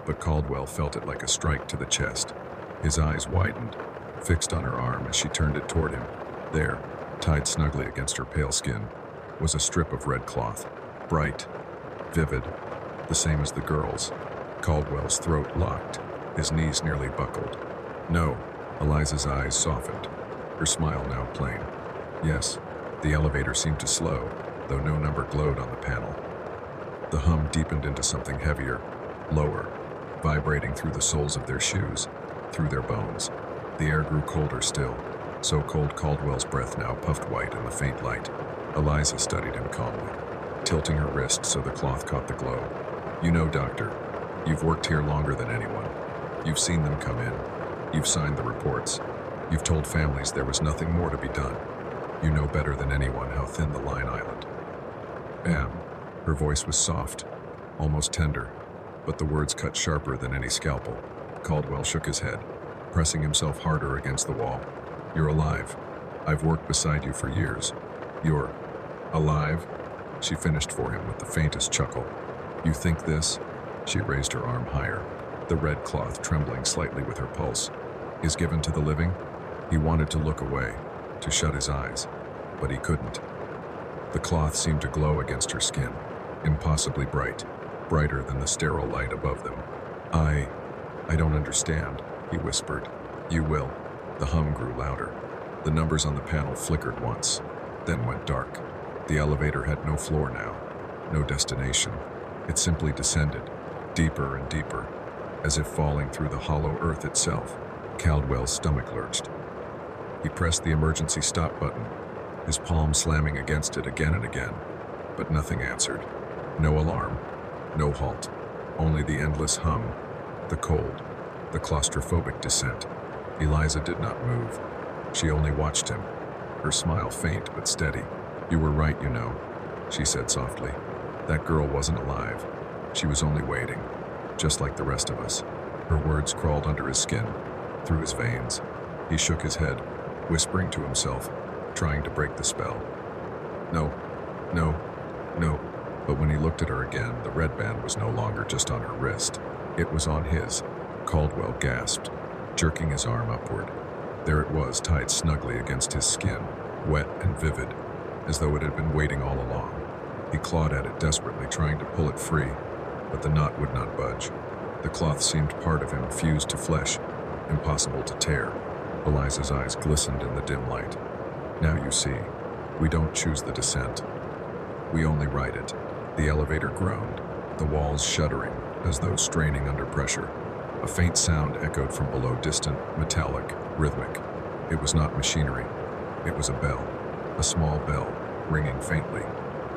but Caldwell felt it like a strike to the chest. His eyes widened, fixed on her arm as she turned it toward him. There, tied snugly against her pale skin, was a strip of red cloth, bright, vivid, the same as the girl's. Caldwell's throat locked, his knees nearly buckled. No, Eliza's eyes softened, her smile now plain. Yes, the elevator seemed to slow, though no number glowed on the panel. The hum deepened into something heavier, lower, vibrating through the soles of their shoes, through their bones. The air grew colder still, so cold Caldwell's breath now puffed white in the faint light. Eliza studied him calmly, tilting her wrist so the cloth caught the glow. You know, Doctor, you've worked here longer than anyone. You've seen them come in. You've signed the reports. You've told families there was nothing more to be done. You know better than anyone how thin the line island. Bam. Her voice was soft, almost tender, but the words cut sharper than any scalpel. Caldwell shook his head, pressing himself harder against the wall. You're alive. I've worked beside you for years. You're alive? She finished for him with the faintest chuckle. You think this? She raised her arm higher, the red cloth trembling slightly with her pulse. Is given to the living? He wanted to look away, to shut his eyes, but he couldn't. The cloth seemed to glow against her skin, impossibly bright, brighter than the sterile light above them. I don't understand, he whispered. You will. The hum grew louder. The numbers on the panel flickered once, then went dark. The elevator had no floor now, no destination. It simply descended, deeper and deeper, as if falling through the hollow earth itself. Caldwell's stomach lurched. He pressed the emergency stop button, his palm slamming against it again and again, but nothing answered. No alarm, no halt, only the endless hum, the cold, the claustrophobic descent. Eliza did not move. She only watched him, her smile faint but steady. "You were right, you know," she said softly. "That girl wasn't alive. She was only waiting, just like the rest of us." Her words crawled under his skin, through his veins. He shook his head, whispering to himself, trying to break the spell. "No, no, no." But when he looked at her again, the red band was no longer just on her wrist. It was on his. Caldwell gasped, jerking his arm upward. There it was, tied snugly against his skin, wet and vivid, as though it had been waiting all along. He clawed at it desperately, trying to pull it free, but the knot would not budge. The cloth seemed part of him, fused to flesh, impossible to tear. Eliza's eyes glistened in the dim light. "Now you see, we don't choose the descent. We only ride it." The elevator groaned, the walls shuddering as though straining under pressure. A faint sound echoed from below, distant, metallic, rhythmic. It was not machinery. It was a bell, a small bell, ringing faintly,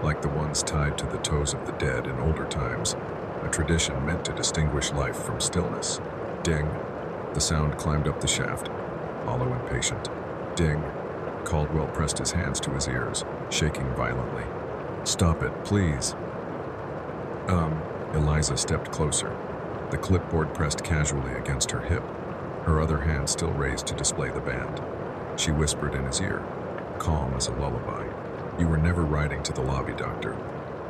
like the ones tied to the toes of the dead in older times, a tradition meant to distinguish life from stillness. Ding! The sound climbed up the shaft, hollow and patient. Ding! Caldwell pressed his hands to his ears, shaking violently. "Stop it, please." Eliza stepped closer, the clipboard pressed casually against her hip, her other hand still raised to display the band. She whispered in his ear, calm as a lullaby. "You were never riding to the lobby, Doctor.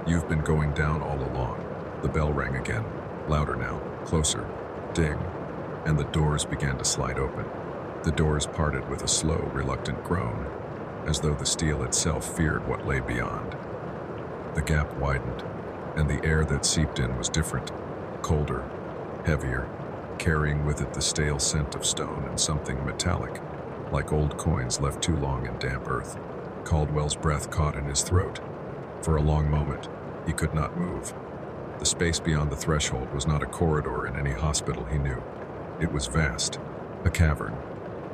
You've been going down all along." The bell rang again, louder now, closer. Ding! And the doors began to slide open. The doors parted with a slow, reluctant groan, as though the steel itself feared what lay beyond. The gap widened, and the air that seeped in was different, colder, heavier, carrying with it the stale scent of stone and something metallic, like old coins left too long in damp earth. Caldwell's breath caught in his throat. For a long moment, he could not move. The space beyond the threshold was not a corridor in any hospital he knew. It was vast, a cavern,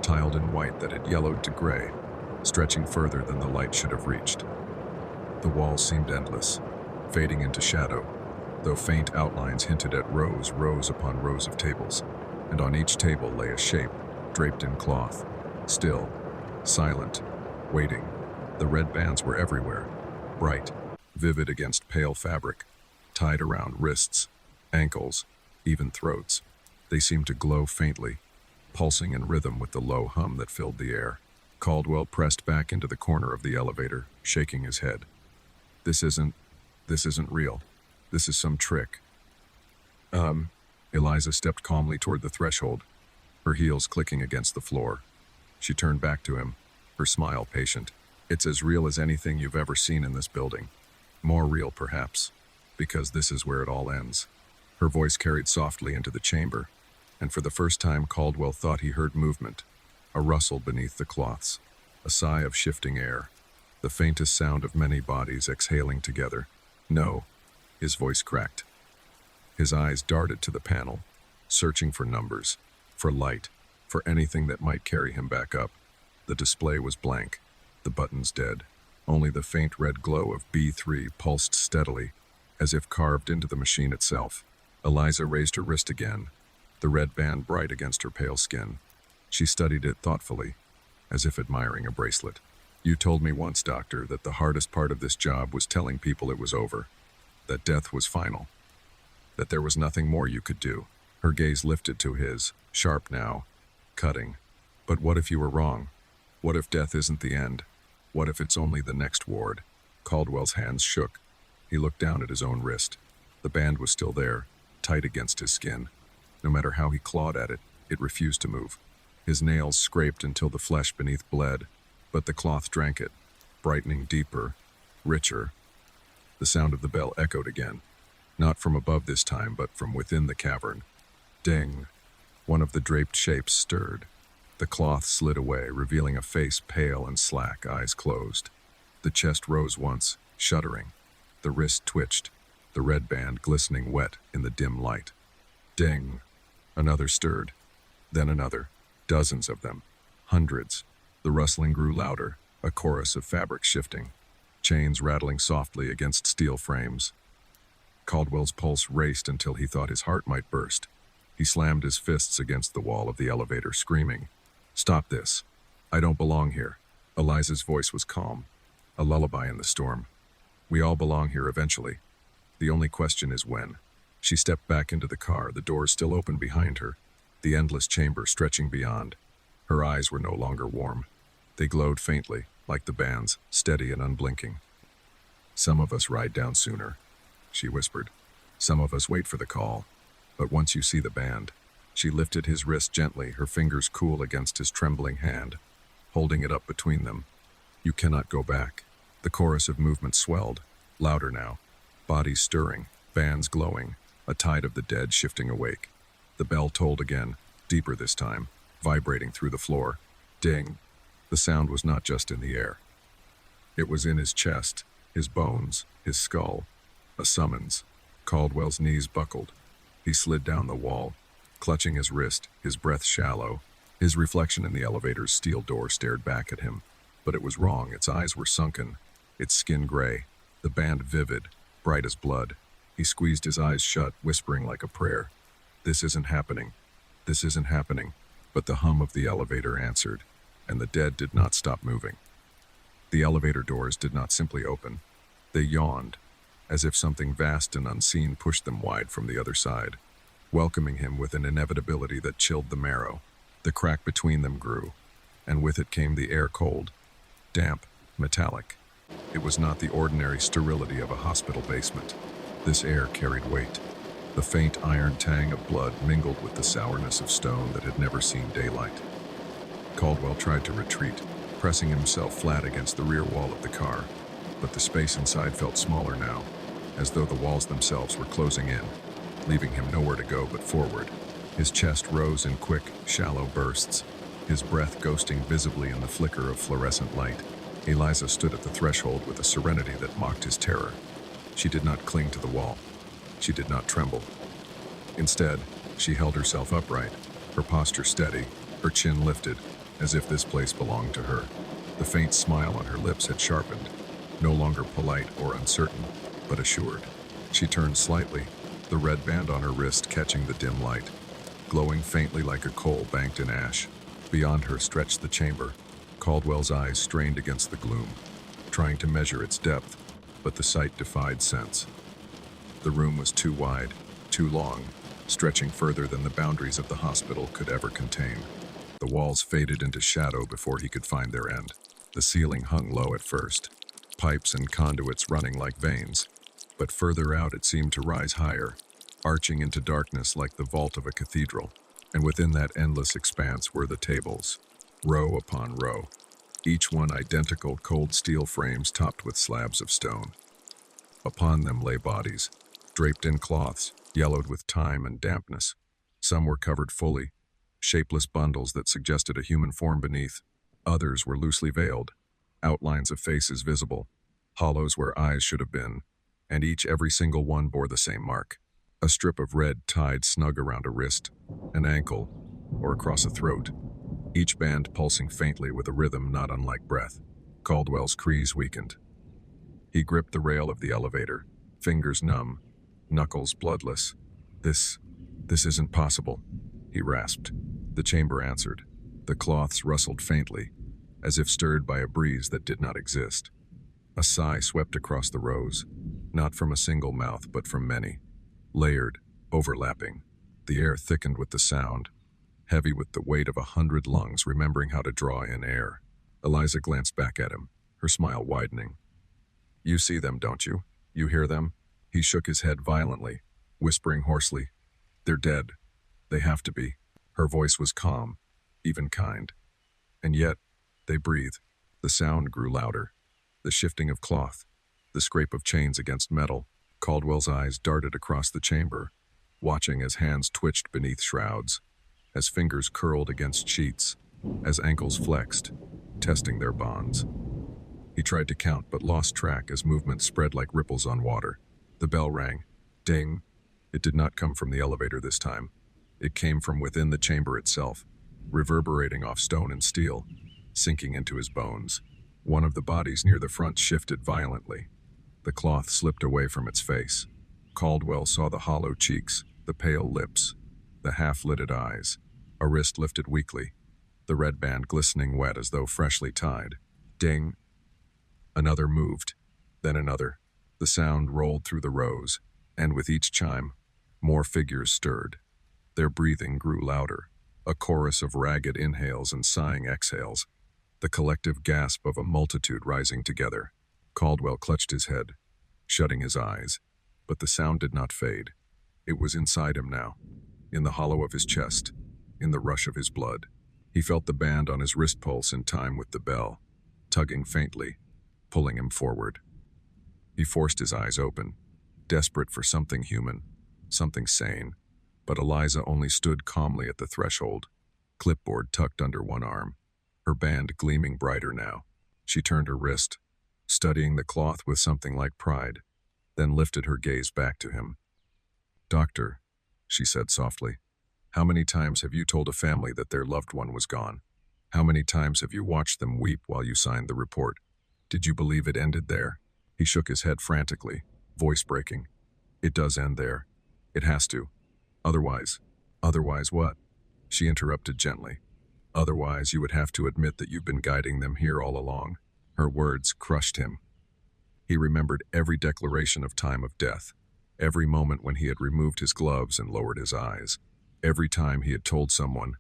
tiled in white that had yellowed to gray, stretching further than the light should have reached. The walls seemed endless, fading into shadow, though faint outlines hinted at rows upon rows of tables, and on each table lay a shape, draped in cloth, still, silent, waiting. The red bands were everywhere, bright, vivid against pale fabric, tied around wrists, ankles, even throats. They seemed to glow faintly, pulsing in rhythm with the low hum that filled the air. Caldwell pressed back into the corner of the elevator, shaking his head. This isn't real. This is some trick." Eliza stepped calmly toward the threshold, her heels clicking against the floor. She turned back to him, her smile patient. "It's as real as anything you've ever seen in this building. More real, perhaps, because this is where it all ends." Her voice carried softly into the chamber, and for the first time Caldwell thought he heard movement, a rustle beneath the cloths, a sigh of shifting air, the faintest sound of many bodies exhaling together. "No," his voice cracked. His eyes darted to the panel, searching for numbers, for light, for anything that might carry him back up. The display was blank, the buttons dead. Only the faint red glow of B3 pulsed steadily, as if carved into the machine itself. Eliza raised her wrist again, the red band bright against her pale skin. She studied it thoughtfully, as if admiring a bracelet. "You told me once, Doctor, that the hardest part of this job was telling people it was over, that death was final, that there was nothing more you could do." Her gaze lifted to his, sharp now, cutting. "But what if you were wrong? What if death isn't the end? What if it's only the next ward?" Caldwell's hands shook. He looked down at his own wrist. The band was still there, tight against his skin. No matter how he clawed at it, it refused to move. His nails scraped until the flesh beneath bled, but the cloth drank it, brightening deeper, richer. The sound of the bell echoed again, not from above this time, but from within the cavern. Ding! One of the draped shapes stirred. The cloth slid away, revealing a face pale and slack, eyes closed. The chest rose once, shuddering. The wrist twitched, the red band glistening wet in the dim light. Ding! Another stirred, then another, dozens of them, hundreds. The rustling grew louder, a chorus of fabric shifting, chains rattling softly against steel frames. Caldwell's pulse raced until he thought his heart might burst. He slammed his fists against the wall of the elevator, screaming, Stop this. I don't belong here. Eliza's voice was calm, a lullaby in the storm. We all belong here eventually. The only question is when. She stepped back into the car, the doors still open behind her, the endless chamber stretching beyond. Her eyes were no longer warm. They glowed faintly, like the band's, steady and unblinking. Some of us ride down sooner, she whispered. Some of us wait for the call. But once you see the band, she lifted his wrist gently, her fingers cool against his trembling hand, holding it up between them. You cannot go back. The chorus of movement swelled, louder now, bodies stirring, bands glowing, a tide of the dead shifting awake. The bell tolled again, deeper this time, vibrating through the floor. Ding. The sound was not just in the air. It was in his chest, his bones, his skull. A summons. Caldwell's knees buckled. He slid down the wall, clutching his wrist, his breath shallow. His reflection in the elevator's steel door stared back at him. But it was wrong. Its eyes were sunken, its skin gray, the band vivid, bright as blood. He squeezed his eyes shut, whispering like a prayer. This isn't happening. This isn't happening. But the hum of the elevator answered, and the dead did not stop moving. The elevator doors did not simply open. They yawned, as if something vast and unseen pushed them wide from the other side, welcoming him with an inevitability that chilled the marrow. The crack between them grew, and with it came the air cold, damp, metallic. It was not the ordinary sterility of a hospital basement. This air carried weight. The faint iron tang of blood mingled with the sourness of stone that had never seen daylight. Caldwell tried to retreat, pressing himself flat against the rear wall of the car, but the space inside felt smaller now, as though the walls themselves were closing in, leaving him nowhere to go but forward. His chest rose in quick, shallow bursts, his breath ghosting visibly in the flicker of fluorescent light. Eliza stood at the threshold with a serenity that mocked his terror. She did not cling to the wall. She did not tremble. Instead, she held herself upright, her posture steady, her chin lifted, as if this place belonged to her. The faint smile on her lips had sharpened, no longer polite or uncertain, but assured. She turned slightly, the red band on her wrist catching the dim light, glowing faintly like a coal banked in ash. Beyond her stretched the chamber. Caldwell's eyes strained against the gloom, trying to measure its depth, but the sight defied sense. The room was too wide, too long, stretching further than the boundaries of the hospital could ever contain. The walls faded into shadow before he could find their end. The ceiling hung low at first, pipes and conduits running like veins, but further out it seemed to rise higher, arching into darkness like the vault of a cathedral. And within that endless expanse were the tables, row upon row, each one identical cold steel frames topped with slabs of stone. Upon them lay bodies, draped in cloths, yellowed with time and dampness. Some were covered fully, shapeless bundles that suggested a human form beneath. Others were loosely veiled, outlines of faces visible, hollows where eyes should have been, and every single one bore the same mark. A strip of red tied snug around a wrist, an ankle, or across a throat, each band pulsing faintly with a rhythm not unlike breath. Caldwell's crease weakened. He gripped the rail of the elevator, fingers numb, knuckles bloodless. This isn't possible, he rasped. The chamber answered. The cloths rustled faintly, as if stirred by a breeze that did not exist. A sigh swept across the rows, not from a single mouth but from many. Layered, overlapping, the air thickened with the sound, heavy with the weight of 100 lungs remembering how to draw in air. Eliza glanced back at him, her smile widening. You see them, don't you? You hear them? He shook his head violently, whispering hoarsely, They're dead. They have to be. Her voice was calm, even kind. And yet, they breathe. The sound grew louder, the shifting of cloth, the scrape of chains against metal. Caldwell's eyes darted across the chamber, watching as hands twitched beneath shrouds, as fingers curled against sheets, as ankles flexed, testing their bonds. He tried to count but lost track as movement spread like ripples on water. The bell rang. Ding. It did not come from the elevator this time. It came from within the chamber itself, reverberating off stone and steel, sinking into his bones. One of the bodies near the front shifted violently. The cloth slipped away from its face. Caldwell saw the hollow cheeks, the pale lips, the half-lidded eyes. A wrist lifted weakly. the red band glistening wet as though freshly tied. Ding! Another moved, then another. The sound rolled through the rows, and with each chime, more figures stirred. Their breathing grew louder, a chorus of ragged inhales and sighing exhales, the collective gasp of a multitude rising together. Caldwell clutched his head, shutting his eyes, but the sound did not fade. It was inside him now, in the hollow of his chest, in the rush of his blood. He felt the band on his wrist pulse in time with the bell, tugging faintly, pulling him forward. He forced his eyes open, desperate for something human, something sane, but Eliza only stood calmly at the threshold, clipboard tucked under one arm, her band gleaming brighter now. She turned her wrist, studying the cloth with something like pride, then lifted her gaze back to him. "Doctor," she said softly, "how many times have you told a family that their loved one was gone? How many times have you watched them weep while you signed the report? Did you believe it ended there?" He shook his head frantically, voice breaking. "It does end there. It has to. Otherwise..." "Otherwise what?" She interrupted gently. "Otherwise you would have to admit that you've been guiding them here all along." Her words crushed him. He remembered every declaration of time of death, every moment when he had removed his gloves and lowered his eyes, every time he had told someone,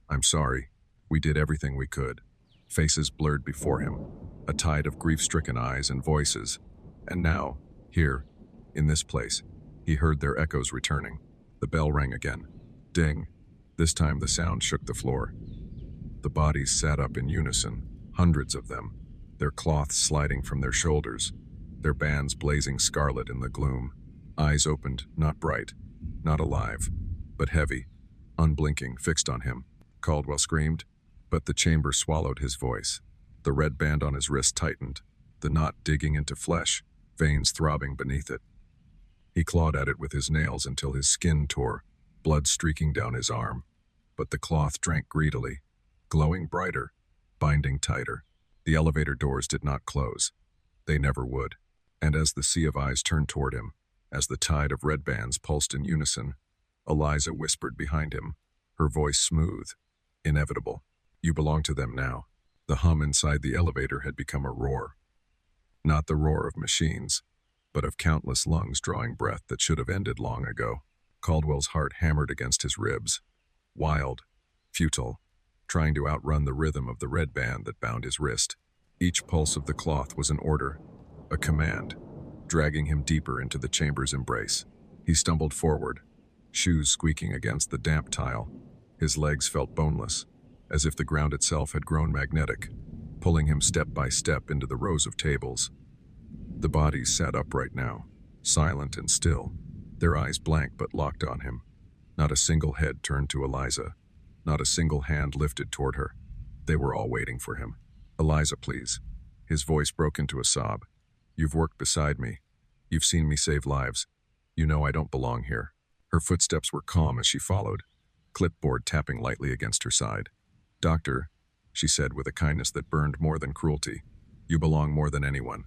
"I'm sorry, we did everything we could." Faces blurred before him, a tide of grief-stricken eyes and voices. And now, here, in this place, he heard their echoes returning. The bell rang again. Ding! This time the sound shook the floor. The bodies sat up in unison, hundreds of them, their cloths sliding from their shoulders, their bands blazing scarlet in the gloom. Eyes opened, not bright, not alive, but heavy, unblinking, fixed on him. Caldwell screamed, but the chamber swallowed his voice. The red band on his wrist tightened, the knot digging into flesh, veins throbbing beneath it. He clawed at it with his nails until his skin tore, blood streaking down his arm. But the cloth drank greedily, glowing brighter, binding tighter. The elevator doors did not close. They never would. And as the sea of eyes turned toward him, as the tide of red bands pulsed in unison, Eliza whispered behind him, her voice smooth, inevitable. "You belong to them now." The hum inside the elevator had become a roar. Not the roar of machines, but of countless lungs drawing breath that should have ended long ago. Caldwell's heart hammered against his ribs. Wild, futile, trying to outrun the rhythm of the red band that bound his wrist. Each pulse of the cloth was an order, a command, dragging him deeper into the chamber's embrace. He stumbled forward, shoes squeaking against the damp tile. His legs felt boneless, as if the ground itself had grown magnetic, pulling him step by step into the rows of tables. The bodies sat upright now, silent and still, their eyes blank but locked on him. Not a single head turned to Eliza, not a single hand lifted toward her. They were all waiting for him. "Eliza, please." His voice broke into a sob. "You've worked beside me. You've seen me save lives. You know I don't belong here." Her footsteps were calm as she followed, clipboard tapping lightly against her side. "Doctor," she said with a kindness that burned more than cruelty, "you belong more than anyone.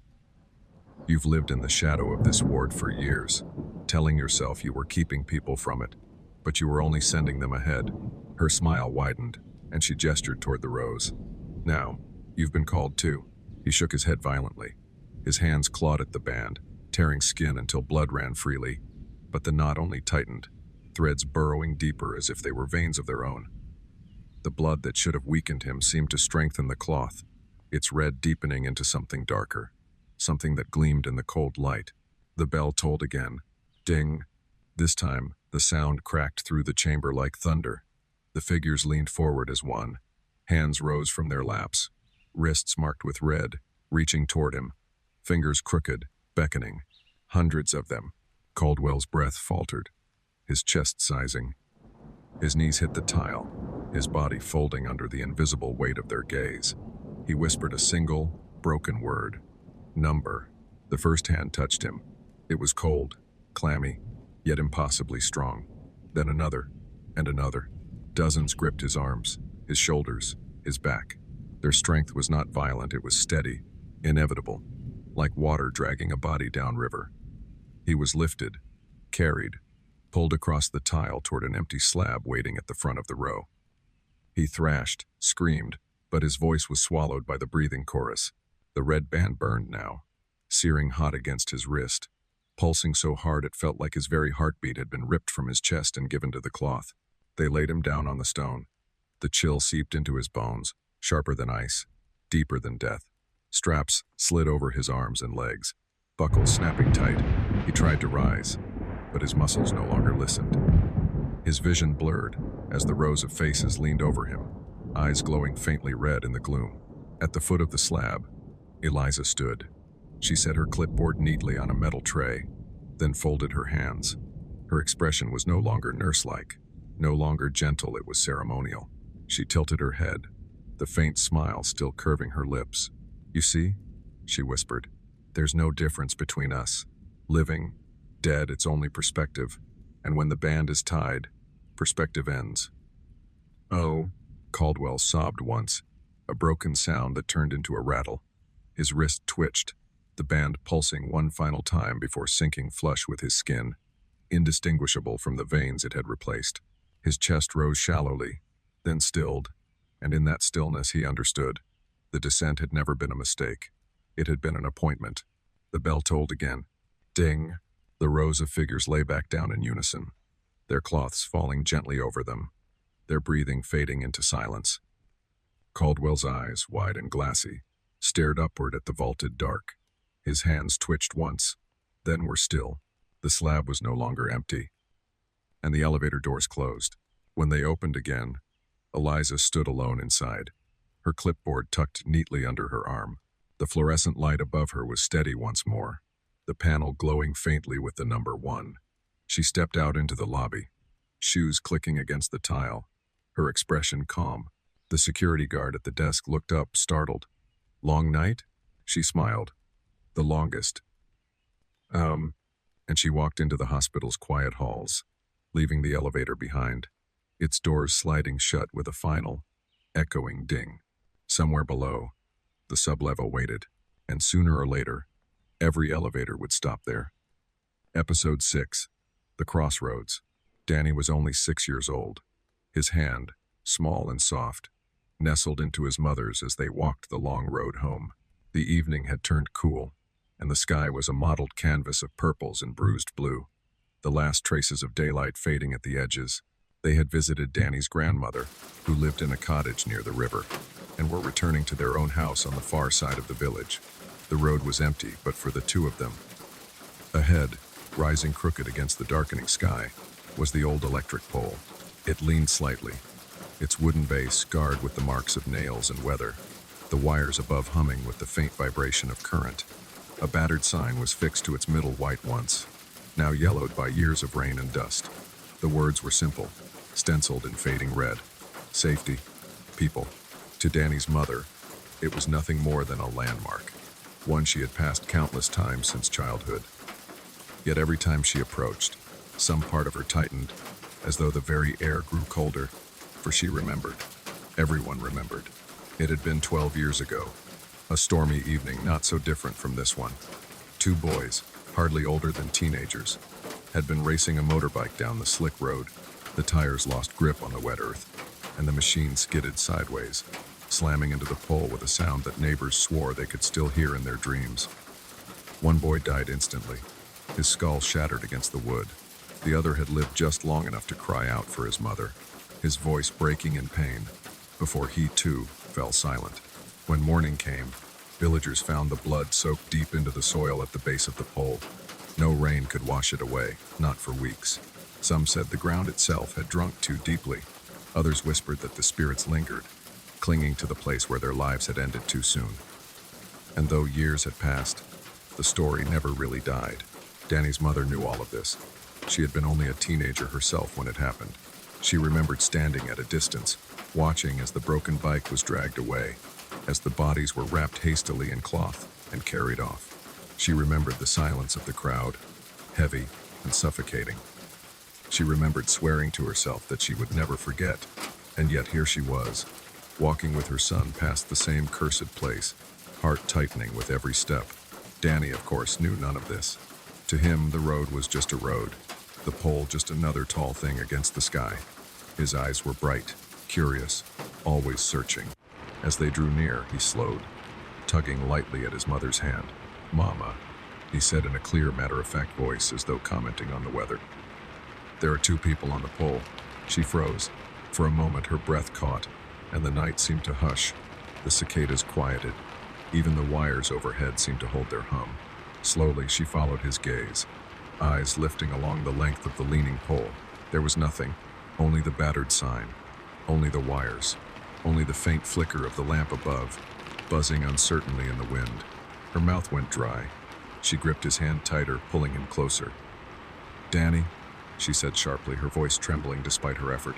You've lived in the shadow of this ward for years, telling yourself you were keeping people from it, but you were only sending them ahead." Her smile widened, and she gestured toward the rows. "Now, you've been called too." He shook his head violently. His hands clawed at the band, tearing skin until blood ran freely, but the knot only tightened, threads burrowing deeper as if they were veins of their own. The blood that should have weakened him seemed to strengthen the cloth, its red deepening into something darker, something that gleamed in the cold light. The bell tolled again. Ding! This time, the sound cracked through the chamber like thunder. The figures leaned forward as one. Hands rose from their laps, wrists marked with red, reaching toward him, fingers crooked, beckoning. Hundreds of them. Caldwell's breath faltered, his chest sizing. His knees hit the tile, his body folding under the invisible weight of their gaze. He whispered a single, broken word. "Number." The first hand touched him. It was cold, clammy, yet impossibly strong. Then another, and another. Dozens gripped his arms, his shoulders, his back. Their strength was not violent, it was steady, inevitable, like water dragging a body downriver. He was lifted, carried, pulled across the tile toward an empty slab waiting at the front of the row. He thrashed, screamed, but his voice was swallowed by the breathing chorus. The red band burned now, searing hot against his wrist, pulsing so hard it felt like his very heartbeat had been ripped from his chest and given to the cloth. They laid him down on the stone. The chill seeped into his bones, sharper than ice, deeper than death. Straps slid over his arms and legs, buckles snapping tight. He tried to rise, but his muscles no longer listened. His vision blurred as the rows of faces leaned over him, eyes glowing faintly red in the gloom. At the foot of the slab, Eliza stood. She set her clipboard neatly on a metal tray, then folded her hands. Her expression was no longer nurse-like, no longer gentle, it was ceremonial. She tilted her head, the faint smile still curving her lips. "You see," she whispered, "there's no difference between us. Living, dead, it's only perspective. And when the band is tied, perspective ends." "Oh," Caldwell sobbed once, a broken sound that turned into a rattle. His wrist twitched, the band pulsing one final time before sinking flush with his skin, indistinguishable from the veins it had replaced. His chest rose shallowly, then stilled, and in that stillness he understood. The descent had never been a mistake. It had been an appointment. The bell tolled again. Ding! The rows of figures lay back down in unison, their cloths falling gently over them, their breathing fading into silence. Caldwell's eyes, wide and glassy, stared upward at the vaulted dark. His hands twitched once, then were still. The slab was no longer empty, and the elevator doors closed. When they opened again, Eliza stood alone inside, her clipboard tucked neatly under her arm. The fluorescent light above her was steady once more, the panel glowing faintly with the number 1. She stepped out into the lobby, shoes clicking against the tile, her expression calm. The security guard at the desk looked up, startled. "Long night?" She smiled. "The longest." And she walked into the hospital's quiet halls, leaving the elevator behind, its doors sliding shut with a final, echoing ding. Somewhere below, the sublevel waited, and sooner or later, every elevator would stop there. Episode 6, The Crossroads. Danny was only 6 years old. His hand, small and soft, nestled into his mother's as they walked the long road home. The evening had turned cool, and the sky was a mottled canvas of purples and bruised blue, the last traces of daylight fading at the edges. They had visited Danny's grandmother, who lived in a cottage near the river, and were returning to their own house on the far side of the village. The road was empty, but for the two of them. Ahead, rising crooked against the darkening sky, was the old electric pole. It leaned slightly, its wooden base scarred with the marks of nails and weather, the wires above humming with the faint vibration of current. A battered sign was fixed to its middle white once, now yellowed by years of rain and dust. The words were simple, stenciled in fading red. Safety, people. To Danny's mother, it was nothing more than a landmark, one she had passed countless times since childhood. Yet every time she approached, some part of her tightened, as though the very air grew colder, for she remembered. Everyone remembered. It had been 12 years ago, a stormy evening not so different from this one. Two boys, hardly older than teenagers, had been racing a motorbike down the slick road. The tires lost grip on the wet earth, and the machine skidded sideways, slamming into the pole with a sound that neighbors swore they could still hear in their dreams. One boy died instantly, his skull shattered against the wood. The other had lived just long enough to cry out for his mother, his voice breaking in pain, before he too fell silent. When morning came, villagers found the blood soaked deep into the soil at the base of the pole. No rain could wash it away, not for weeks. Some said the ground itself had drunk too deeply. Others whispered that the spirits lingered, clinging to the place where their lives had ended too soon. And though years had passed, the story never really died. Danny's mother knew all of this. She had been only a teenager herself when it happened. She remembered standing at a distance, watching as the broken bike was dragged away, as the bodies were wrapped hastily in cloth and carried off. She remembered the silence of the crowd, heavy and suffocating. She remembered swearing to herself that she would never forget, and yet here she was, walking with her son past the same cursed place, heart tightening with every step. Danny, of course, knew none of this. To him, the road was just a road, the pole just another tall thing against the sky. His eyes were bright, curious, always searching. As they drew near, he slowed, tugging lightly at his mother's hand. "Mama," he said in a clear, matter-of-fact voice, as though commenting on the weather. "There are 2 people on the pole." She froze. For a moment, her breath caught, and the night seemed to hush. The cicadas quieted. Even the wires overhead seemed to hold their hum. Slowly, she followed his gaze, eyes lifting along the length of the leaning pole. There was nothing, only the battered sign, only the wires, only the faint flicker of the lamp above, buzzing uncertainly in the wind. Her mouth went dry. She gripped his hand tighter, pulling him closer. "Danny," she said sharply, her voice trembling despite her effort.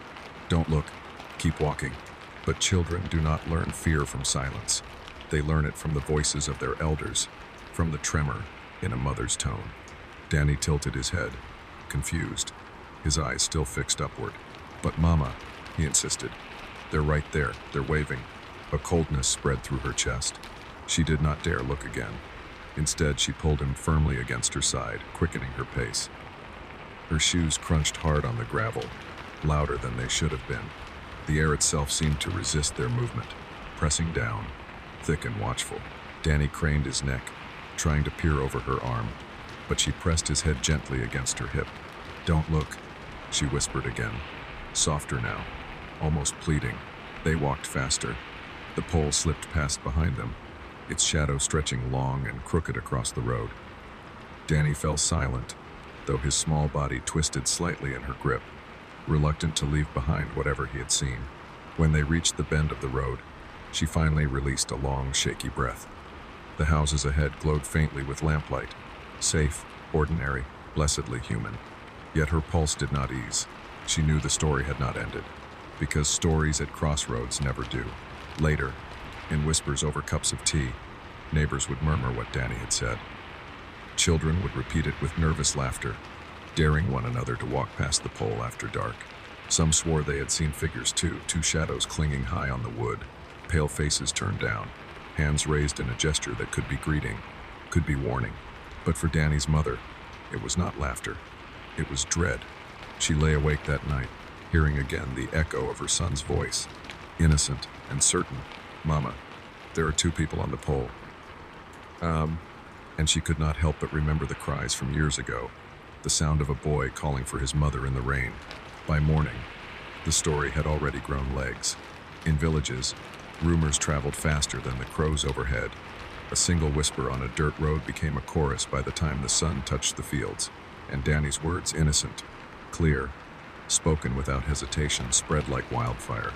"Don't look. Keep walking." But children do not learn fear from silence. They learn it from the voices of their elders, from the tremor in a mother's tone. Danny tilted his head, confused, his eyes still fixed upward. "But Mama," he insisted. "They're right there. They're waving." A coldness spread through her chest. She did not dare look again. Instead, she pulled him firmly against her side, quickening her pace. Her shoes crunched hard on the gravel, louder than they should have been. The air itself seemed to resist their movement, pressing down, thick and watchful. Danny craned his neck, trying to peer over her arm, but she pressed his head gently against her hip. "Don't look," she whispered again, softer now, almost pleading. They walked faster. The pole slipped past behind them, its shadow stretching long and crooked across the road. Danny fell silent, though his small body twisted slightly in her grip, reluctant to leave behind whatever he had seen. When they reached the bend of the road, she finally released a long, shaky breath. The houses ahead glowed faintly with lamplight, safe, ordinary, blessedly human. Yet her pulse did not ease. She knew the story had not ended, because stories at crossroads never do. Later, in whispers over cups of tea, neighbors would murmur what Danny had said. Children would repeat it with nervous laughter, daring one another to walk past the pole after dark. Some swore they had seen figures too, 2 shadows clinging high on the wood, pale faces turned down, hands raised in a gesture that could be greeting, could be warning. But for Danny's mother, it was not laughter. It was dread. She lay awake that night, hearing again the echo of her son's voice, innocent and certain. "Mama, there are 2 people on the pole." And she could not help but remember the cries from years ago, the sound of a boy calling for his mother in the rain. By morning, the story had already grown legs. In villages, rumors traveled faster than the crows overhead. A single whisper on a dirt road became a chorus by the time the sun touched the fields, and Danny's words, innocent, clear, spoken without hesitation, spread like wildfire.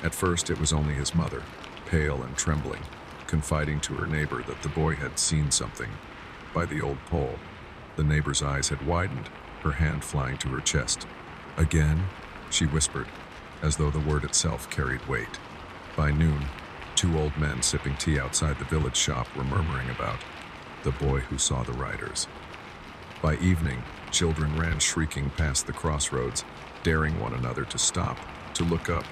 At first, it was only his mother, pale and trembling, confiding to her neighbor that the boy had seen something. By the old pole, the neighbor's eyes had widened, her hand flying to her chest. "Again?" she whispered, as though the word itself carried weight. By noon, 2 old men sipping tea outside the village shop were murmuring about the boy who saw the riders. By evening, children ran shrieking past the crossroads, daring one another to stop, to look up,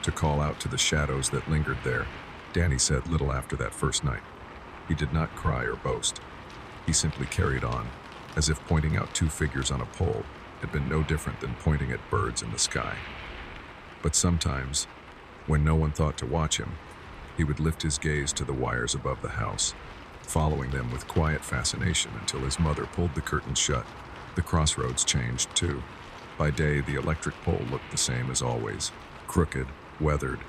to call out to the shadows that lingered there. Danny said little after that first night. He did not cry or boast. He simply carried on, as if pointing out 2 figures on a pole had been no different than pointing at birds in the sky. But sometimes, when no one thought to watch him, he would lift his gaze to the wires above the house, following them with quiet fascination until his mother pulled the curtains shut. The crossroads changed, too. By day, the electric pole looked the same as always, crooked, weathered,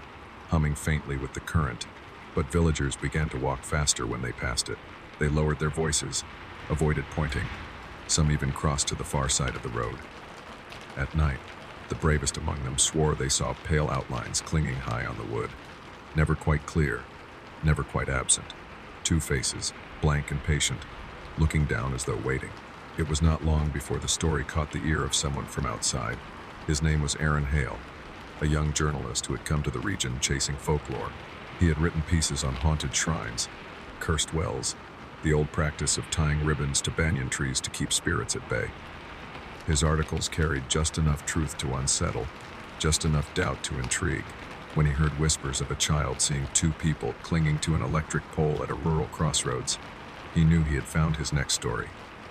humming faintly with the current, but villagers began to walk faster when they passed it. They lowered their voices, avoided pointing. Some even crossed to the far side of the road. At night, the bravest among them swore they saw pale outlines clinging high on the wood, never quite clear, never quite absent. 2 faces, blank and patient, looking down as though waiting. It was not long before the story caught the ear of someone from outside. His name was Aaron Hale, a young journalist who had come to the region chasing folklore. He had written pieces on haunted shrines, cursed wells, the old practice of tying ribbons to banyan trees to keep spirits at bay. His articles carried just enough truth to unsettle, just enough doubt to intrigue. When he heard whispers of a child seeing 2 people clinging to an electric pole at a rural crossroads, he knew he had found his next story.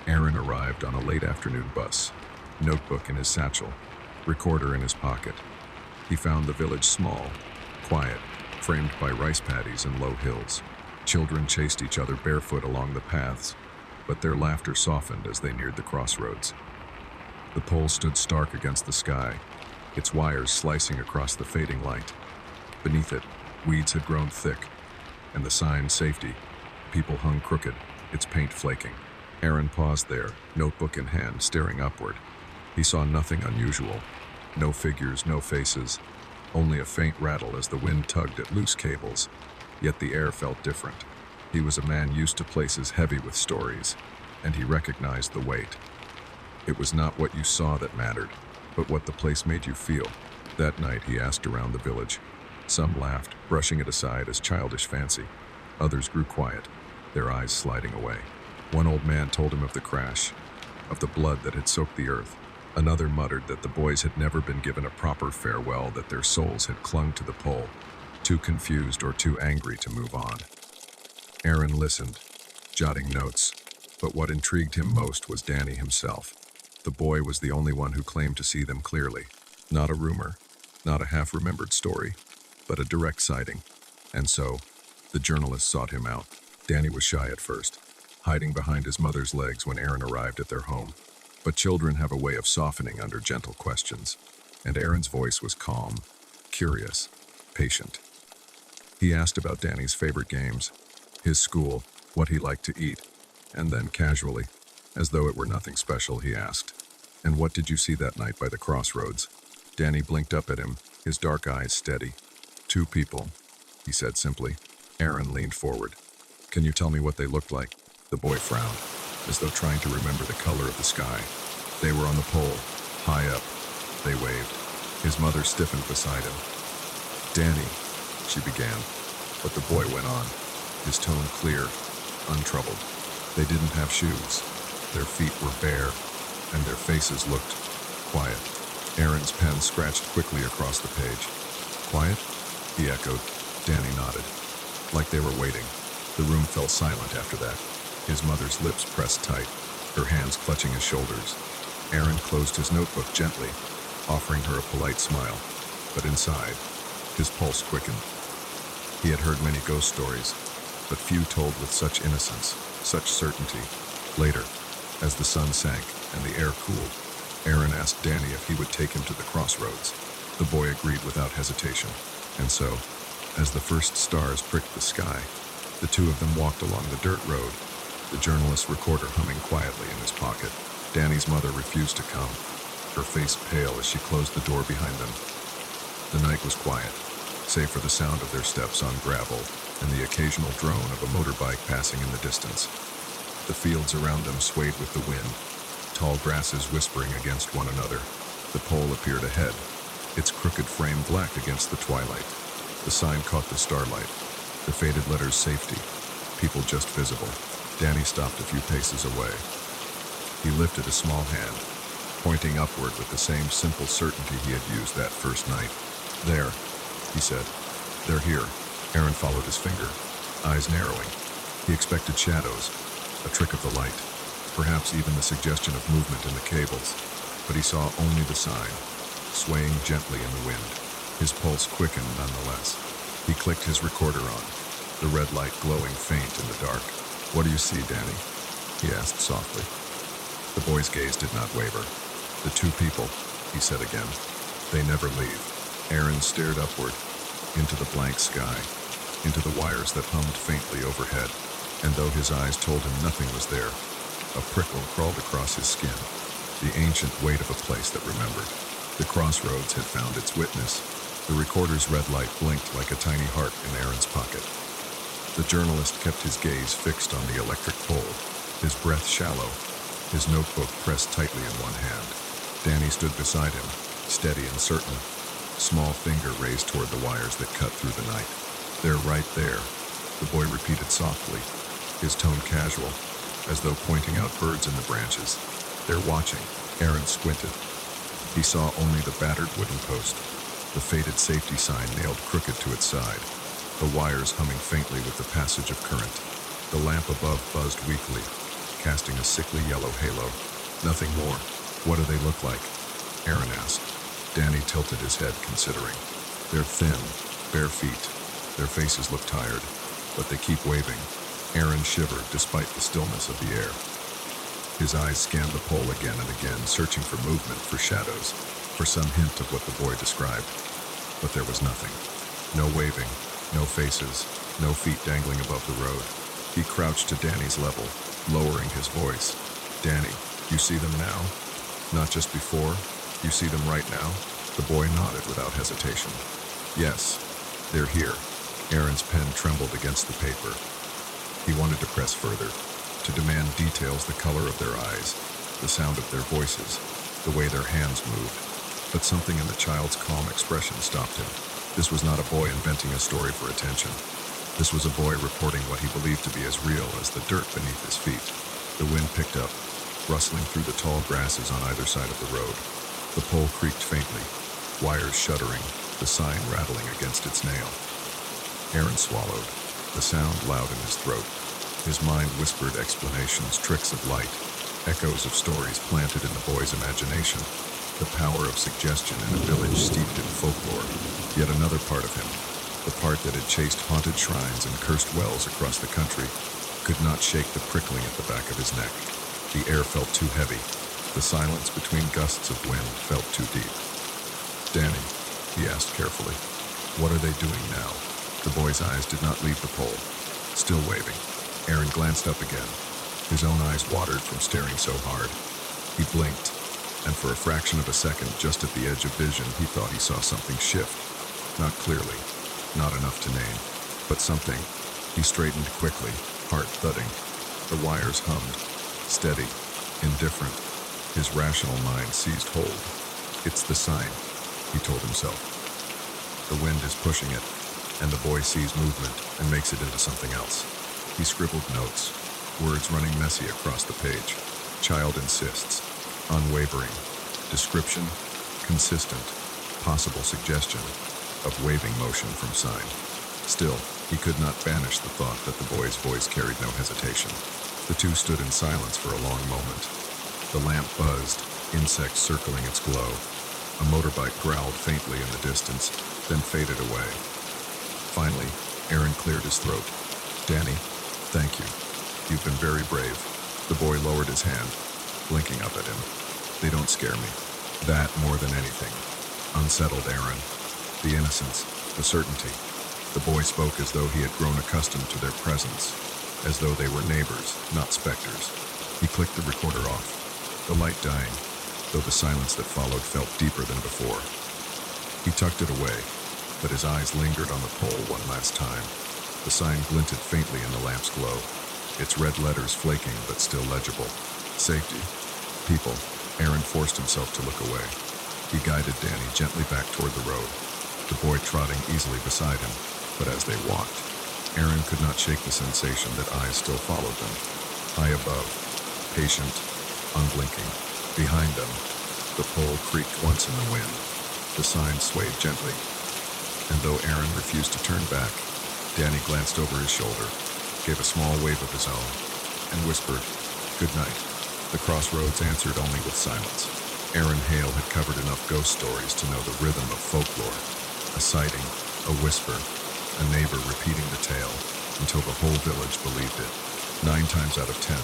Aaron arrived on a late afternoon bus, notebook in his satchel, recorder in his pocket. He found the village small, quiet, framed by rice paddies and low hills. Children chased each other barefoot along the paths, but their laughter softened as they neared the crossroads. The pole stood stark against the sky, its wires slicing across the fading light. Beneath it, weeds had grown thick, and the sign, "Safety," people hung crooked, its paint flaking. Aaron paused there, notebook in hand, staring upward. He saw nothing unusual. No figures, no faces, only a faint rattle as the wind tugged at loose cables. Yet the air felt different. He was a man used to places heavy with stories, and he recognized the weight. It was not what you saw that mattered, but what the place made you feel. That night he asked around the village. Some laughed, brushing it aside as childish fancy. Others grew quiet, their eyes sliding away. One old man told him of the crash, of the blood that had soaked the earth. Another muttered that the boys had never been given a proper farewell, that their souls had clung to the pole, too confused or too angry to move on. Aaron listened, jotting notes, but what intrigued him most was Danny himself. The boy was the only one who claimed to see them clearly. Not a rumor, not a half-remembered story, but a direct sighting. And so, the journalist sought him out. Danny was shy at first, hiding behind his mother's legs when Aaron arrived at their home. But children have a way of softening under gentle questions, and Aaron's voice was calm, curious, patient. He asked about Danny's favorite games, his school, what he liked to eat, and then casually, as though it were nothing special, he asked, "And what did you see that night by the crossroads?" Danny blinked up at him, his dark eyes steady. "Two people," he said simply. Aaron leaned forward. "Can you tell me what they looked like?" The boy frowned, as though trying to remember the color of the sky. "They were on the pole, high up." They waved. His mother stiffened beside him. "Danny," she began, but the boy went on, his tone clear, untroubled. "They didn't have shoes. Their feet were bare, and their faces looked quiet." Aaron's pen scratched quickly across the page. "Quiet?" he echoed. Danny nodded, like they were waiting. The room fell silent after that. His mother's lips pressed tight, her hands clutching his shoulders. Aaron closed his notebook gently, offering her a polite smile. But inside, his pulse quickened. He had heard many ghost stories, but few told with such innocence, such certainty. Later, as the sun sank and the air cooled, Aaron asked Danny if he would take him to the crossroads. The boy agreed without hesitation. And so, as the first stars pricked the sky, the two of them walked along the dirt road, the journalist's recorder humming quietly in his pocket. Danny's mother refused to come, her face pale as she closed the door behind them. The night was quiet, save for the sound of their steps on gravel and the occasional drone of a motorbike passing in the distance. The fields around them swayed with the wind, tall grasses whispering against one another. The pole appeared ahead, its crooked frame black against the twilight. The sign caught the starlight, the faded letters "Safety," people just visible. Danny stopped a few paces away. He lifted a small hand, pointing upward with the same simple certainty he had used that first night. "There," he said. "They're here." Aaron followed his finger, eyes narrowing. He expected shadows, a trick of the light, perhaps even the suggestion of movement in the cables, but he saw only the sign, swaying gently in the wind. His pulse quickened nonetheless. He clicked his recorder on, the red light glowing faint in the dark. "What do you see, Danny?" he asked softly. The boy's gaze did not waver. "The two people," he said again. "They never leave." Aaron stared upward, into the blank sky, into the wires that hummed faintly overhead, and though his eyes told him nothing was there, a prickle crawled across his skin, the ancient weight of a place that remembered. The crossroads had found its witness. The recorder's red light blinked like a tiny heart in Aaron's pocket. The journalist kept his gaze fixed on the electric pole, his breath shallow, his notebook pressed tightly in one hand. Danny stood beside him, steady and certain, small finger raised toward the wires that cut through the night. "They're right there," the boy repeated softly, his tone casual, as though pointing out birds in the branches. "They're watching." Aaron squinted. He saw only the battered wooden post, the faded safety sign nailed crooked to its side, the wires humming faintly with the passage of current. The lamp above buzzed weakly, casting a sickly yellow halo. Nothing more. "What do they look like?" Aaron asked. Danny tilted his head, considering. "They're thin, Bare feet. Their faces look tired, but they keep waving. Aaron shivered despite the stillness of the air. His eyes scanned the pole again and again, searching for movement, for shadows, for some hint of what the boy described. But there was nothing. No waving, no faces, no feet dangling above the road. He crouched to Danny's level, lowering his voice. "Danny, you see them now? Not just before? You see them right now?" The boy nodded without hesitation. "Yes, they're here." Aaron's pen trembled against the paper. He wanted to press further, to demand details, the color of their eyes, the sound of their voices, the way their hands moved. But something in the child's calm expression stopped him. This was not a boy inventing a story for attention. This was a boy reporting what he believed to be as real as the dirt beneath his feet. The wind picked up, rustling through the tall grasses on either side of the road. The pole creaked faintly, wires shuddering, the sign rattling against its nail. Aaron swallowed, the sound loud in his throat. His mind whispered explanations, tricks of light, echoes of stories planted in the boy's imagination. The power of suggestion in a village steeped in folklore. Yet another part of him, the part that had chased haunted shrines and cursed wells across the country, could not shake the prickling at the back of his neck. The air felt too heavy. The silence between gusts of wind felt too deep. "Danny," he asked carefully, "what are they doing now?" The boy's eyes did not leave the pole. Still waving. Aaron glanced up again. His own eyes watered from staring so hard. He blinked, and for a fraction of a second, just at the edge of vision, he thought he saw something shift. Not clearly, not enough to name, but something. He straightened quickly, heart thudding. The wires hummed, steady, indifferent. His rational mind seized hold. "It's the sign," he told himself. The wind is pushing it, and the boy sees movement and makes it into something else. He scribbled notes, words running messy across the page. Child insists, unwavering, description, consistent, possible suggestion, of waving motion from sign. Still, he could not banish the thought that the boy's voice carried no hesitation. The two stood in silence for a long moment. The lamp buzzed, insects circling its glow. A motorbike growled faintly in the distance, then faded away. Finally, Aaron cleared his throat. "Danny, thank you. You've been very brave." The boy lowered his hand, blinking up at him. "They don't scare me. That more than anything unsettled Aaron. The innocence, the certainty." The boy spoke as though he had grown accustomed to their presence, as though they were neighbors, not specters. He clicked the recorder off, the light dying, though the silence that followed felt deeper than before. He tucked it away, but his eyes lingered on the pole one last time. The sign glinted faintly in the lamp's glow, its red letters flaking but still legible. Safety. People. Aaron forced himself to look away. He guided Danny gently back toward the road, the boy trotting easily beside him. But as they walked, Aaron could not shake the sensation that eyes still followed them. High above, patient, unblinking. Behind them, the pole creaked once in the wind. The sign swayed gently, and though Aaron refused to turn back, Danny glanced over his shoulder, gave a small wave of his own, and whispered, "Good night." The crossroads answered only with silence. Aaron Hale had covered enough ghost stories to know the rhythm of folklore. A sighting, a whisper, a neighbor repeating the tale, until the whole village believed it. 9 times out of 10,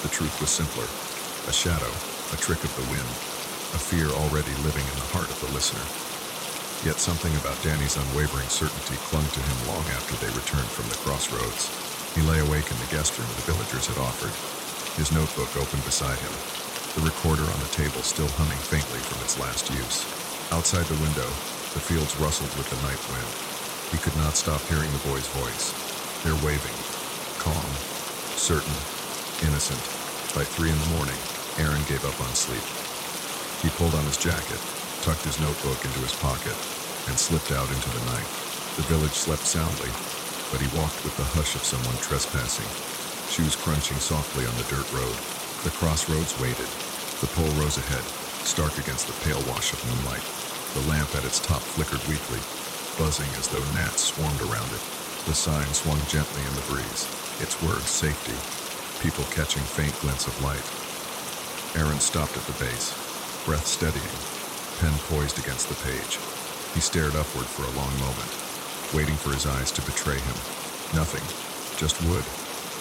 the truth was simpler. A shadow, a trick of the wind, a fear already living in the heart of the listener. Yet something about Danny's unwavering certainty clung to him long after they returned from the crossroads. He lay awake in the guest room the villagers had offered, his notebook open beside him, the recorder on the table still humming faintly from its last use. Outside the window, the fields rustled with the night wind. He could not stop hearing the boy's voice. Their waving, calm, certain, innocent. By 3 in the morning, Aaron gave up on sleep. He pulled on his jacket, tucked his notebook into his pocket, and slipped out into the night. The village slept soundly, but he walked with the hush of someone trespassing, shoes crunching softly on the dirt road. The crossroads waited. The pole rose ahead, stark against the pale wash of moonlight. The lamp at its top flickered weakly, buzzing as though gnats swarmed around it. The sign swung gently in the breeze, its words safety, people catching faint glints of light. Aaron stopped at the base, breath steadying, pen poised against the page. He stared upward for a long moment, waiting for his eyes to betray him. Nothing. Just wood.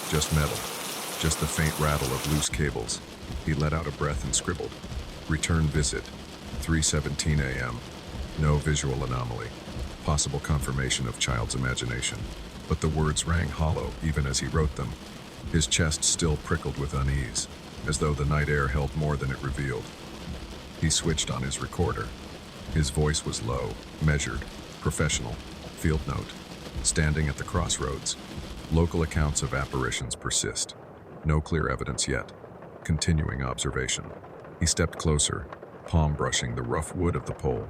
Just metal. Just the faint rattle of loose cables. He let out a breath and scribbled. Return visit. 3:17 a.m. No visual anomaly. Possible confirmation of child's imagination. But the words rang hollow even as he wrote them. His chest still prickled with unease, as though the night air held more than it revealed. He switched on his recorder. His voice was low, measured, professional. Field note. Standing at the crossroads. Local accounts of apparitions persist. No clear evidence yet. Continuing observation. He stepped closer, palm brushing the rough wood of the pole.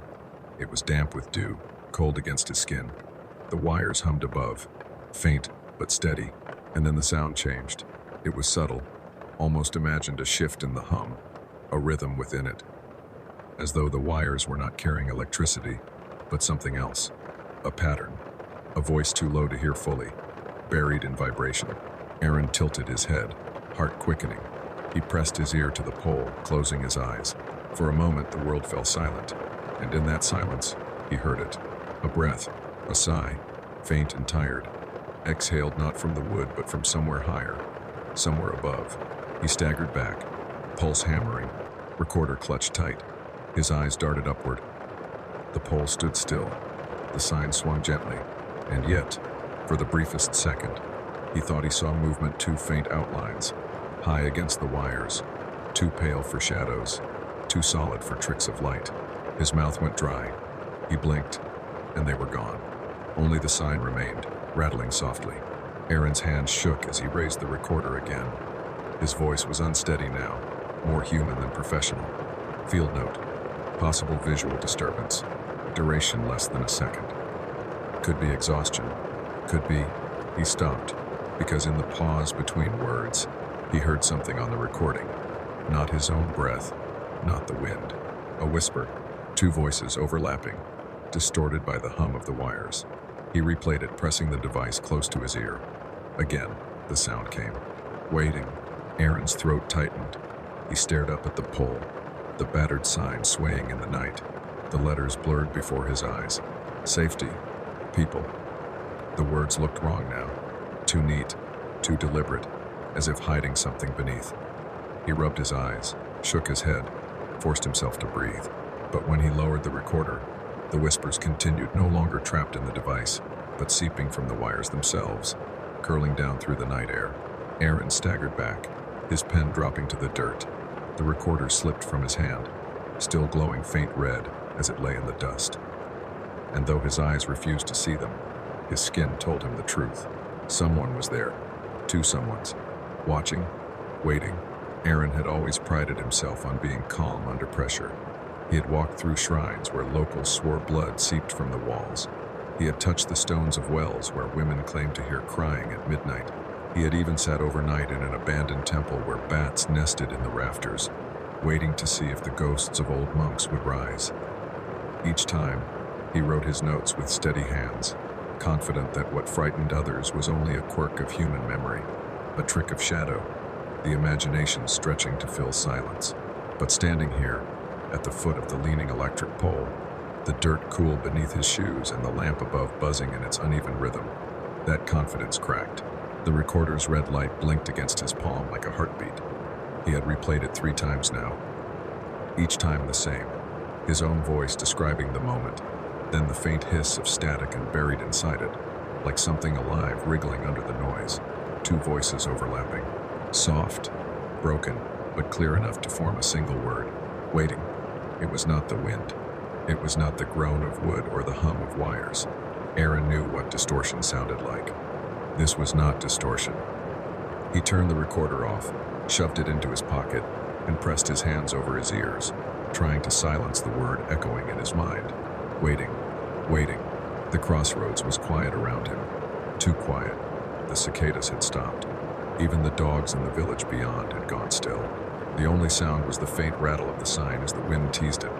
It was damp with dew, cold against his skin. The wires hummed above, faint but steady, and then the sound changed. It was subtle, almost imagined a shift in the hum, a rhythm within it. As though the wires were not carrying electricity, but something else. A pattern. A voice too low to hear fully, buried in vibration. Aaron tilted his head, heart quickening. He pressed his ear to the pole, closing his eyes. For a moment, the world fell silent, and in that silence, he heard it. A breath, a sigh, faint and tired, exhaled not from the wood but from somewhere higher, somewhere above. He staggered back, pulse hammering, recorder clutched tight. His eyes darted upward. The pole stood still. The sign swung gently, and yet, for the briefest second, he thought he saw movement, two faint outlines, high against the wires, too pale for shadows, too solid for tricks of light. His mouth went dry. He blinked, and they were gone. Only the sign remained, rattling softly. Aaron's hand shook as he raised the recorder again. His voice was unsteady now, more human than professional. Field note. Possible visual disturbance. Duration less than a second. Could be exhaustion. Could be. He stopped, because in the pause between words, he heard something on the recording. Not his own breath, not the wind. A whisper, two voices overlapping, distorted by the hum of the wires. He replayed it, pressing the device close to his ear. Again, the sound came. Waiting. Aaron's throat tightened. He stared up at the pole, the battered sign swaying in the night. The letters blurred before his eyes. Safety. People. The words looked wrong now. Too neat, too deliberate, as if hiding something beneath. He rubbed his eyes, shook his head, forced himself to breathe. But when he lowered the recorder, the whispers continued, no longer trapped in the device, but seeping from the wires themselves, curling down through the night air. Aaron staggered back, his pen dropping to the dirt. The recorder slipped from his hand, still glowing faint red as it lay in the dust. And though his eyes refused to see them, his skin told him the truth. Someone was there, two someones, watching, waiting. Aaron had always prided himself on being calm under pressure. He had walked through shrines where locals swore blood seeped from the walls. He had touched the stones of wells where women claimed to hear crying at midnight. He had even sat overnight in an abandoned temple where bats nested in the rafters, waiting to see if the ghosts of old monks would rise. Each time, he wrote his notes with steady hands, confident that what frightened others was only a quirk of human memory, a trick of shadow, the imagination stretching to fill silence. But standing here, at the foot of the leaning electric pole, the dirt cool beneath his shoes and the lamp above buzzing in its uneven rhythm, that confidence cracked. The recorder's red light blinked against his palm like a heartbeat. He had replayed it 3 times now, each time the same, his own voice describing the moment, then the faint hiss of static and buried inside it, like something alive wriggling under the noise, 2 voices overlapping, soft, broken, but clear enough to form a single word. Waiting. It was not the wind. It was not the groan of wood or the hum of wires. Aaron knew what distortion sounded like. This was not distortion. He turned the recorder off, shoved it into his pocket, and pressed his hands over his ears, trying to silence the word echoing in his mind. Waiting. Waiting. The crossroads was quiet around him. Too quiet. The cicadas had stopped. Even the dogs in the village beyond had gone still. The only sound was the faint rattle of the sign as the wind teased it,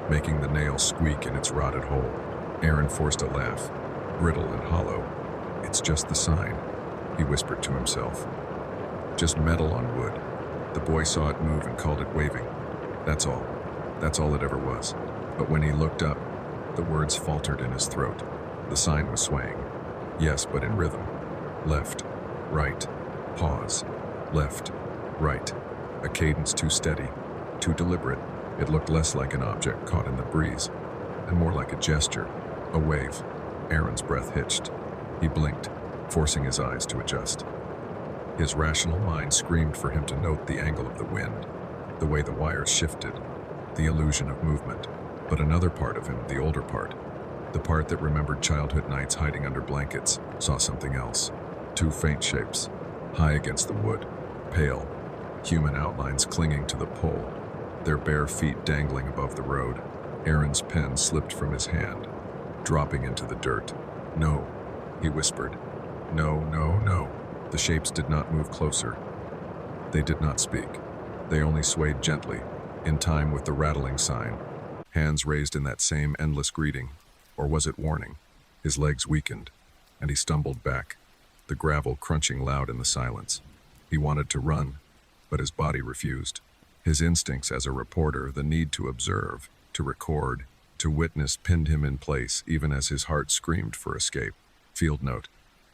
making the nail squeak in its rotted hole. Aaron forced a laugh, brittle and hollow. "It's just the sign," he whispered to himself. "Just metal on wood." The boy saw it move and called it waving. That's all. That's all it ever was. But when he looked up, the words faltered in his throat. The sign was swaying. Yes, but in rhythm. Left, right, pause. Left, right. A cadence too steady, too deliberate. It looked less like an object caught in the breeze, and more like a gesture, a wave. Aaron's breath hitched. He blinked, forcing his eyes to adjust. His rational mind screamed for him to note the angle of the wind, the way the wires shifted, the illusion of movement. But another part of him, the older part, the part that remembered childhood nights hiding under blankets, saw something else. Two faint shapes, high against the wood, pale, human outlines clinging to the pole, their bare feet dangling above the road. Aaron's pen slipped from his hand, dropping into the dirt. "No," he whispered. "No, no, no." The shapes did not move closer. They did not speak. They only swayed gently, in time with the rattling sign, hands raised in that same endless greeting. Or was it warning? His legs weakened, and he stumbled back, the gravel crunching loud in the silence. He wanted to run, but his body refused. His instincts as a reporter, the need to observe, to record, to witness, pinned him in place even as his heart screamed for escape. "Field note,"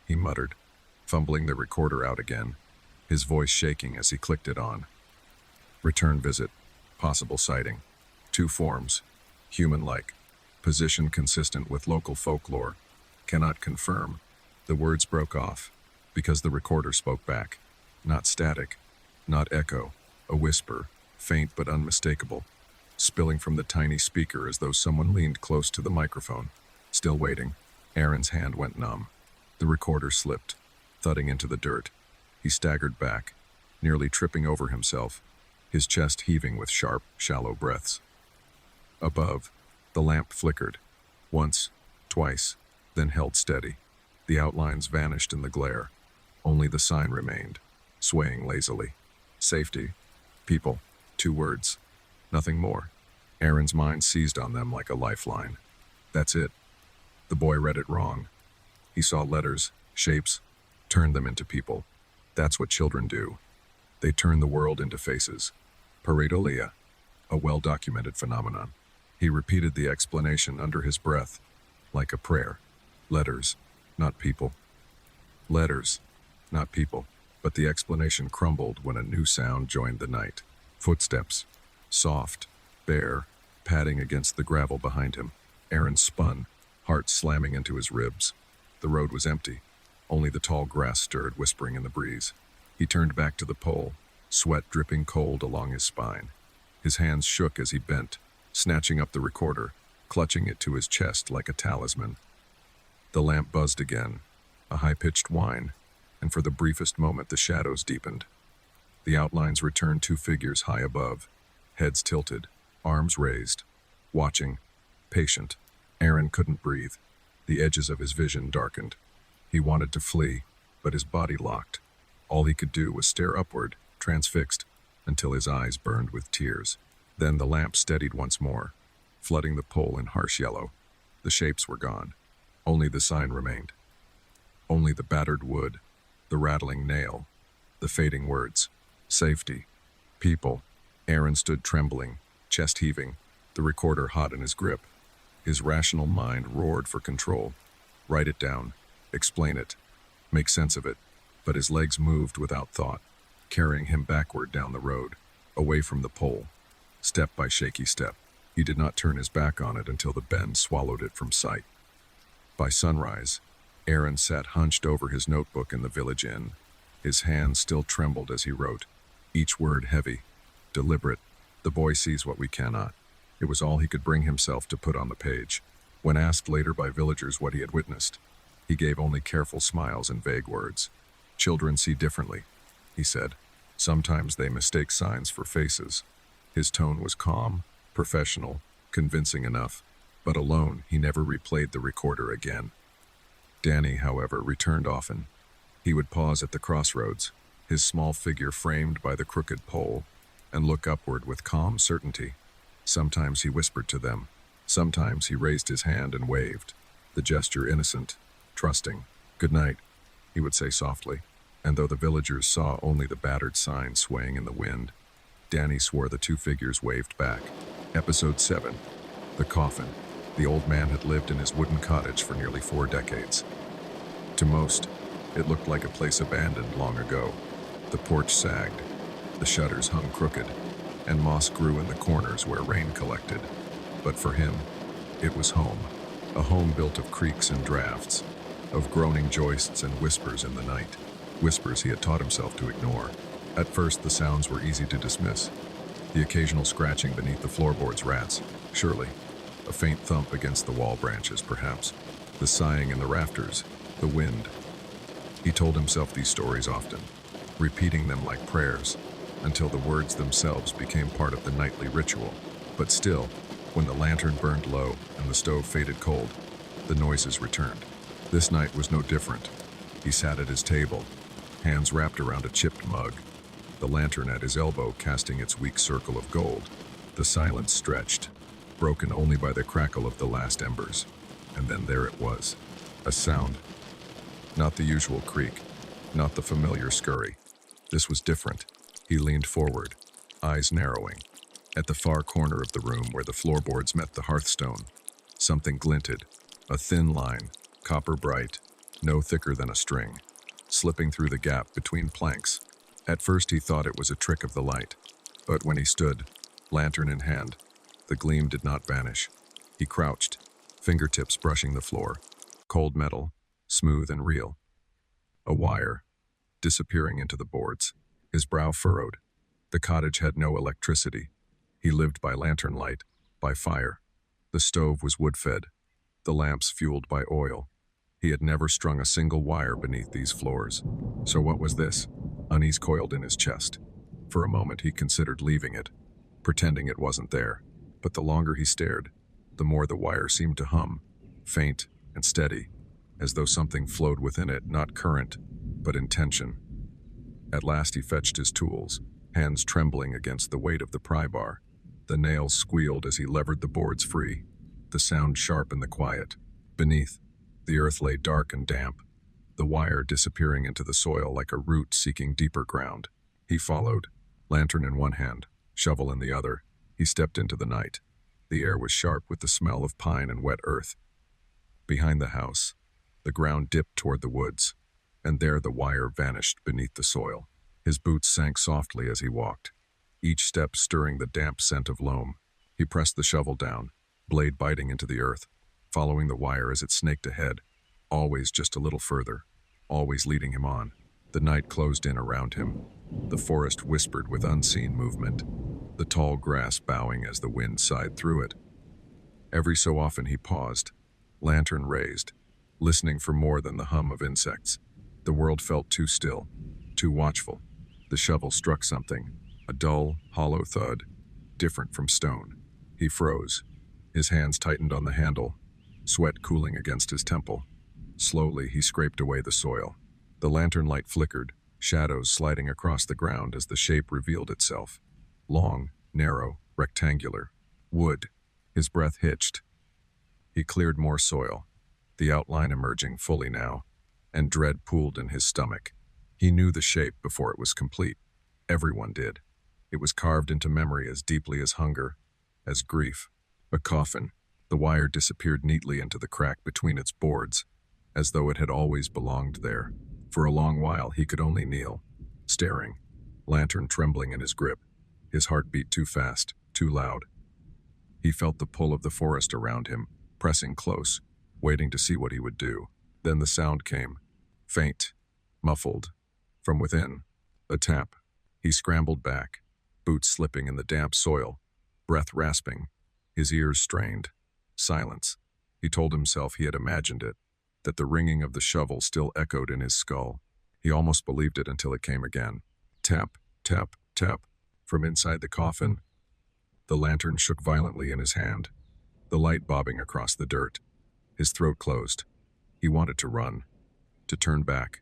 he muttered, fumbling the recorder out again, his voice shaking as he clicked it on. Return visit, possible sighting. Two forms, human-like, position consistent with local folklore. Cannot confirm. The words broke off, because the recorder spoke back. Not static, not echo, a whisper, faint but unmistakable, spilling from the tiny speaker as though someone leaned close to the microphone. Still waiting, Aaron's hand went numb. The recorder slipped, thudding into the dirt. He staggered back, nearly tripping over himself, his chest heaving with sharp, shallow breaths. Above, the lamp flickered, once, twice, then held steady. The outlines vanished in the glare. Only the sign remained, swaying lazily. Safety, people, 2 words, nothing more. Aaron's mind seized on them like a lifeline. That's it. The boy read it wrong. He saw letters, shapes, turned them into people. That's what children do. They turn the world into faces. Pareidolia, a well-documented phenomenon. He repeated the explanation under his breath, like a prayer. Letters, not people. Letters, not people. But the explanation crumbled when a new sound joined the night. Footsteps, soft, bare, padding against the gravel behind him. Aaron spun, heart slamming into his ribs. The road was empty. Only the tall grass stirred, whispering in the breeze. He turned back to the pole, sweat dripping cold along his spine. His hands shook as he bent, snatching up the recorder, clutching it to his chest like a talisman. The lamp buzzed again, a high-pitched whine, and for the briefest moment the shadows deepened. The outlines returned 2 figures high above, heads tilted, arms raised, watching, patient. Aaron couldn't breathe. The edges of his vision darkened. He wanted to flee, but his body locked. All he could do was stare upward, transfixed, until his eyes burned with tears. Then the lamp steadied once more, flooding the pole in harsh yellow. The shapes were gone. Only the sign remained. Only the battered wood, the rattling nail, the fading words. Safety. People. Aaron stood trembling, chest heaving, the recorder hot in his grip. His rational mind roared for control. Write it down. Explain it. Make sense of it. But his legs moved without thought, carrying him backward down the road, away from the pole. Step by shaky step. He did not turn his back on it until the bend swallowed it from sight. By sunrise, Aaron sat hunched over his notebook in the village inn. His hands still trembled as he wrote, each word heavy, deliberate. The boy sees what we cannot. It was all he could bring himself to put on the page. When asked later by villagers what he had witnessed, he gave only careful smiles and vague words. Children see differently, he said. Sometimes they mistake signs for faces. His tone was calm, professional, convincing enough, but alone he never replayed the recorder again. Danny, however, returned often. He would pause at the crossroads, his small figure framed by the crooked pole, and look upward with calm certainty. Sometimes he whispered to them. Sometimes he raised his hand and waved, the gesture innocent, trusting. "Good night," he would say softly, and though the villagers saw only the battered sign swaying in the wind, Danny swore the 2 figures waved back. Episode 7. The Coffin. The old man had lived in his wooden cottage for nearly 4 decades. To most, it looked like a place abandoned long ago. The porch sagged, the shutters hung crooked, and moss grew in the corners where rain collected. But for him, it was home. A home built of creaks and drafts, of groaning joists and whispers in the night. Whispers he had taught himself to ignore. At first, the sounds were easy to dismiss. The occasional scratching beneath the floorboards rats, surely. A faint thump against the wall branches, perhaps. The sighing in the rafters, the wind. He told himself these stories often, repeating them like prayers, until the words themselves became part of the nightly ritual. But still, when the lantern burned low and the stove faded cold, the noises returned. This night was no different. He sat at his table, hands wrapped around a chipped mug, the lantern at his elbow casting its weak circle of gold. The silence stretched, broken only by the crackle of the last embers. And then there it was, a sound. Not the usual creak, not the familiar scurry. This was different. He leaned forward, eyes narrowing. At the far corner of the room where the floorboards met the hearthstone, something glinted, a thin line, copper bright, no thicker than a string, slipping through the gap between planks. At first he thought it was a trick of the light, but when he stood, lantern in hand, the gleam did not vanish. He crouched, fingertips brushing the floor, cold metal, smooth and real. A wire, disappearing into the boards. His brow furrowed. The cottage had no electricity. He lived by lantern light, by fire. The stove was wood-fed, the lamps fueled by oil. He had never strung a single wire beneath these floors. So what was this? Unease coiled in his chest. For a moment he considered leaving it, pretending it wasn't there. But the longer he stared, the more the wire seemed to hum, faint and steady, as though something flowed within it, not current, but intention. At last he fetched his tools, hands trembling against the weight of the pry bar. The nails squealed as he levered the boards free, the sound sharp in the quiet. Beneath, the earth lay dark and damp, the wire disappearing into the soil like a root seeking deeper ground. He followed, lantern in one hand, shovel in the other. He stepped into the night. The air was sharp with the smell of pine and wet earth. Behind the house, the ground dipped toward the woods, and there the wire vanished beneath the soil. His boots sank softly as he walked, each step stirring the damp scent of loam. He pressed the shovel down, blade biting into the earth, following the wire as it snaked ahead, always just a little further, always leading him on. The night closed in around him. The forest whispered with unseen movement, the tall grass bowing as the wind sighed through it. Every so often he paused, lantern raised, listening for more than the hum of insects. The world felt too still, too watchful. The shovel struck something, a dull, hollow thud, different from stone. He froze. His hands tightened on the handle, sweat cooling against his temple. Slowly, he scraped away the soil. The lantern light flickered, shadows sliding across the ground as the shape revealed itself. Long, narrow, rectangular. Wood. His breath hitched. He cleared more soil, the outline emerging fully now, and dread pooled in his stomach. He knew the shape before it was complete. Everyone did. It was carved into memory as deeply as hunger, as grief. A coffin. The wire disappeared neatly into the crack between its boards, as though it had always belonged there. For a long while he could only kneel, staring, lantern trembling in his grip. His heart beat too fast, too loud. He felt the pull of the forest around him, pressing close, waiting to see what he would do. Then the sound came, faint, muffled. From within, a tap. He scrambled back, boots slipping in the damp soil, breath rasping, his ears strained. Silence. He told himself he had imagined it, that the ringing of the shovel still echoed in his skull. He almost believed it until it came again. Tap, tap, tap. From inside the coffin, the lantern shook violently in his hand, the light bobbing across the dirt. His throat closed. He wanted to run, to turn back,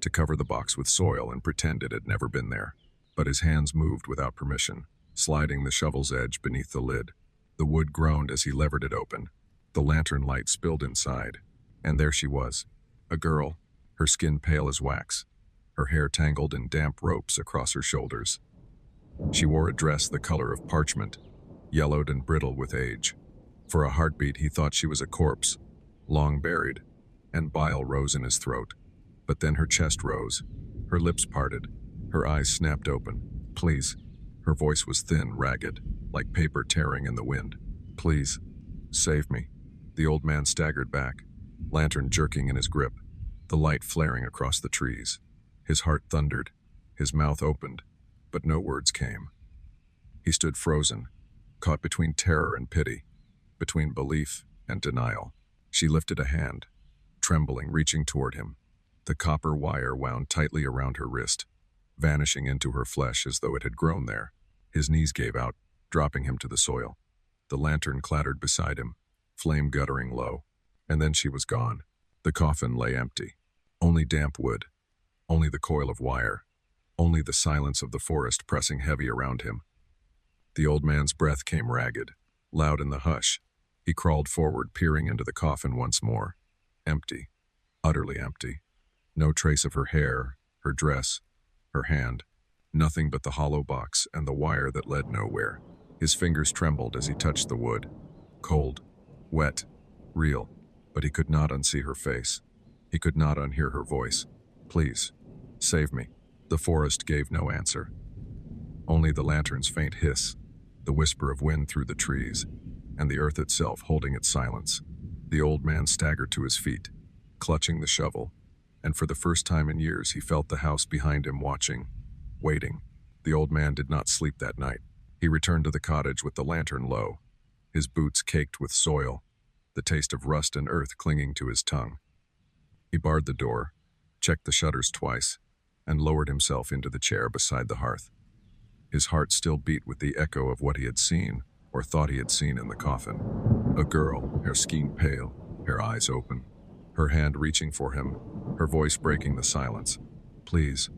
to cover the box with soil and pretend it had never been there. But his hands moved without permission, sliding the shovel's edge beneath the lid. The wood groaned as he levered it open. The lantern light spilled inside, and there she was, a girl, her skin pale as wax, her hair tangled in damp ropes across her shoulders. She wore a dress the color of parchment, yellowed and brittle with age. For a heartbeat, he thought she was a corpse, long buried, and bile rose in his throat. But then her chest rose, her lips parted, her eyes snapped open. "Please." Her voice was thin, ragged, like paper tearing in the wind. "Please, save me." The old man staggered back, lantern jerking in his grip, the light flaring across the trees. His heart thundered, his mouth opened, but no words came. He stood frozen, caught between terror and pity, between belief and denial. She lifted a hand, trembling, reaching toward him. The copper wire wound tightly around her wrist, vanishing into her flesh as though it had grown there. His knees gave out, dropping him to the soil. The lantern clattered beside him, flame guttering low, and then she was gone. The coffin lay empty. Only damp wood, only the coil of wire, only the silence of the forest pressing heavy around him. The old man's breath came ragged, loud in the hush. He crawled forward, peering into the coffin once more. Empty, utterly empty. No trace of her hair, her dress, her hand. Nothing but the hollow box and the wire that led nowhere. His fingers trembled as he touched the wood. Cold, wet, real, but he could not unsee her face. He could not unhear her voice. "Please, save me." The forest gave no answer. Only the lantern's faint hiss, the whisper of wind through the trees, and the earth itself holding its silence. The old man staggered to his feet, clutching the shovel, and for the first time in years he felt the house behind him watching, waiting. The old man did not sleep that night. He returned to the cottage with the lantern low, his boots caked with soil, the taste of rust and earth clinging to his tongue. He barred the door, checked the shutters twice, and lowered himself into the chair beside the hearth. His heart still beat with the echo of what he had seen, or thought he had seen in the coffin. A girl, her skin pale, her eyes open, her hand reaching for him, her voice breaking the silence. "Please,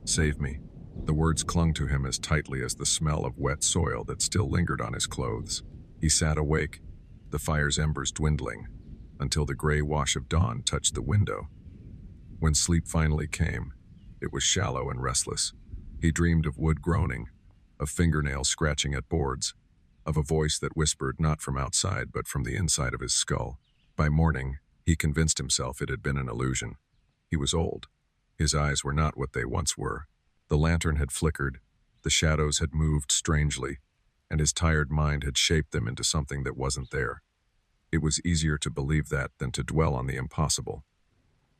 save me." The words clung to him as tightly as the smell of wet soil that still lingered on his clothes. He sat awake, the fire's embers dwindling, until the gray wash of dawn touched the window. When sleep finally came, it was shallow and restless. He dreamed of wood groaning, of fingernails scratching at boards, of a voice that whispered not from outside but from the inside of his skull. By morning, he convinced himself it had been an illusion. He was old. His eyes were not what they once were. The lantern had flickered, the shadows had moved strangely, and his tired mind had shaped them into something that wasn't there. It was easier to believe that than to dwell on the impossible.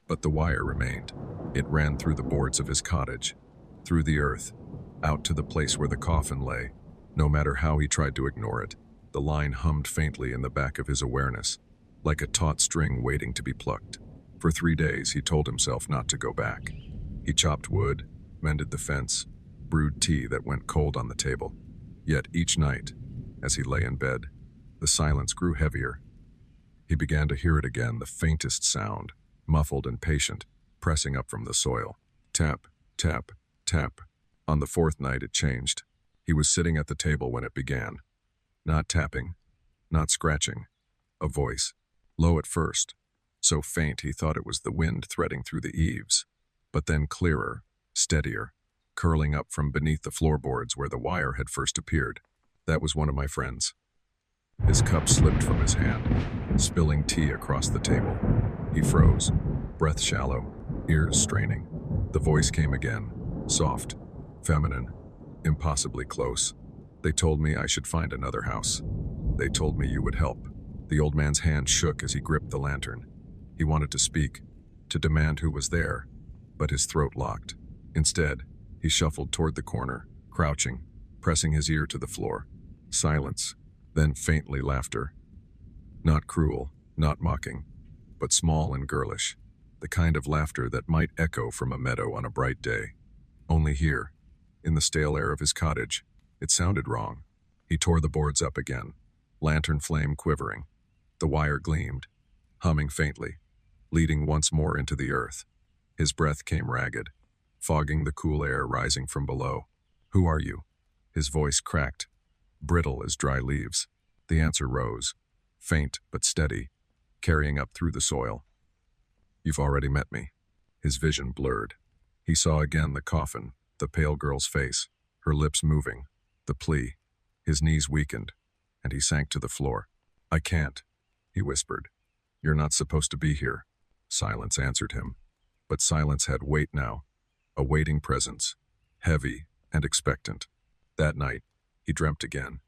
But the wire remained. It ran through the boards of his cottage, through the earth, out to the place where the coffin lay. No matter how he tried to ignore it, the line hummed faintly in the back of his awareness, like a taut string waiting to be plucked. For 3 days, he told himself not to go back. He chopped wood, mended the fence, brewed tea that went cold on the table. Yet each night, as he lay in bed, the silence grew heavier. He began to hear it again, the faintest sound, muffled and patient, pressing up from the soil. Tap, tap, tap. On the 4th night, it changed. He was sitting at the table when it began. Not tapping, not scratching. A voice, low at first, so faint he thought it was the wind threading through the eaves, but then clearer, steadier, curling up from beneath the floorboards where the wire had first appeared. That was one of my friends. His cup slipped from his hand, spilling tea across the table. He froze, breath shallow, ears straining. The voice came again, soft, feminine, impossibly close. "They told me I should find another house. They told me you would help." The old man's hand shook as he gripped the lantern. He wanted to speak, to demand who was there, but his throat locked. Instead, he shuffled toward the corner, crouching, pressing his ear to the floor. Silence, then faintly laughter. Not cruel, not mocking, but small and girlish, the kind of laughter that might echo from a meadow on a bright day. Only here, in the stale air of his cottage, it sounded wrong. He tore the boards up again, lantern flame quivering. The wire gleamed, humming faintly, leading once more into the earth. His breath came ragged, fogging the cool air rising from below. "Who are you?" His voice cracked, brittle as dry leaves. The answer rose, faint but steady, carrying up through the soil. "You've already met me." His vision blurred. He saw again the coffin, the pale girl's face, her lips moving, the plea. His knees weakened, and he sank to the floor. I can't, he whispered. You're not supposed to be here. Silence answered him. But silence had weight now, a waiting presence, heavy and expectant. That night, he dreamt again.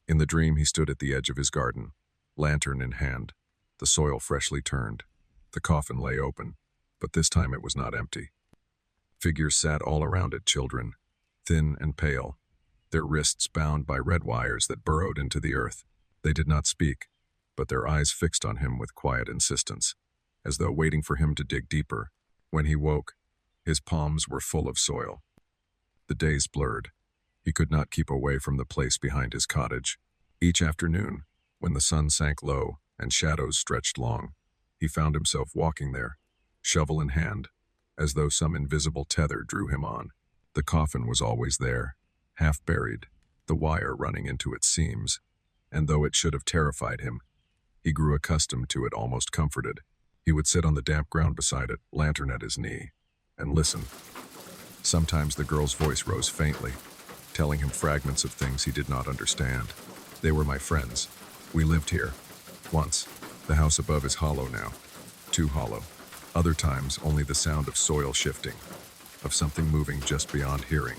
In the dream, he stood at the edge of his garden, lantern in hand, the soil freshly turned. The coffin lay open, but this time it was not empty. Figures sat all around it, children, thin and pale, their wrists bound by red wires that burrowed into the earth. They did not speak, but their eyes fixed on him with quiet insistence, as though waiting for him to dig deeper. When he woke, his palms were full of soil. The days blurred. He could not keep away from the place behind his cottage. Each afternoon, when the sun sank low and shadows stretched long, he found himself walking there, shovel in hand, as though some invisible tether drew him on. The coffin was always there, half buried, the wire running into its seams, and though it should have terrified him, he grew accustomed to it, almost comforted. He would sit on the damp ground beside it, lantern at his knee, and listen. Sometimes the girl's voice rose faintly, telling him fragments of things he did not understand. They were my friends. We lived here. Once. The house above is hollow now. Too hollow. Other times, only the sound of soil shifting, of something moving just beyond hearing.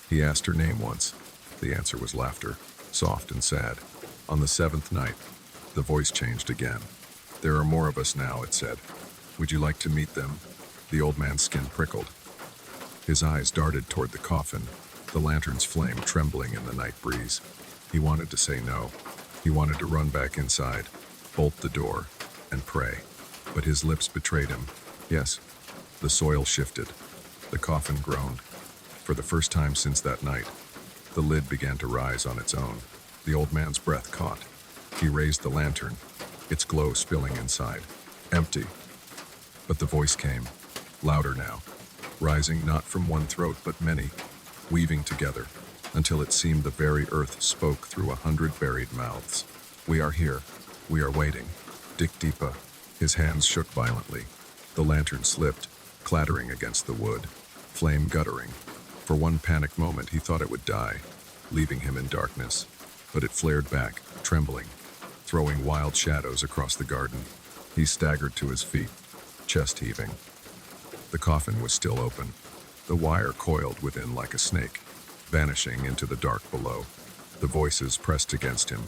He asked her name once. The answer was laughter, soft and sad. On the seventh night, the voice changed again. There are more of us now, it said. Would you like to meet them? The old man's skin prickled. His eyes darted toward the coffin, the lantern's flame trembling in the night breeze. He wanted to say no. He wanted to run back inside, bolt the door, and pray. But his lips betrayed him. Yes, the soil shifted. The coffin groaned. For the first time since that night, the lid began to rise on its own. The old man's breath caught. He raised the lantern, its glow spilling inside. Empty. But the voice came, louder now, rising not from one throat but many, weaving together, until it seemed the very earth spoke through 100 buried mouths. We are here. We are waiting. Dig deeper. His hands shook violently. The lantern slipped, clattering against the wood, flame guttering. For one panicked moment he thought it would die, leaving him in darkness. But it flared back, trembling, throwing wild shadows across the garden. He staggered to his feet, chest heaving. The coffin was still open, the wire coiled within like a snake, vanishing into the dark below. The voices pressed against him,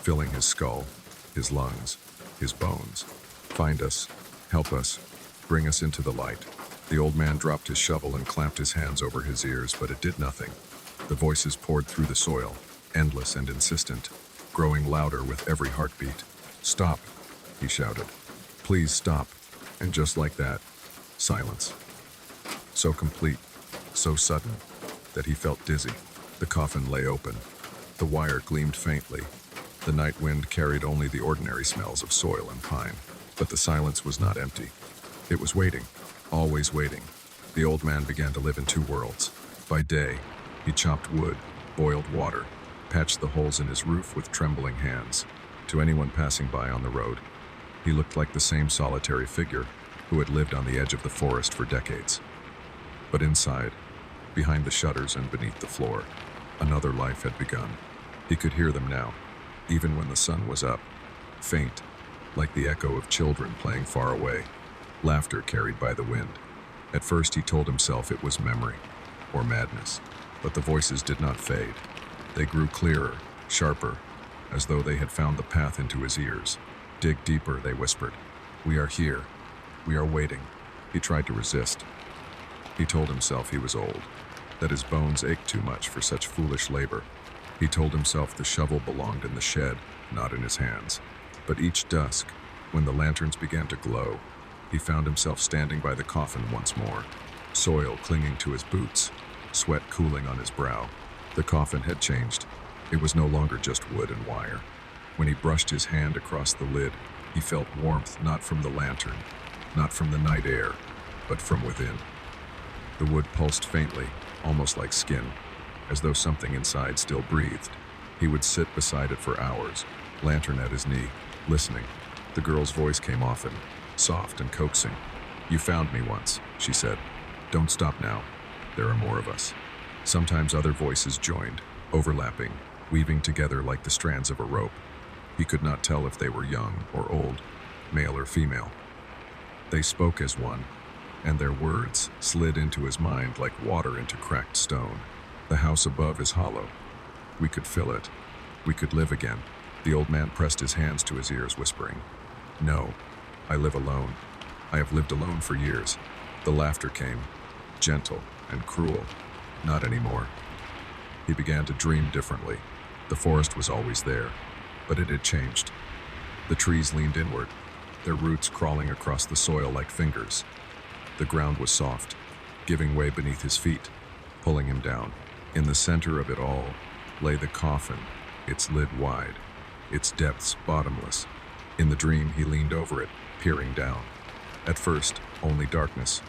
filling his skull, his lungs, his bones. Find us, help us, bring us into the light. The old man dropped his shovel and clamped his hands over his ears, but it did nothing. The voices poured through the soil, endless and insistent, growing louder with every heartbeat. Stop, he shouted. Please stop. And just like that, silence. So complete, so sudden, that he felt dizzy. The coffin lay open. The wire gleamed faintly. The night wind carried only the ordinary smells of soil and pine. But the silence was not empty. It was waiting, always waiting. The old man began to live in two worlds. By day, he chopped wood, boiled water, patched the holes in his roof with trembling hands. To anyone passing by on the road, he looked like the same solitary figure who had lived on the edge of the forest for decades. But inside, behind the shutters and beneath the floor, another life had begun. He could hear them now, even when the sun was up, faint, like the echo of children playing far away, laughter carried by the wind. At first he told himself it was memory, or madness, but the voices did not fade. They grew clearer, sharper, as though they had found the path into his ears. Dig deeper, they whispered. We are here. We are waiting. He tried to resist. He told himself he was old, that his bones ached too much for such foolish labor. He told himself the shovel belonged in the shed, not in his hands. But each dusk, when the lanterns began to glow, he found himself standing by the coffin once more, soil clinging to his boots, sweat cooling on his brow. The coffin had changed. It was no longer just wood and wire. When he brushed his hand across the lid, he felt warmth not from the lantern, not from the night air, but from within. The wood pulsed faintly, almost like skin, as though something inside still breathed. He would sit beside it for hours, lantern at his knee, listening. The girl's voice came often, soft and coaxing. You found me once, she said. Don't stop now. There are more of us. Sometimes other voices joined, overlapping, weaving together like the strands of a rope. He could not tell if they were young or old, male or female. They spoke as one, and their words slid into his mind like water into cracked stone. The house above is hollow. We could fill it. We could live again. The old man pressed his hands to his ears, whispering, "No, I live alone. I have lived alone for years." The laughter came, gentle and cruel. Not anymore. He began to dream differently. The forest was always there, but it had changed. The trees leaned inward, their roots crawling across the soil like fingers. The ground was soft, giving way beneath his feet, pulling him down. In the center of it all lay the coffin, its lid wide, its depths bottomless. In the dream, he leaned over it, peering down. At first, only darkness,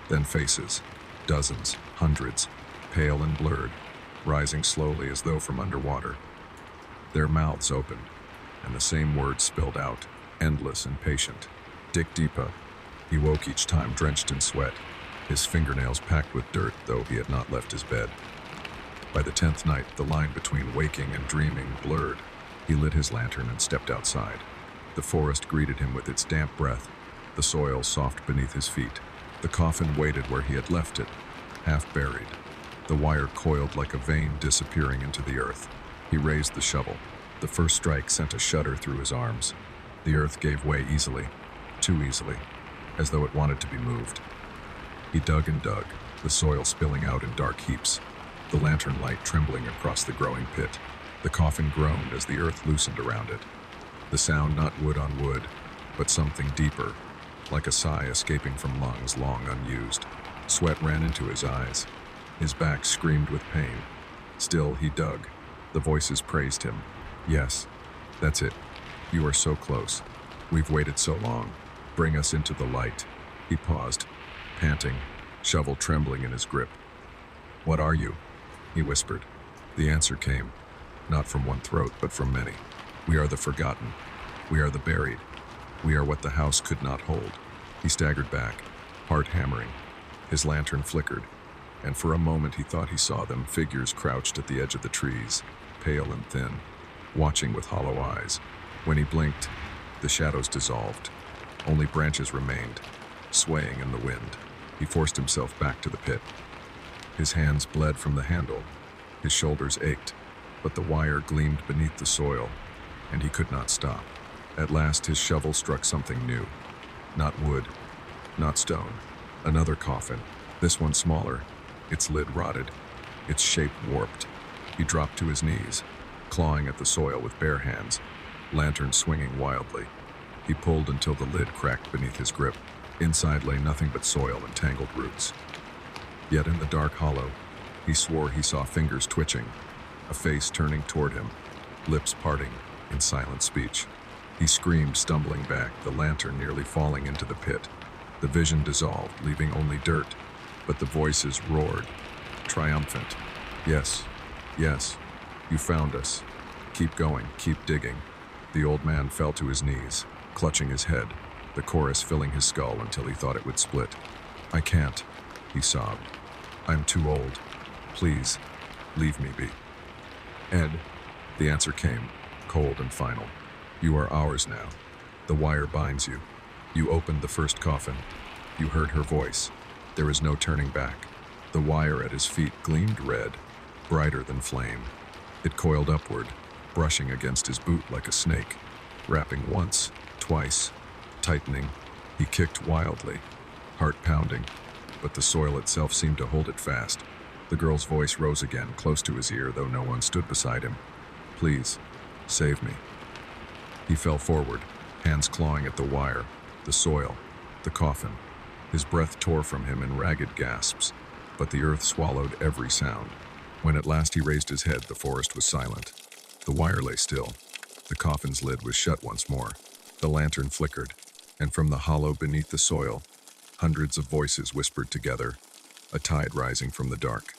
then faces, dozens, hundreds, pale and blurred, rising slowly as though from underwater. Their mouths opened, and the same words spilled out, endless and patient. Dick Deepa. He woke each time drenched in sweat, his fingernails packed with dirt, though he had not left his bed. By the 10th night, the line between waking and dreaming blurred. He lit his lantern and stepped outside. The forest greeted him with its damp breath, the soil soft beneath his feet. The coffin waited where he had left it, half buried, the wire coiled like a vein disappearing into the earth. He raised the shovel. The first strike sent a shudder through his arms. The earth gave way easily, too easily, as though it wanted to be moved. He dug and dug, the soil spilling out in dark heaps, the lantern light trembling across the growing pit. The coffin groaned as the earth loosened around it. The sound not wood on wood, but something deeper, like a sigh escaping from lungs long unused. Sweat ran into his eyes. His back screamed with pain. Still, he dug. The voices praised him. "Yes, that's it. You are so close. We've waited so long. Bring us into the light." He paused, panting, shovel trembling in his grip. "What are you?" he whispered. The answer came, not from one throat, but from many. "We are the forgotten. We are the buried. We are what the house could not hold." He staggered back, heart hammering. His lantern flickered, and for a moment he thought he saw them, figures crouched at the edge of the trees, pale and thin, watching with hollow eyes. When he blinked, the shadows dissolved. Only branches remained, swaying in the wind. He forced himself back to the pit. His hands bled from the handle. His shoulders ached, but the wire gleamed beneath the soil, and he could not stop. At last his shovel struck something new. Not wood, not stone. Another coffin, this one smaller, its lid rotted, its shape warped. He dropped to his knees, clawing at the soil with bare hands, lantern swinging wildly. He pulled until the lid cracked beneath his grip. Inside lay nothing but soil and tangled roots. Yet in the dark hollow, he swore he saw fingers twitching, a face turning toward him, lips parting in silent speech. He screamed, stumbling back, the lantern nearly falling into the pit. The vision dissolved, leaving only dirt, but the voices roared, triumphant. "Yes, yes, you found us. Keep going, keep digging." The old man fell to his knees, clutching his head, the chorus filling his skull until he thought it would split. "I can't," he sobbed. "I'm too old. Please, leave me be." "Ed," the answer came, cold and final. "You are ours now. The wire binds you. You opened the first coffin. You heard her voice. There is no turning back." The wire at his feet gleamed red, brighter than flame. It coiled upward, brushing against his boot like a snake, wrapping once, twice, tightening. He kicked wildly, heart pounding, but the soil itself seemed to hold it fast. The girl's voice rose again, close to his ear, though no one stood beside him. "Please, save me." He fell forward, hands clawing at the wire, the soil, the coffin. His breath tore from him in ragged gasps, but the earth swallowed every sound. When at last he raised his head, the forest was silent. The wire lay still. The coffin's lid was shut once more. The lantern flickered, and from the hollow beneath the soil, hundreds of voices whispered together, a tide rising from the dark.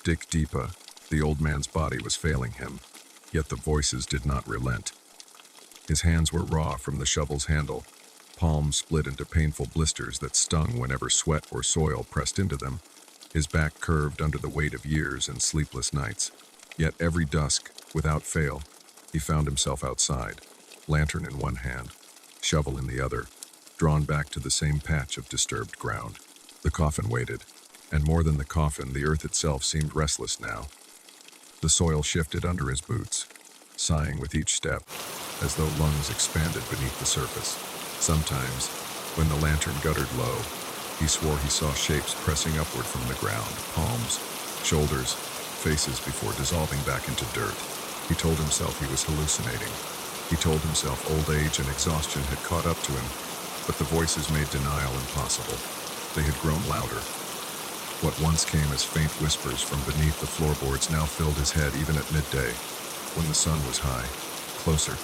Dick Deepa, the old man's body was failing him, yet the voices did not relent. His hands were raw from the shovel's handle, palms split into painful blisters that stung whenever sweat or soil pressed into them. His back curved under the weight of years and sleepless nights. Yet every dusk, without fail, he found himself outside, lantern in one hand, shovel in the other, drawn back to the same patch of disturbed ground. The coffin waited, and more than the coffin, the earth itself seemed restless now. The soil shifted under his boots, sighing with each step, as though lungs expanded beneath the surface. Sometimes, when the lantern guttered low, he swore he saw shapes pressing upward from the ground, palms, shoulders, faces before dissolving back into dirt. He told himself he was hallucinating. He told himself old age and exhaustion had caught up to him, but the voices made denial impossible. They had grown louder. What once came as faint whispers from beneath the floorboards now filled his head even at midday, when the sun was high. Closer.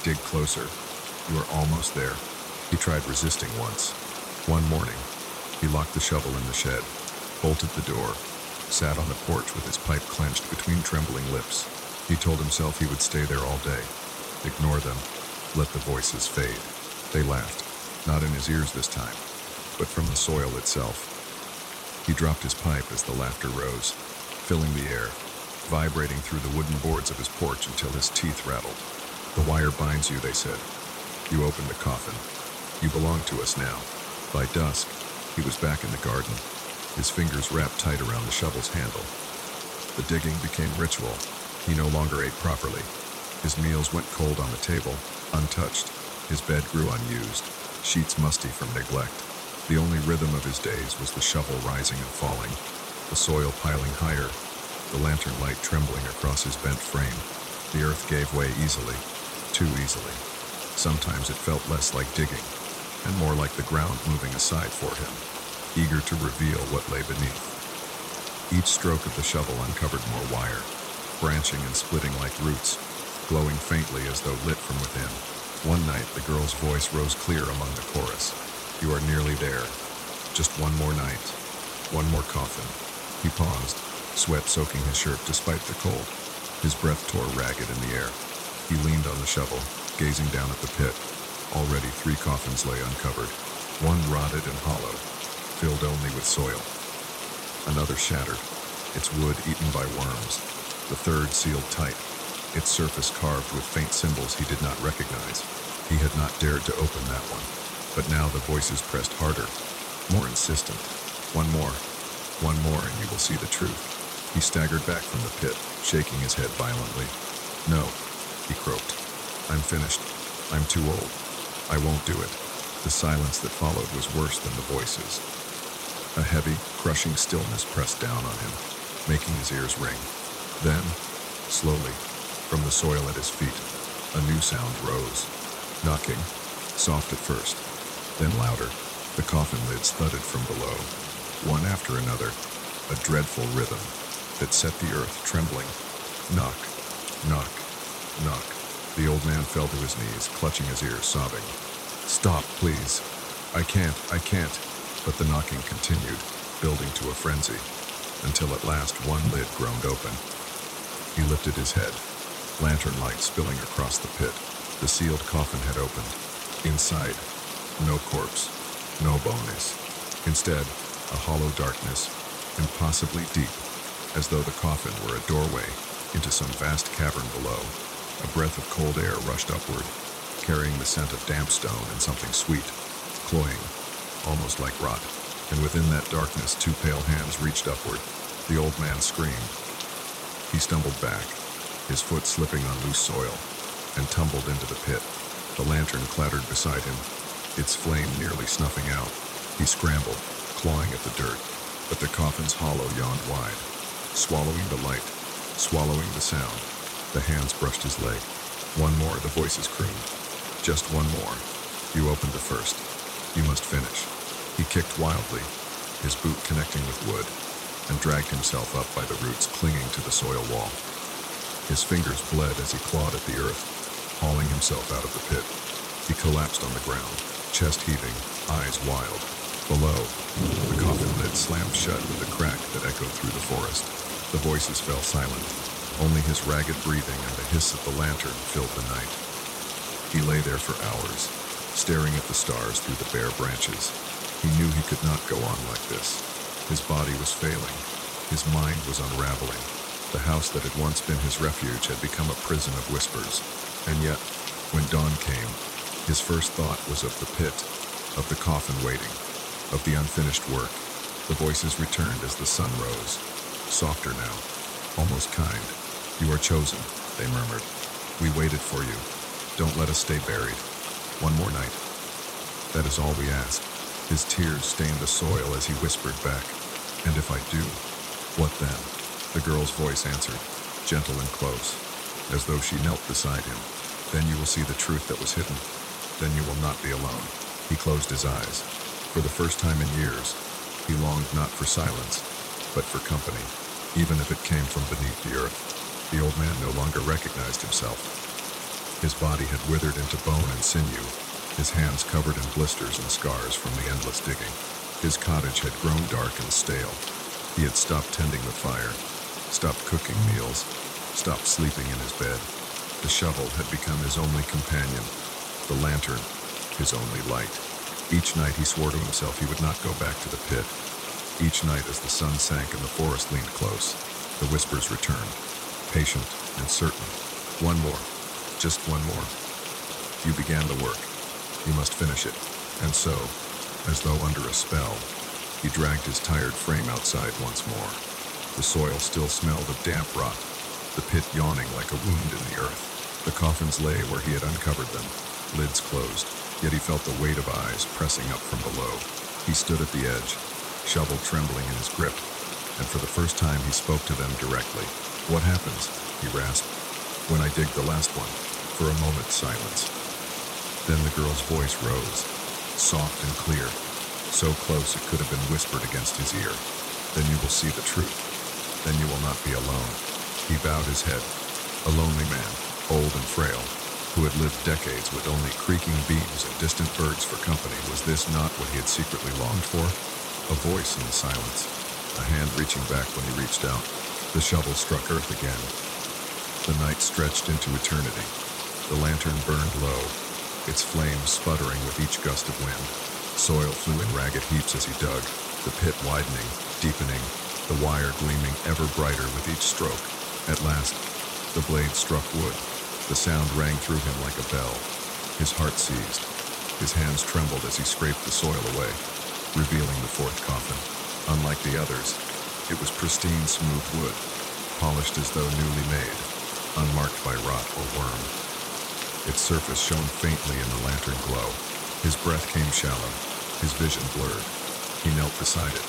Dig closer. You are almost there. He tried resisting once. One morning, he locked the shovel in the shed, bolted the door, sat on the porch with his pipe clenched between trembling lips. He told himself he would stay there all day. Ignore them. Let the voices fade. They laughed, not in his ears this time, but from the soil itself. He dropped his pipe as the laughter rose, filling the air, vibrating through the wooden boards of his porch until his teeth rattled. The wire binds you, they said. You opened the coffin. You belong to us now. By dusk, he was back in the garden, his fingers wrapped tight around the shovel's handle. The digging became ritual. He no longer ate properly. His meals went cold on the table, untouched. His bed grew unused, sheets musty from neglect. The only rhythm of his days was the shovel rising and falling, the soil piling higher, the lantern light trembling across his bent frame. The earth gave way easily, too easily. Sometimes it felt less like digging, and more like the ground moving aside for him, eager to reveal what lay beneath. Each stroke of the shovel uncovered more wire, branching and splitting like roots, glowing faintly as though lit from within. One night, the girl's voice rose clear among the chorus. You are nearly there. Just one more night. One more coffin. He paused, sweat soaking his shirt despite the cold. His breath tore ragged in the air. He leaned on the shovel, gazing down at the pit. Already 3 coffins lay uncovered. One rotted and hollow, filled only with soil. Another shattered, its wood eaten by worms. The third sealed tight, its surface carved with faint symbols he did not recognize. He had not dared to open that one. But now the voices pressed harder, more insistent. One more, and you will see the truth. He staggered back from the pit, shaking his head violently. No, he croaked. I'm finished. I'm too old. I won't do it. The silence that followed was worse than the voices. A heavy, crushing stillness pressed down on him, making his ears ring. Then, slowly, from the soil at his feet, a new sound rose. Knocking, soft at first, then louder. The coffin lids thudded from below, one after another, a dreadful rhythm that set the earth trembling. Knock, knock, knock. The old man fell to his knees, clutching his ears, sobbing. Stop, please. I can't. But the knocking continued, building to a frenzy, until at last one lid groaned open. He lifted his head, lantern light spilling across the pit. The sealed coffin had opened. Inside, no corpse, no bones. Instead, a hollow darkness, impossibly deep, as though the coffin were a doorway into some vast cavern below. A breath of cold air rushed upward, carrying the scent of damp stone and something sweet, cloying, almost like rot. And within that darkness, 2 pale hands reached upward. The old man screamed. He stumbled back, his foot slipping on loose soil, and tumbled into the pit. The lantern clattered beside him, its flame nearly snuffing out. He scrambled, clawing at the dirt, but the coffin's hollow yawned wide, swallowing the light, swallowing the sound. The hands brushed his leg. One more, the voices crooned. Just one more. You opened the first. You must finish. He kicked wildly, his boot connecting with wood, and dragged himself up by the roots clinging to the soil wall. His fingers bled as he clawed at the earth, hauling himself out of the pit. He collapsed on the ground, chest heaving, eyes wild. Below, the coffin lid slammed shut with a crack that echoed through the forest. The voices fell silent. Only his ragged breathing and the hiss of the lantern filled the night. He lay there for hours, staring at the stars through the bare branches. He knew he could not go on like this. His body was failing. His mind was unraveling. The house that had once been his refuge had become a prison of whispers. And yet, When dawn came, his first thought was of the pit, of the coffin waiting, of the unfinished work. The voices returned as the sun rose, softer now, almost kind. "You are chosen," they murmured. "We waited for you. Don't let us stay buried. One more night. That is all we ask." His tears stained the soil as he whispered back, "And if I do, what then?" The girl's voice answered, gentle and close, as though she knelt beside him. "Then you will see the truth that was hidden. Then you will not be alone." He closed his eyes. For the first time in years, he longed not for silence, but for company, even if it came from beneath the earth. The old man no longer recognized himself. His body had withered into bone and sinew, his hands covered in blisters and scars from the endless digging. His cottage had grown dark and stale. He had stopped tending the fire, stopped cooking meals, stopped sleeping in his bed. The shovel had become his only companion, the lantern, his only light. Each night he swore to himself he would not go back to the pit. Each night as the sun sank and the forest leaned close, the whispers returned, patient and certain. "One more, just one more. You began the work. You must finish it." And so, as though under a spell, he dragged his tired frame outside once more. The soil still smelled of damp rot, the pit yawning like a wound in the earth. The coffins lay where he had uncovered them, lids closed, yet he felt the weight of eyes pressing up from below. He stood at the edge, shovel trembling in his grip, and for the first time he spoke to them directly. "What happens?" he rasped. "When I dig the last one." For a moment, silence. Then the girl's voice rose, soft and clear, so close it could have been whispered against his ear. "Then you will see the truth. Then you will not be alone." He bowed his head, a lonely man, old and frail, who had lived decades with only creaking beams and distant birds for company. Was this not what he had secretly longed for? A voice in the silence, a hand reaching back when he reached out. The shovel struck earth again. The night stretched into eternity. The lantern burned low, its flames sputtering with each gust of wind. Soil flew in ragged heaps as he dug, the pit widening, deepening, the wire gleaming ever brighter with each stroke. At last, the blade struck wood. The sound rang through him like a bell. His heart seized. His hands trembled as he scraped the soil away, revealing the fourth coffin. Unlike the others, it was pristine, smooth wood, polished as though newly made, unmarked by rot or worm. Its surface shone faintly in the lantern glow. His breath came shallow, his vision blurred. He knelt beside it,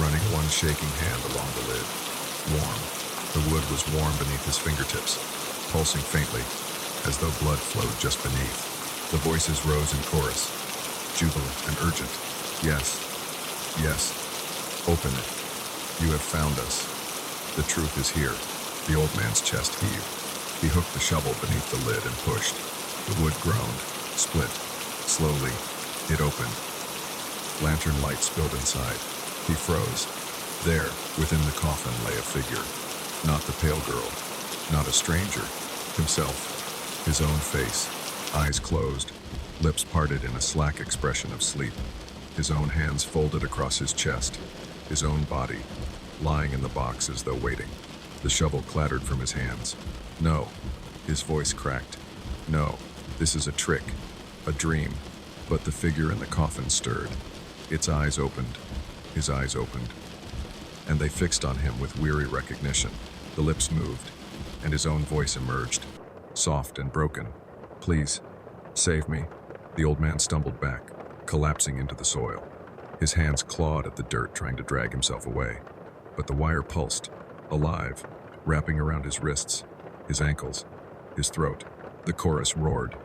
running one shaking hand along the lid. Warm. The wood was warm beneath his fingertips, pulsing faintly, as though blood flowed just beneath. The voices rose in chorus, jubilant and urgent. "Yes, yes, open it. You have found us. The truth is here." The old man's chest heaved. He hooked the shovel beneath the lid and pushed. The wood groaned, split. Slowly, it opened. Lantern light spilled inside. He froze. There, within the coffin, lay a figure. Not the pale girl, not a stranger. Himself, his own face, eyes closed, lips parted in a slack expression of sleep. His own hands folded across his chest, his own body, lying in the box as though waiting. The shovel clattered from his hands. "No," his voice cracked. "No, this is a trick, a dream." But the figure in the coffin stirred. Its eyes opened, his eyes opened, and they fixed on him with weary recognition. The lips moved, and his own voice emerged, soft and broken. "Please, save me." The old man stumbled back, collapsing into the soil. His hands clawed at the dirt, trying to drag himself away. But the wire pulsed, alive, wrapping around his wrists, his ankles, his throat. The chorus roared,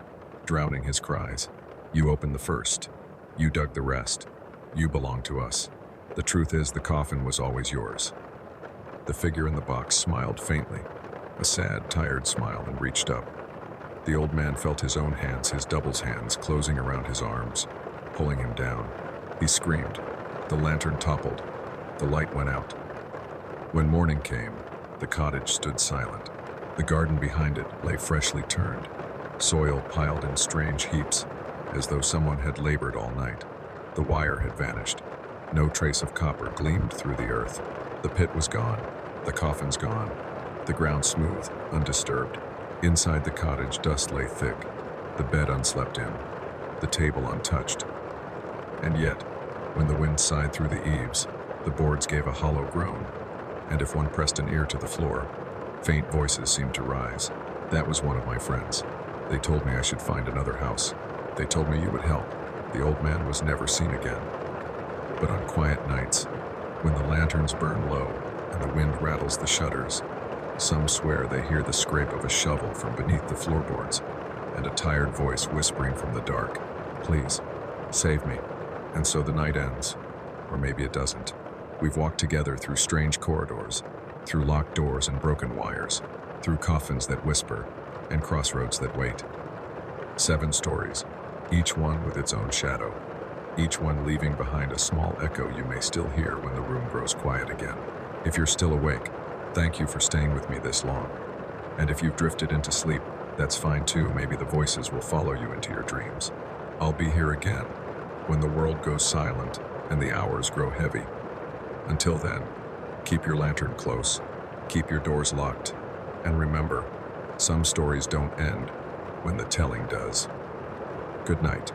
drowning his cries. "You opened the first. You dug the rest. You belong to us. The truth is, the coffin was always yours." The figure in the box smiled faintly, a sad, tired smile, and reached up. The old man felt his own hands, his double's hands, closing around his arms, pulling him down. He screamed. The lantern toppled. The light went out. When morning came, the cottage stood silent. The garden behind it lay freshly turned, soil piled in strange heaps, as though someone had labored all night. The wire had vanished. No trace of copper gleamed through the earth. The pit was gone. The coffin's gone. The ground smooth, undisturbed. Inside the cottage, dust lay thick. the bed unslept in, the table untouched. And yet, when the wind sighed through the eaves, the boards gave a hollow groan, and if one pressed an ear to the floor, faint voices seemed to rise. That was one of my friends. They told me I should find another house. They told me you would help. The old man was never seen again. But on quiet nights, when the lanterns burn low and the wind rattles the shutters, some swear they hear the scrape of a shovel from beneath the floorboards and a tired voice whispering from the dark, "Please, save me." And so the night ends, or maybe it doesn't. We've walked together through strange corridors, through locked doors and broken wires, through coffins that whisper and crossroads that wait. 7 stories, each one with its own shadow, each one leaving behind a small echo you may still hear when the room grows quiet again. If you're still awake, thank you for staying with me this long. And if you've drifted into sleep, that's fine too. Maybe the voices will follow you into your dreams. I'll be here again when the world goes silent and the hours grow heavy. Until then, keep your lantern close, keep your doors locked, and remember, some stories don't end when the telling does. Good night.